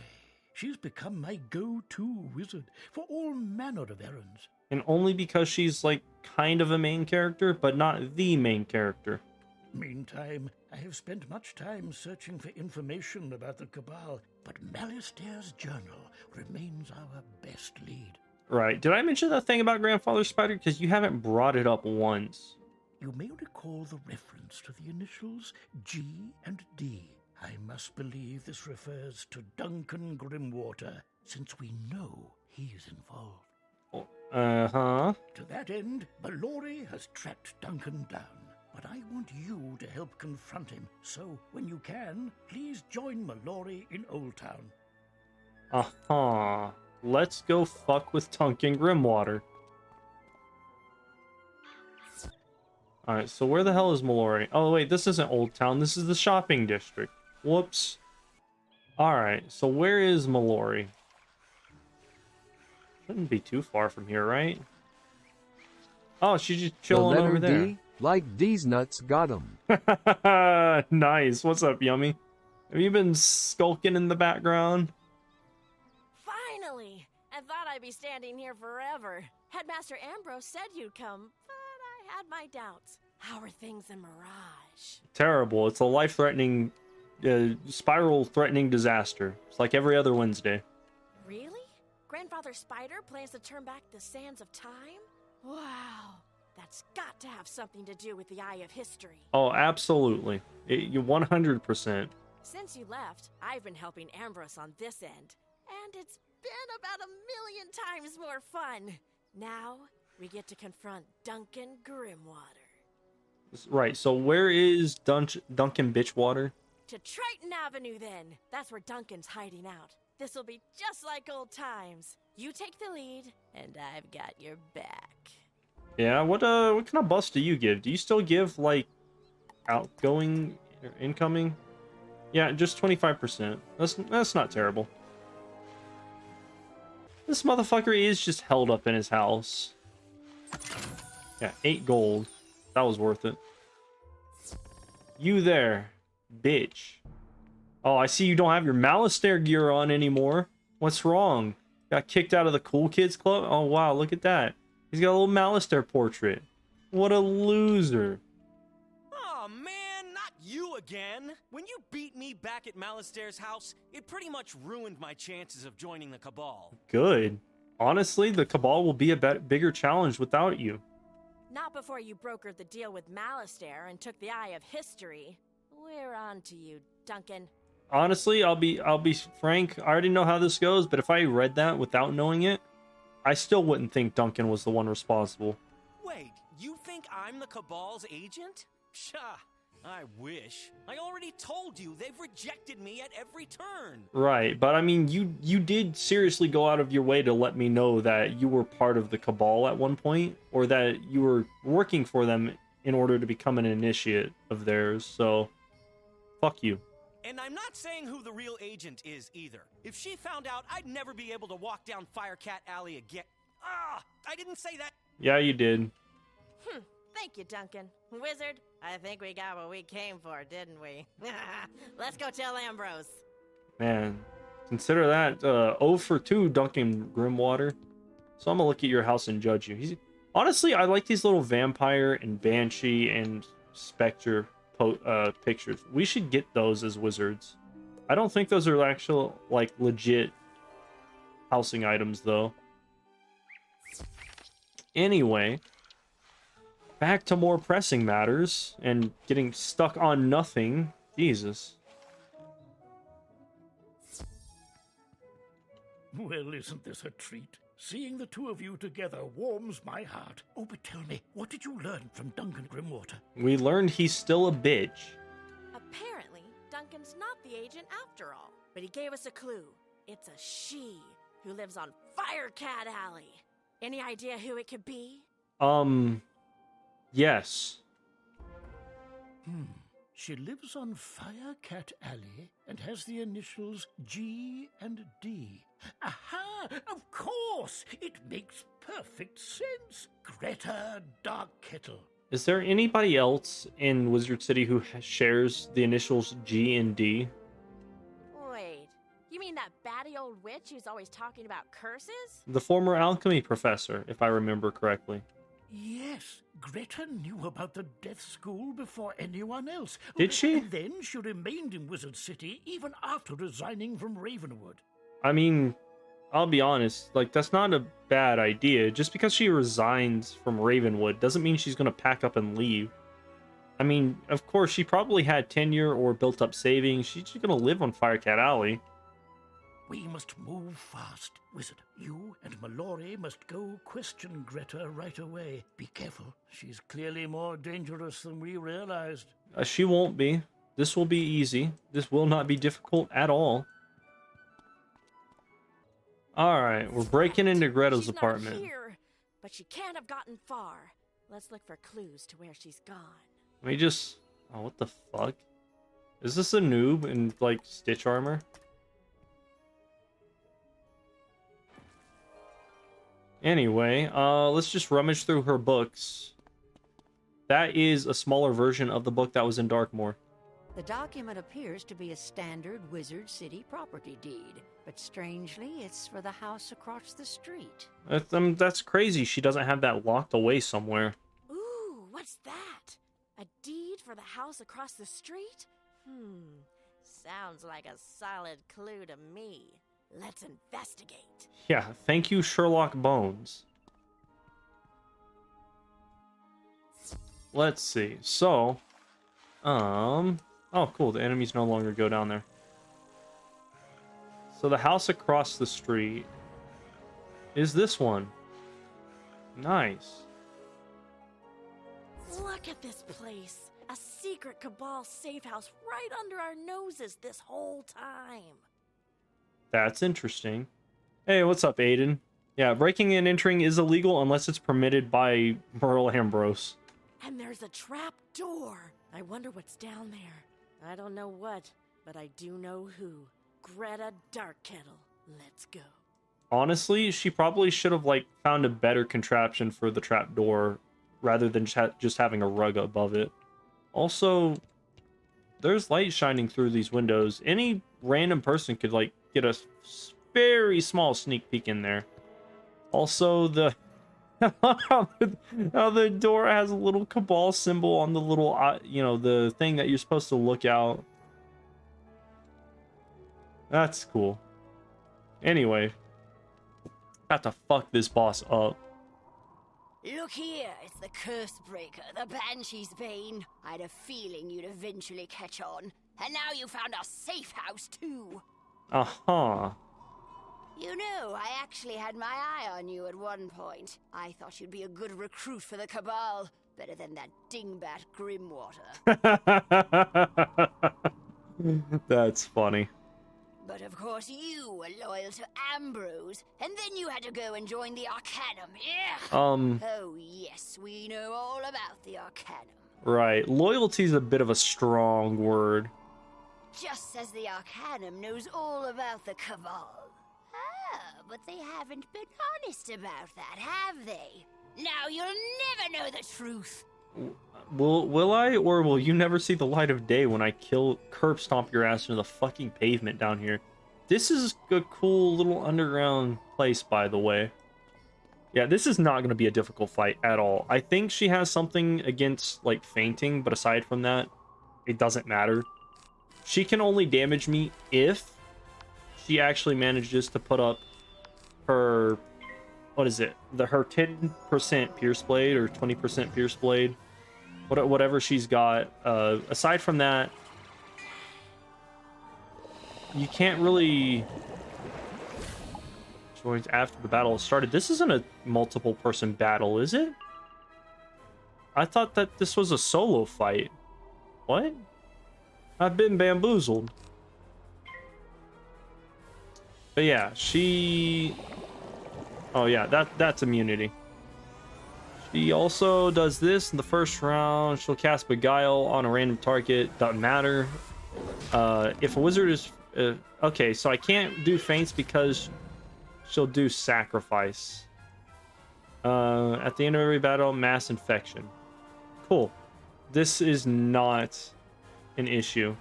She's become my go-to wizard for all manner of errands. And only because she's, like, kind of a main character, but not the main character. Meantime, I have spent much time searching for information about the Cabal, but Malastaire's journal remains our best lead. Right. Did I mention that thing about Grandfather Spider? Because you haven't brought it up once. You may recall the reference to the initials G and D. I must believe this refers to Duncan Grimwater, since we know he's involved. Uh-huh. To that end, Mallory has tracked Duncan down. But I want you to help confront him, so when you can, please join Mallory in Old Town. Uh-huh. Let's go fuck with Duncan Grimwater. Alright, so where the hell is Mallory? Oh, wait, this isn't Old Town. This is the shopping district. Whoops. Alright, so where is Mallory? Shouldn't be too far from here, right? Oh, she's just chilling the letter over there. D, like D's nuts, got 'em. Nice. What's up, Yummy? Have you been skulking in the background? Finally! I thought I'd be standing here forever. Headmaster Ambrose said you'd come, but I had my doubts. How are things in Mirage? Terrible. It's a life-threatening, spiral-threatening disaster. It's like every other Wednesday. Really? Grandfather Spider plans to turn back the sands of time? Wow. That's got to have something to do with the Eye of History. Oh, absolutely. You 100%. Since you left, I've been helping Ambrose on this end. And it's been about 1,000,000 times more fun. Now, we get to confront Duncan Grimwater. Right, so where is Duncan Bitchwater? To Triton Avenue, then. That's where Duncan's hiding out. This'll be just like old times. You take the lead, and I've got your back. Yeah, what kind of bus do you give? Do you still give, like, outgoing or incoming? Yeah, just 25%. That's not terrible. This motherfucker is just held up in his house. Yeah, 8 gold. That was worth it. You there, bitch. Oh, I see you don't have your Malastair gear on anymore. What's wrong? Got kicked out of the Cool Kids Club? Oh, wow, look at that. He's got a little Malastair portrait. What a loser. Oh man, not you again. When you beat me back at Malastair's house, it pretty much ruined my chances of joining the Cabal. Good. Honestly, the Cabal will be a bigger challenge without you. Not before you brokered the deal with Malastair and took the Eye of History. We're on to you, Duncan. Honestly, I'll be frank. I already know how this goes, but if I read that without knowing it, I still wouldn't think Duncan was the one responsible. Wait, you think I'm the Cabal's agent? Pshaw, I wish. I already told you they've rejected me at every turn. Right, but I mean, you did seriously go out of your way to let me know that you were part of the Cabal at one point, or that you were working for them in order to become an initiate of theirs, so fuck you. And I'm not saying who the real agent is either. If she found out, I'd never be able to walk down Firecat Alley again. Ah, I didn't say that. Yeah, you did. Thank you, Duncan. Wizard, I think we got what we came for, didn't we? Let's go tell Ambrose. Man, consider that 0 for 2 dunking Grimwater. So I'm gonna look at your house and judge you. Honestly, I like these little vampire and banshee and specter pictures. We should get those as wizards. I don't think those are actual, like, legit housing items, though. Anyway, back to more pressing matters and getting stuck on nothing. Jesus. Well, isn't this a treat? Seeing the two of you together warms my heart. Oh, but tell me, what did you learn from Duncan Grimwater? We learned he's still a bitch. Apparently, Duncan's not the agent after all. But he gave us a clue. It's a she who lives on Firecat Alley. Any idea who it could be? Yes. She lives on Firecat Alley and has the initials G and D. Aha! Of course! It makes perfect sense. Greta Darkkettle. Is there anybody else in Wizard City who shares the initials G and D? Wait, you mean that batty old witch who's always talking about curses? The former alchemy professor, if I remember correctly. Yes, Greta knew about the death school before anyone else. Did she? And then she remained in Wizard City even after resigning from Ravenwood. I mean, I'll be honest, like, that's not a bad idea. Just because she resigns from Ravenwood doesn't mean she's gonna pack up and leave. I mean, of course, she probably had tenure or built up savings. She's just gonna live on Firecat Alley. We must move fast. Wizard, you and Mallory must go question Greta right away. Be careful. She's clearly more dangerous than we realized. She won't be. This will be easy. This will not be difficult at all. Alright, we're breaking into Greta's She's apartment. Not here, but she can't have gotten far. Let's look for clues to where she's gone. Let me just... Oh, what the fuck? Is this a noob in, like, Stitch armor? Anyway, let's just rummage through her books. That is a smaller version of the book that was in Darkmoor. The document appears to be a standard Wizard City property deed, but strangely, it's for the house across the street. That's crazy. She doesn't have that locked away somewhere. Ooh, what's that? A deed for the house across the street? Sounds like a solid clue to me. Let's investigate. Yeah, thank you, Sherlock Bones. Let's see. So, oh, cool. The enemies no longer go down there. So the house across the street is this one. Nice. Look at this place. A secret Cabal safe house right under our noses this whole time. That's interesting. Hey, what's up, Aiden? Yeah, breaking and entering is illegal unless it's permitted by Merle Ambrose. And there's a trap door. I wonder what's down there. I don't know what, but I do know who. Greta Darkkettle. Let's go. Honestly, she probably should have, like, found a better contraption for the trap door rather than just having a rug above it. Also, there's light shining through these windows. Any random person could, like, get a very small sneak peek in there. Also, the how the door has a little Cabal symbol on the little, you know, the thing that you're supposed to look out. That's cool. Anyway, got to fuck this boss up. Look here, it's the Curse Breaker, the Banshee's Bane. I had a feeling you'd eventually catch on. And now you found our safe house, too. Uh-huh. You know, I actually had my eye on you at one point. I thought you'd be a good recruit for the Cabal. Better than that dingbat Grimwater. That's funny. But of course you were loyal to Ambrose, and then you had to go and join the Arcanum. Ugh. Oh yes, we know all about the Arcanum. Right. Loyalty's a bit of a strong word. Just as the Arcanum knows all about the Cabal. Ah, but they haven't been honest about that, have they? Now you'll never know the truth. Will I, or will you never see the light of day when I curb stomp your ass into the fucking pavement down here? This is a cool little underground place, by the way. Yeah, this is not going to be a difficult fight at all. I think she has something against, like, fainting, but aside from that, it doesn't matter. She can only damage me if she actually manages to put up her, what is it? Her 10% Pierce Blade or 20% Pierce Blade. Whatever she's got. Aside from that, you can't really... Joins after the battle has started. This isn't a multiple person battle, is it? I thought that this was a solo fight. What? I've been bamboozled. But yeah, she... Oh yeah, that's immunity. She also does this in the first round. She'll cast Beguile on a random target. Doesn't matter. If a wizard is... okay, so I can't do feints because she'll do sacrifice. At the end of every battle, mass infection. Cool. This is not an issue.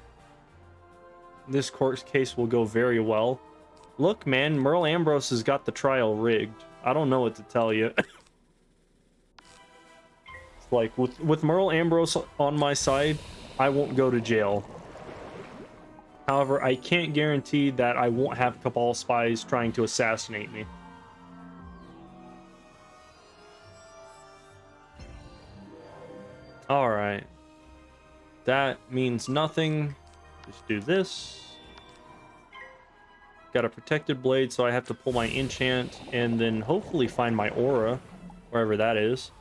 This court case will go very well. Look, man, Merle Ambrose has got the trial rigged. I don't know what to tell you. It's like, with Merle Ambrose on my side, I won't go to jail. However, I can't guarantee that I won't have Cabal spies trying to assassinate me. Alright. That means nothing. Just do this. Got a protected blade, so I have to pull my enchant and then hopefully find my aura, wherever that is.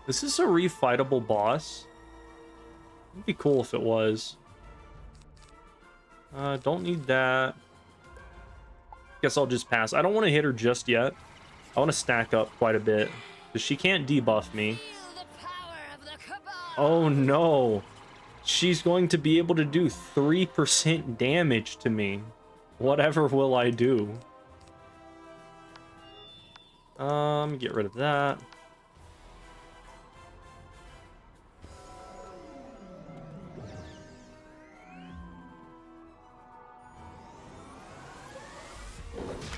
Is this a refightable boss? It'd be cool if it was. Don't need that. Guess I'll just pass. I don't want to hit her just yet. I want to stack up quite a bit, because she can't debuff me. Oh no! She's going to be able to do 3% damage to me. Whatever will I do? Get rid of that.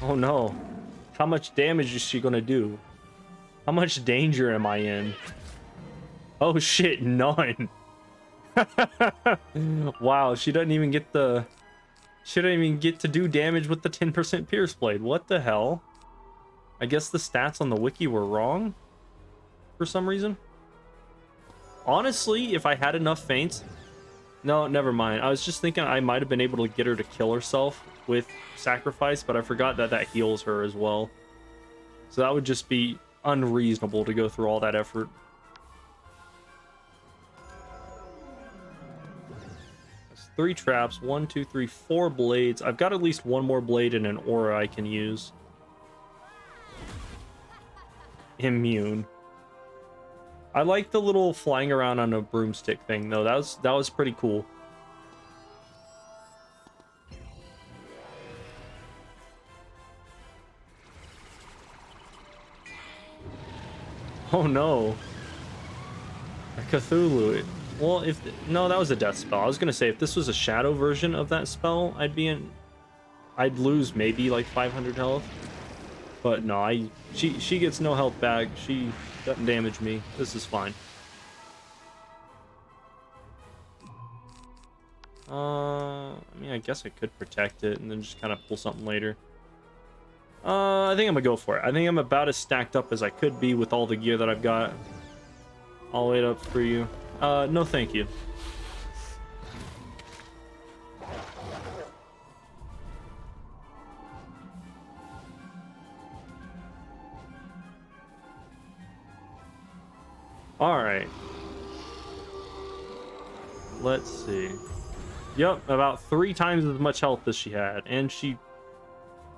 Oh no. How much damage is she gonna do? How much danger am I in? Oh shit, none. Wow, she doesn't even get the... She doesn't even get to do damage with the 10% Pierce Blade. What the hell? I guess the stats on the wiki were wrong? For some reason? Honestly, if I had enough feints... No, never mind. I was just thinking I might have been able to get her to kill herself with sacrifice, but I forgot that that heals her as well. So that would just be unreasonable to go through all that effort. That's 3 traps, 1, 2, 3, 4 blades. I've got at least one more blade and an aura I can use. Immune. I like the little flying around on a broomstick thing though. That was pretty cool. Oh no. A Cthulhu. Well, if... No, that was a death spell. I was gonna say, if this was a shadow version of that spell, I'd lose maybe like 500 health. But no, she gets no health back. She doesn't damage me. This is fine. I mean, I guess I could protect it and then just kind of pull something later. I think I'm gonna go for it. I think I'm about as stacked up as I could be with all the gear that I've got. I'll wait up for you. No thank you. Alright. Let's see. Yep, about 3 times as much health as she had. And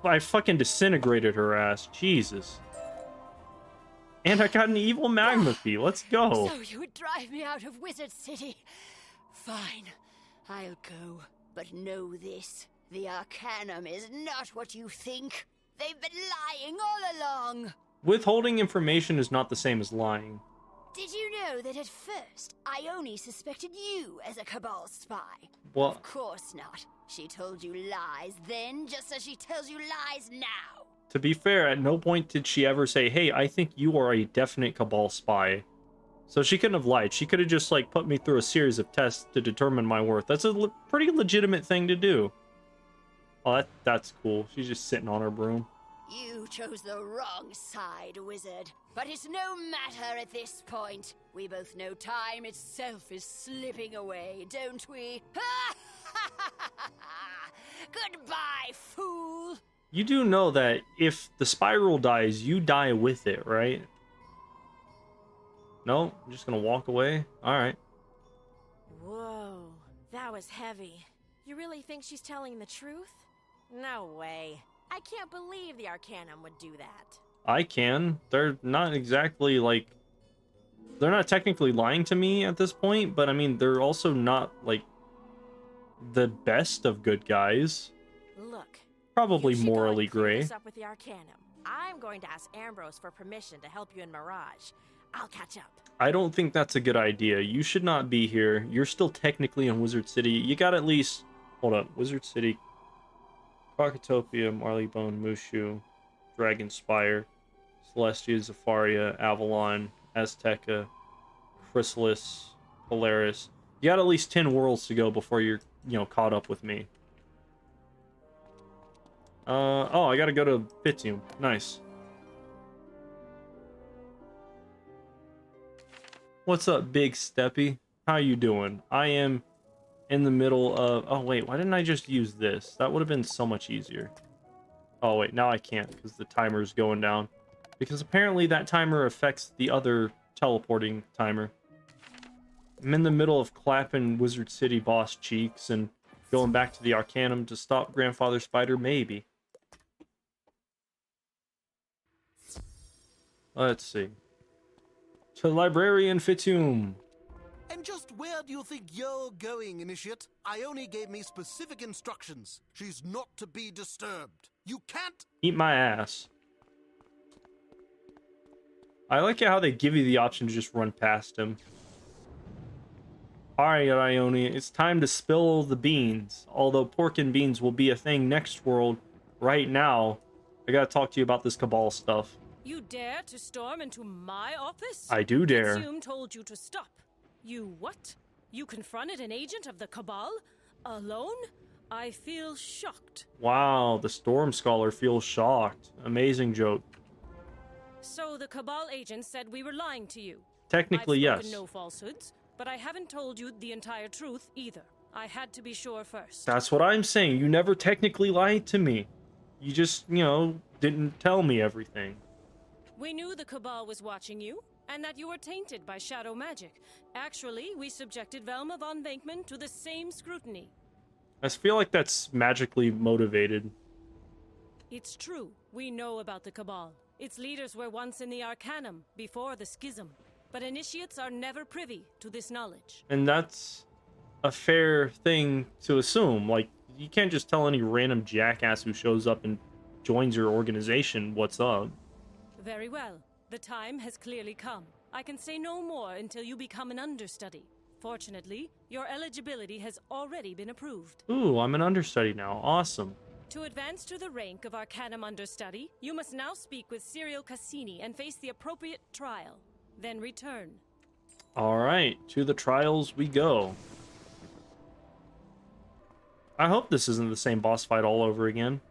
I fucking disintegrated her ass. Jesus. And I got an evil magma fee. Let's go. So you would drive me out of Wizard City. Fine, I'll go. But know this, the Arcanum is not what you think. They've been lying all along. Withholding information is not the same as lying. Did you know that at first, Ione suspected you as a Cabal spy? Well, of course not. She told you lies then, just as she tells you lies now. To be fair, at no point did she ever say, hey, I think you are a definite Cabal spy. So she couldn't have lied. She could have just, like, put me through a series of tests to determine my worth. That's a pretty legitimate thing to do. Oh, that's cool. She's just sitting on her broom. You chose the wrong side, wizard. But it's no matter at this point. We both know time itself is slipping away, don't we? Goodbye, fool! You do know that if the spiral dies, you die with it, right? No? I'm just gonna walk away? Alright. Whoa, that was heavy. You really think she's telling the truth? No way. I can't believe the Arcanum would do that. I can. They're not exactly, like... They're not technically lying to me at this point, but I mean, they're also not, like, the best of good guys. Look. Probably morally gray. This up with the Arcanum. I'm going to ask Ambrose for permission to help you in Mirage. I'll catch up. I don't think that's a good idea. You should not be here. You're still technically in Wizard City. You got at least... Hold up. Wizard City... Crocotopia, Marleybone, Mushu, Dragonspire, Celestia, Zafaria, Avalon, Azteca, Chrysalis, Polaris. You got at least 10 worlds to go before you're, caught up with me. Oh, I gotta go to Bitium. Nice. What's up, Big Steppy? How you doing? I am in the middle of... Oh, wait, why didn't I just use this? That would have been so much easier. Oh, wait, now I can't because the timer's going down. Because apparently that timer affects the other teleporting timer. I'm in the middle of clapping Wizard City boss cheeks and going back to the Arcanum to stop Grandfather Spider, maybe. Let's see. To Librarian Fitium. And just where do you think you're going, Initiate? Ione gave me specific instructions. She's not to be disturbed. You can't... Eat my ass. I like how they give you the option to just run past him. Alright, Ione, it's time to spill the beans. Although pork and beans will be a thing next world, right now, I gotta talk to you about this Cabal stuff. You dare to storm into my office? I do dare. Fitium told you to stop. You what? You confronted an agent of the Cabal? Alone? I feel shocked. Wow, the Storm Scholar feels shocked. Amazing joke. So the Cabal agent said we were lying to you. Technically, I've spoken yes. no falsehoods, but I haven't told you the entire truth either. I had to be sure first. That's what I'm saying. You never technically lied to me. You just, didn't tell me everything. We knew the Cabal was watching you, and that you were tainted by shadow magic. Actually, we subjected Velma von Venkman to the same scrutiny. I feel like that's magically motivated. It's true. We know about the Cabal. Its leaders were once in the Arcanum, before the Schism. But initiates are never privy to this knowledge. And that's a fair thing to assume. Like, you can't just tell any random jackass who shows up and joins your organization what's up. Very well. The time has clearly come. I can say no more until you become an understudy. Fortunately, your eligibility has already been approved. Ooh, I'm an understudy now. Awesome. To advance to the rank of Arcanum Understudy, you must now speak with Cyril Cassini and face the appropriate trial. Then return. Alright, to the trials we go. I hope this isn't the same boss fight all over again.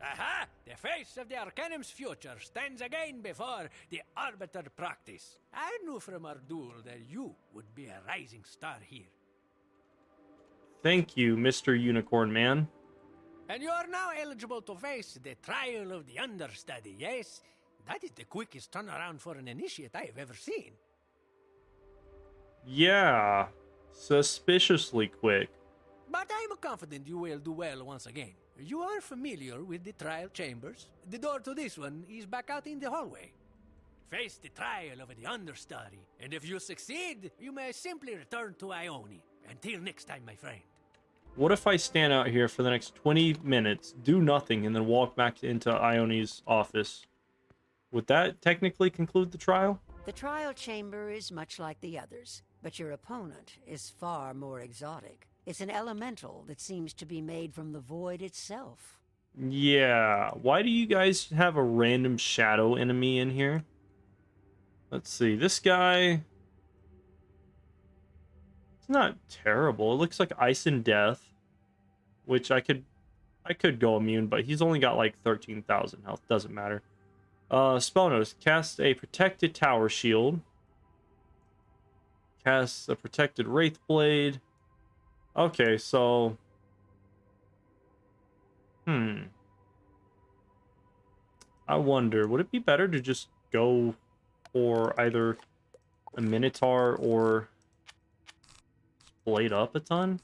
Aha! The face of the Arcanum's future stands again before the Arbiter practice. I knew from our duel that you would be a rising star here. Thank you, Mr. Unicorn Man. And you are now eligible to face the trial of the understudy, yes? That is the quickest turnaround for an initiate I have ever seen. Yeah, suspiciously quick. But I am confident you will do well once again. You are familiar with the trial chambers. The door to this one is back out in the hallway. Face the trial of the understudy, and if you succeed, you may simply return to Ione. Until next time, my friend. What if I stand out here for the next 20 minutes, do nothing, and then walk back into Ione's office? Would that technically conclude the trial? The trial chamber is much like the others, but your opponent is far more exotic. It's an elemental that seems to be made from the void itself. Yeah, why do you guys have a random shadow enemy in here? Let's see, this guy... It's not terrible. It looks like Ice and Death, which I could go immune, but he's only got like 13,000 health. Doesn't matter. Spell notes. Cast a protected tower shield. Cast a protected wraith blade. Okay, so... I wonder, would it be better to just go for either a Minotaur or blade up a ton?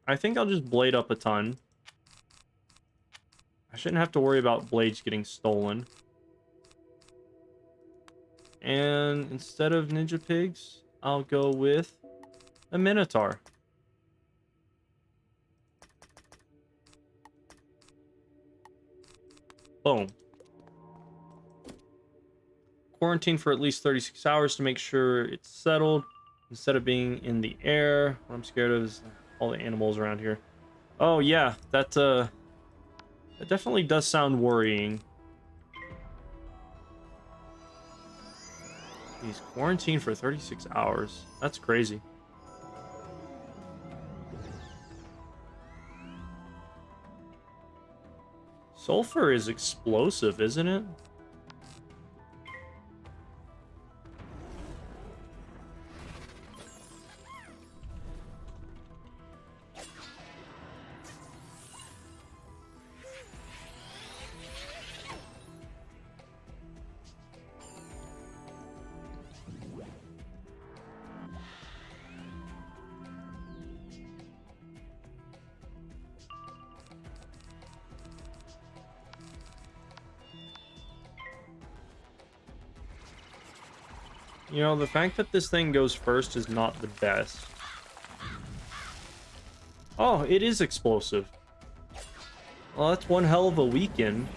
I think I'll just blade up a ton. I shouldn't have to worry about blades getting stolen. And instead of Ninja Pigs, I'll go with a Minotaur. Boom. Quarantine for at least 36 hours to make sure it's settled instead of being in the air. What I'm scared of is all the animals around here. Oh yeah, that definitely does sound worrying. He's quarantined for 36 hours. That's crazy. Sulfur is explosive, isn't it? You know, the fact that this thing goes first is not the best. Oh, it is explosive. Well, that's one hell of a weekend.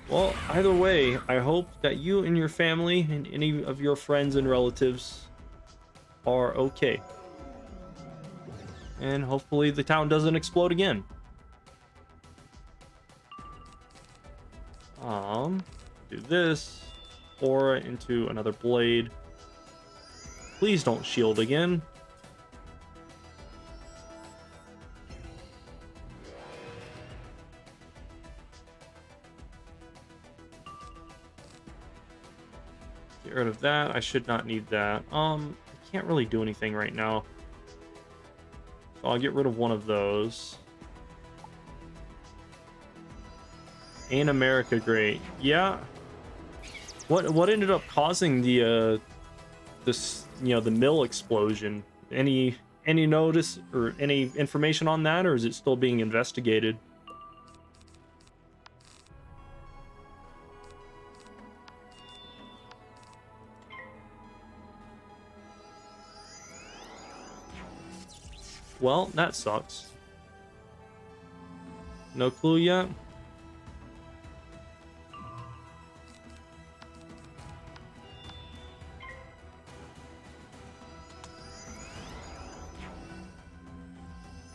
Well, either way, I hope that you and your family and any of your friends and relatives are okay. And hopefully the town doesn't explode again. Do this. Aura into another blade. Please don't shield again. Get rid of that. I should not need that. I can't really do anything right now. So I'll get rid of one of those. Ain't America great? Yeah. What ended up causing the the mill explosion? Any notice or any information on that, or is it still being investigated? Well, that sucks. No clue yet.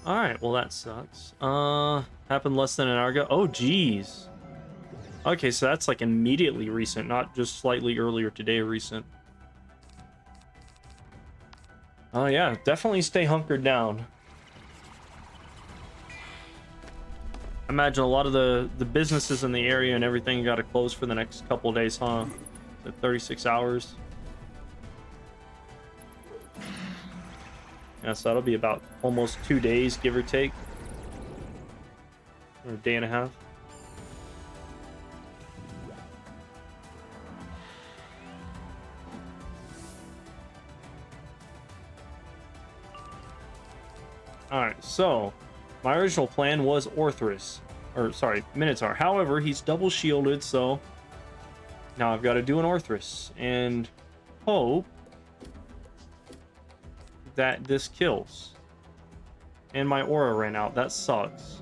Alright, well that sucks. Happened less than an hour ago. Oh, geez. Okay, so that's like immediately recent, not just slightly earlier today recent. Oh yeah, definitely stay hunkered down. I imagine a lot of the businesses in the area and everything got to close for the next couple of days, huh? The 36 hours. Yeah, so that'll be about almost 2 days, give or take. Or a day and a half. Alright, so my original plan was Minotaur. However, he's double shielded, so now I've got to do an Orthrus and hope that this kills. And my aura ran out. That sucks.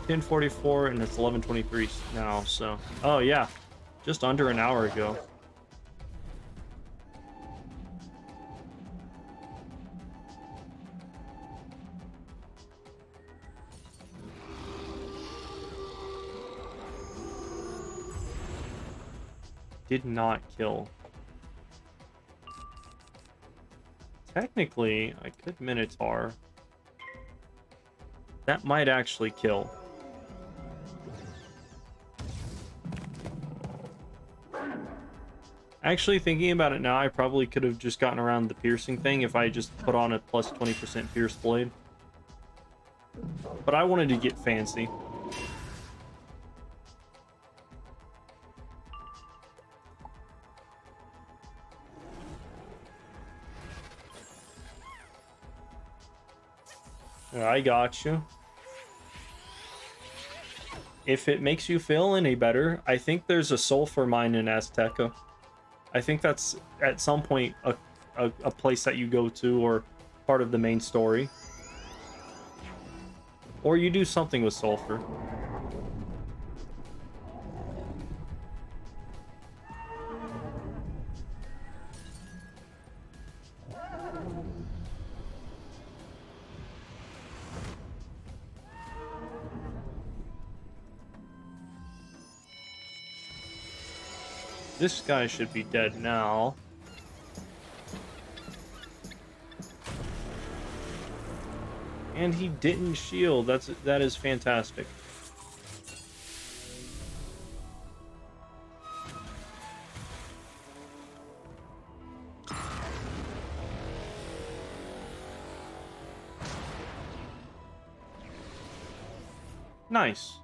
10:44 and it's 11:23 now, so... Oh, yeah. Just under an hour ago. Did not kill. Technically, I could Minotaur. That might actually kill. Actually, thinking about it now, I probably could have just gotten around the piercing thing if I just put on a plus 20% pierce blade. But I wanted to get fancy. I got you. If it makes you feel any better, I think there's a sulfur mine in Azteca. I think that's at some point a place that you go to or part of the main story. Or you do something with sulfur. This guy should be dead now. And he didn't shield. That is fantastic. Nice.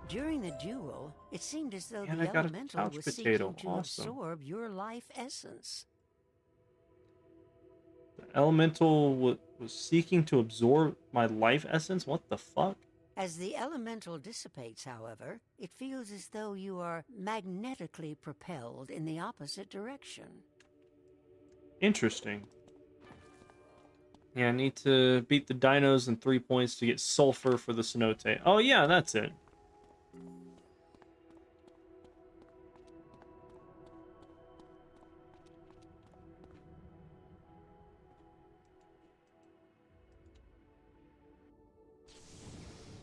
During the duel, it seemed as though And the I got a elemental couch was potato. seeking to Awesome. absorb your life essence. The elemental was seeking to absorb my life essence? What the fuck? As the elemental dissipates, however, it feels as though you are magnetically propelled in the opposite direction. Interesting. Yeah, I need to beat the dinos in 3 points to get sulfur for the cenote. Oh yeah, that's it.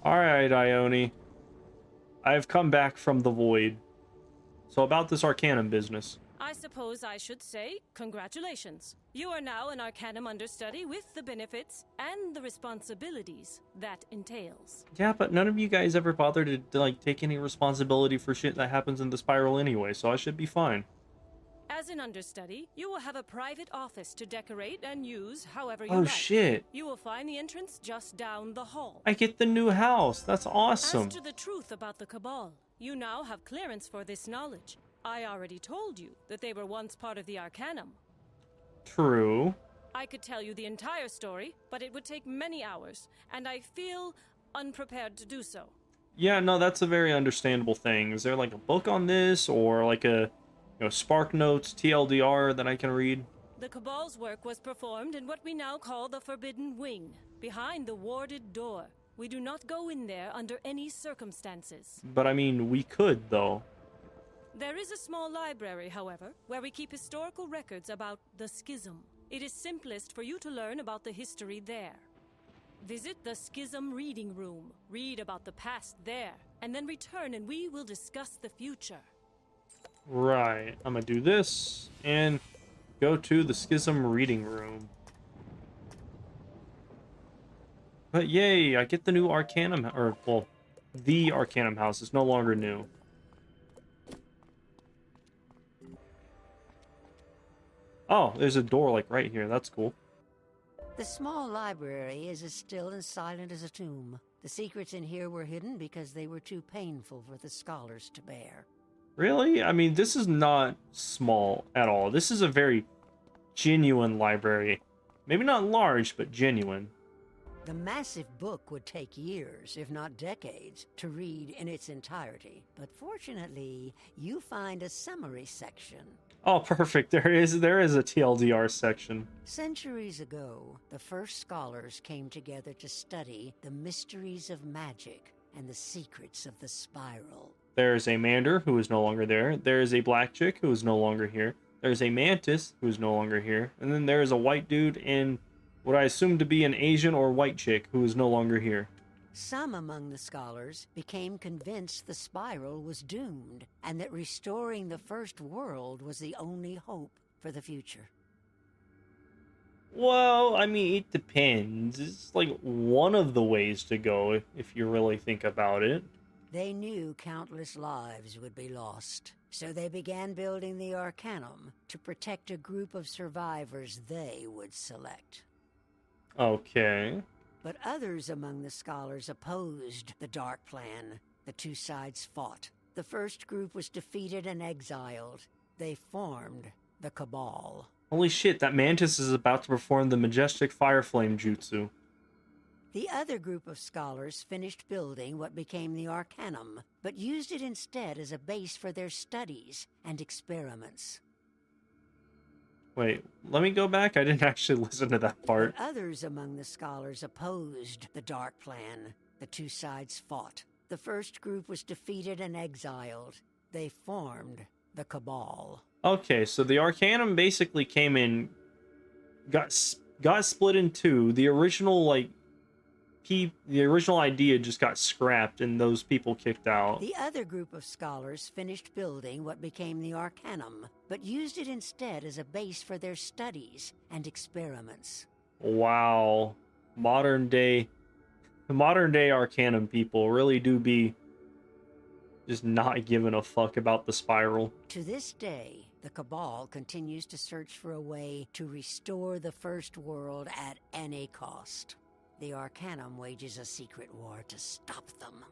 Alright, Ione. I have come back from the void. So about this Arcanum business. I suppose I should say congratulations. You are now an Arcanum understudy with the benefits and the responsibilities that entails. Yeah, but none of you guys ever bothered to like take any responsibility for shit that happens in the spiral anyway, so I should be fine. As an understudy, you will have a private office to decorate and use however you Oh, like. shit. You will find the entrance just down the hall. I get the new house. That's awesome. As to the truth about the Cabal, you now have clearance for this knowledge. I already told you that they were once part of the Arcanum. True. I could tell you the entire story, but it would take many hours, and I feel unprepared to do so. Yeah, no, that's a very understandable thing. Is there like a book on this or like a Spark Notes, TLDR that I can read? The Cabal's work was performed in what we now call the Forbidden Wing, behind the warded door. We do not go in there under any circumstances. But I mean, we could, though. There is a small library, however, where we keep historical records about the Schism. It is simplest for you to learn about the history there. Visit the Schism Reading Room, read about the past there, and then return and we will discuss the future. Right. I'm gonna do this and go to the Schism Reading Room. But yay, I get the new Arcanum, or, well, the Arcanum house. It's no longer new. Oh, there's a door, like, right here. That's cool. The small library is as still and silent as a tomb. The secrets in here were hidden because they were too painful for the scholars to bear. Really? I mean, this is not small at all. This is a very genuine library. Maybe not large, but genuine. The massive book would take years, if not decades, to read in its entirety. But fortunately, you find a summary section. Oh, perfect. There is a TLDR section. Centuries ago, the first scholars came together to study the mysteries of magic and the secrets of the spiral. There's a Mander who is no longer there. There's a black chick who is no longer here. There's a Mantis who is no longer here. And then there's a white dude and what I assume to be an Asian or white chick who is no longer here. Some among the scholars became convinced the spiral was doomed, and that restoring the first world was the only hope for the future. Well, I mean, it depends. It's like one of the ways to go if you really think about it. They knew countless lives would be lost, so they began building the Arcanum to protect a group of survivors they would select. Okay. But others among the scholars opposed the dark plan. The two sides fought. The first group was defeated and exiled. They formed the Cabal. Holy shit, that Mantis is about to perform the majestic fire flame jutsu. The other group of scholars finished building what became the Arcanum, but used it instead as a base for their studies and experiments. Wait, let me go back. I didn't actually listen to that part. But others among the scholars opposed the dark plan. The two sides fought. The first group was defeated and exiled. They formed the Cabal. Okay, so the Arcanum basically came in, got split in two. The original the original idea just got scrapped, and those people kicked out. The other group of scholars finished building what became the Arcanum, but used it instead as a base for their studies and experiments. Wow, modern day Arcanum people really do be just not giving a fuck about the spiral. To this day, the Cabal continues to search for a way to restore the first world at any cost. The Arcanum wages a secret war to stop them.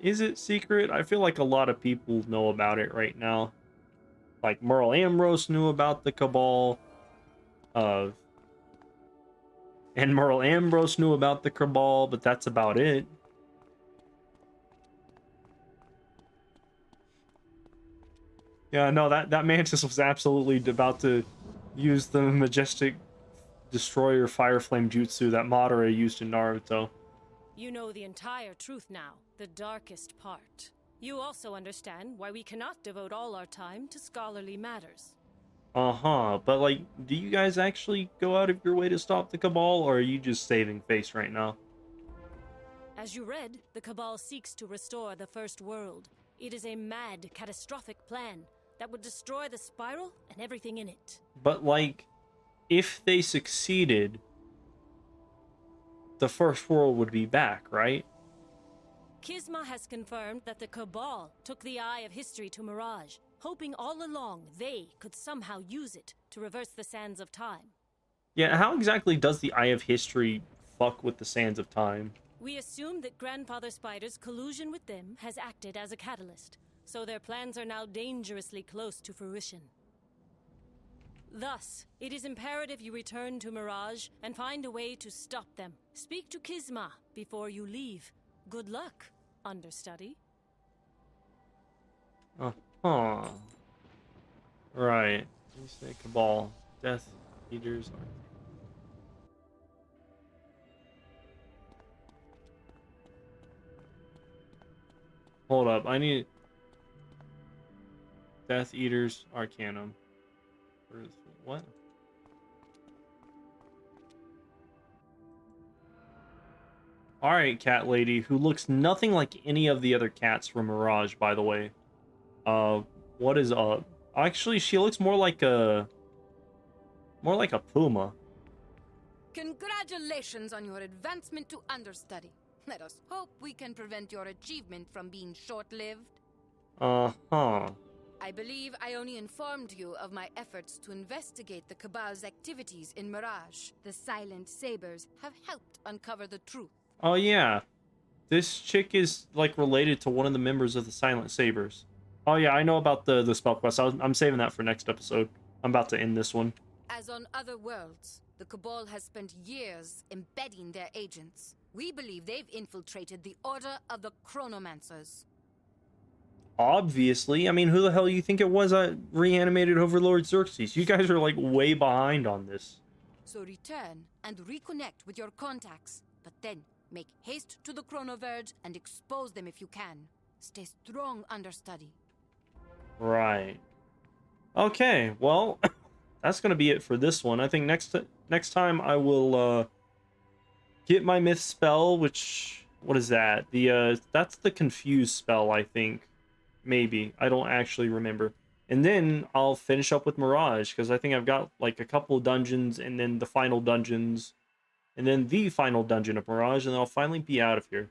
Is it secret? I feel like a lot of people know about it right now. Like Merle Ambrose knew about the Cabal. And Merle Ambrose knew about the Cabal, but that's about it. Yeah, no, that Mantis was absolutely about to use the majestic destroyer fire flame jutsu that Madara used in Naruto. You know the entire truth now, the darkest part. You also understand why we cannot devote all our time to scholarly matters. Uh-huh, but like, do you guys actually go out of your way to stop the Cabal, or are you just saving face right now? As you read, the Cabal seeks to restore the first world. It is a mad, catastrophic plan that would destroy the spiral and everything in it. But like, if they succeeded, the first world would be back, right? Kisma has confirmed that the Cabal took the Eye of History to Mirage, hoping all along they could somehow use it to reverse the sands of time. Yeah, how exactly does the Eye of History fuck with the sands of time? We assume that Grandfather Spider's collusion with them has acted as a catalyst, so their plans are now dangerously close to fruition. Thus, it is imperative you return to Mirage and find a way to stop them. Speak to Kisma before you leave. Good luck, understudy. Uh-huh. Right. You say Cabal. Death Eaters are... Hold up, I need... Death Eaters Arcanum. What? Alright, cat lady, who looks nothing like any of the other cats from Mirage, by the way. What is up? Actually, she looks more like a puma. Congratulations on your advancement to understudy. Let us hope we can prevent your achievement from being short-lived. Uh-huh. I believe I only informed you of my efforts to investigate the Cabal's activities in Mirage. The Silent Sabers have helped uncover the truth. Oh yeah. This chick is, like, related to one of the members of the Silent Sabers. Oh yeah, I know about the spell quest. I'm saving that for next episode. I'm about to end this one. As on other worlds, the Cabal has spent years embedding their agents. We believe they've infiltrated the Order of the Chronomancers. Obviously. I mean, who the hell you think it was that reanimated Overlord Xerxes? You guys are like way behind on this. So return and reconnect with your contacts, but then make haste to the Chronoverge and expose them if you can. Stay strong, understudy. Right. Okay, well, that's gonna be it for this one. I think next time I will get my myth spell, which what is that? That's the confuse spell, I think. Maybe. I don't actually remember. And then I'll finish up with Mirage, because I think I've got like a couple of dungeons and then the final dungeons. And then the final dungeon of Mirage, and then I'll finally be out of here.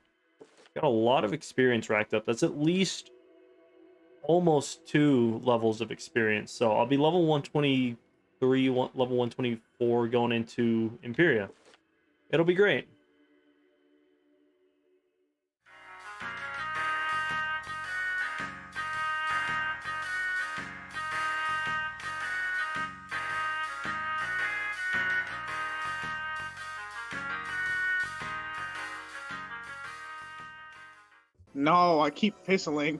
Got a lot of experience racked up. That's at least almost 2 levels of experience. So I'll be level 123, level 124 going into Imperia. It'll be great. No, I keep whistling.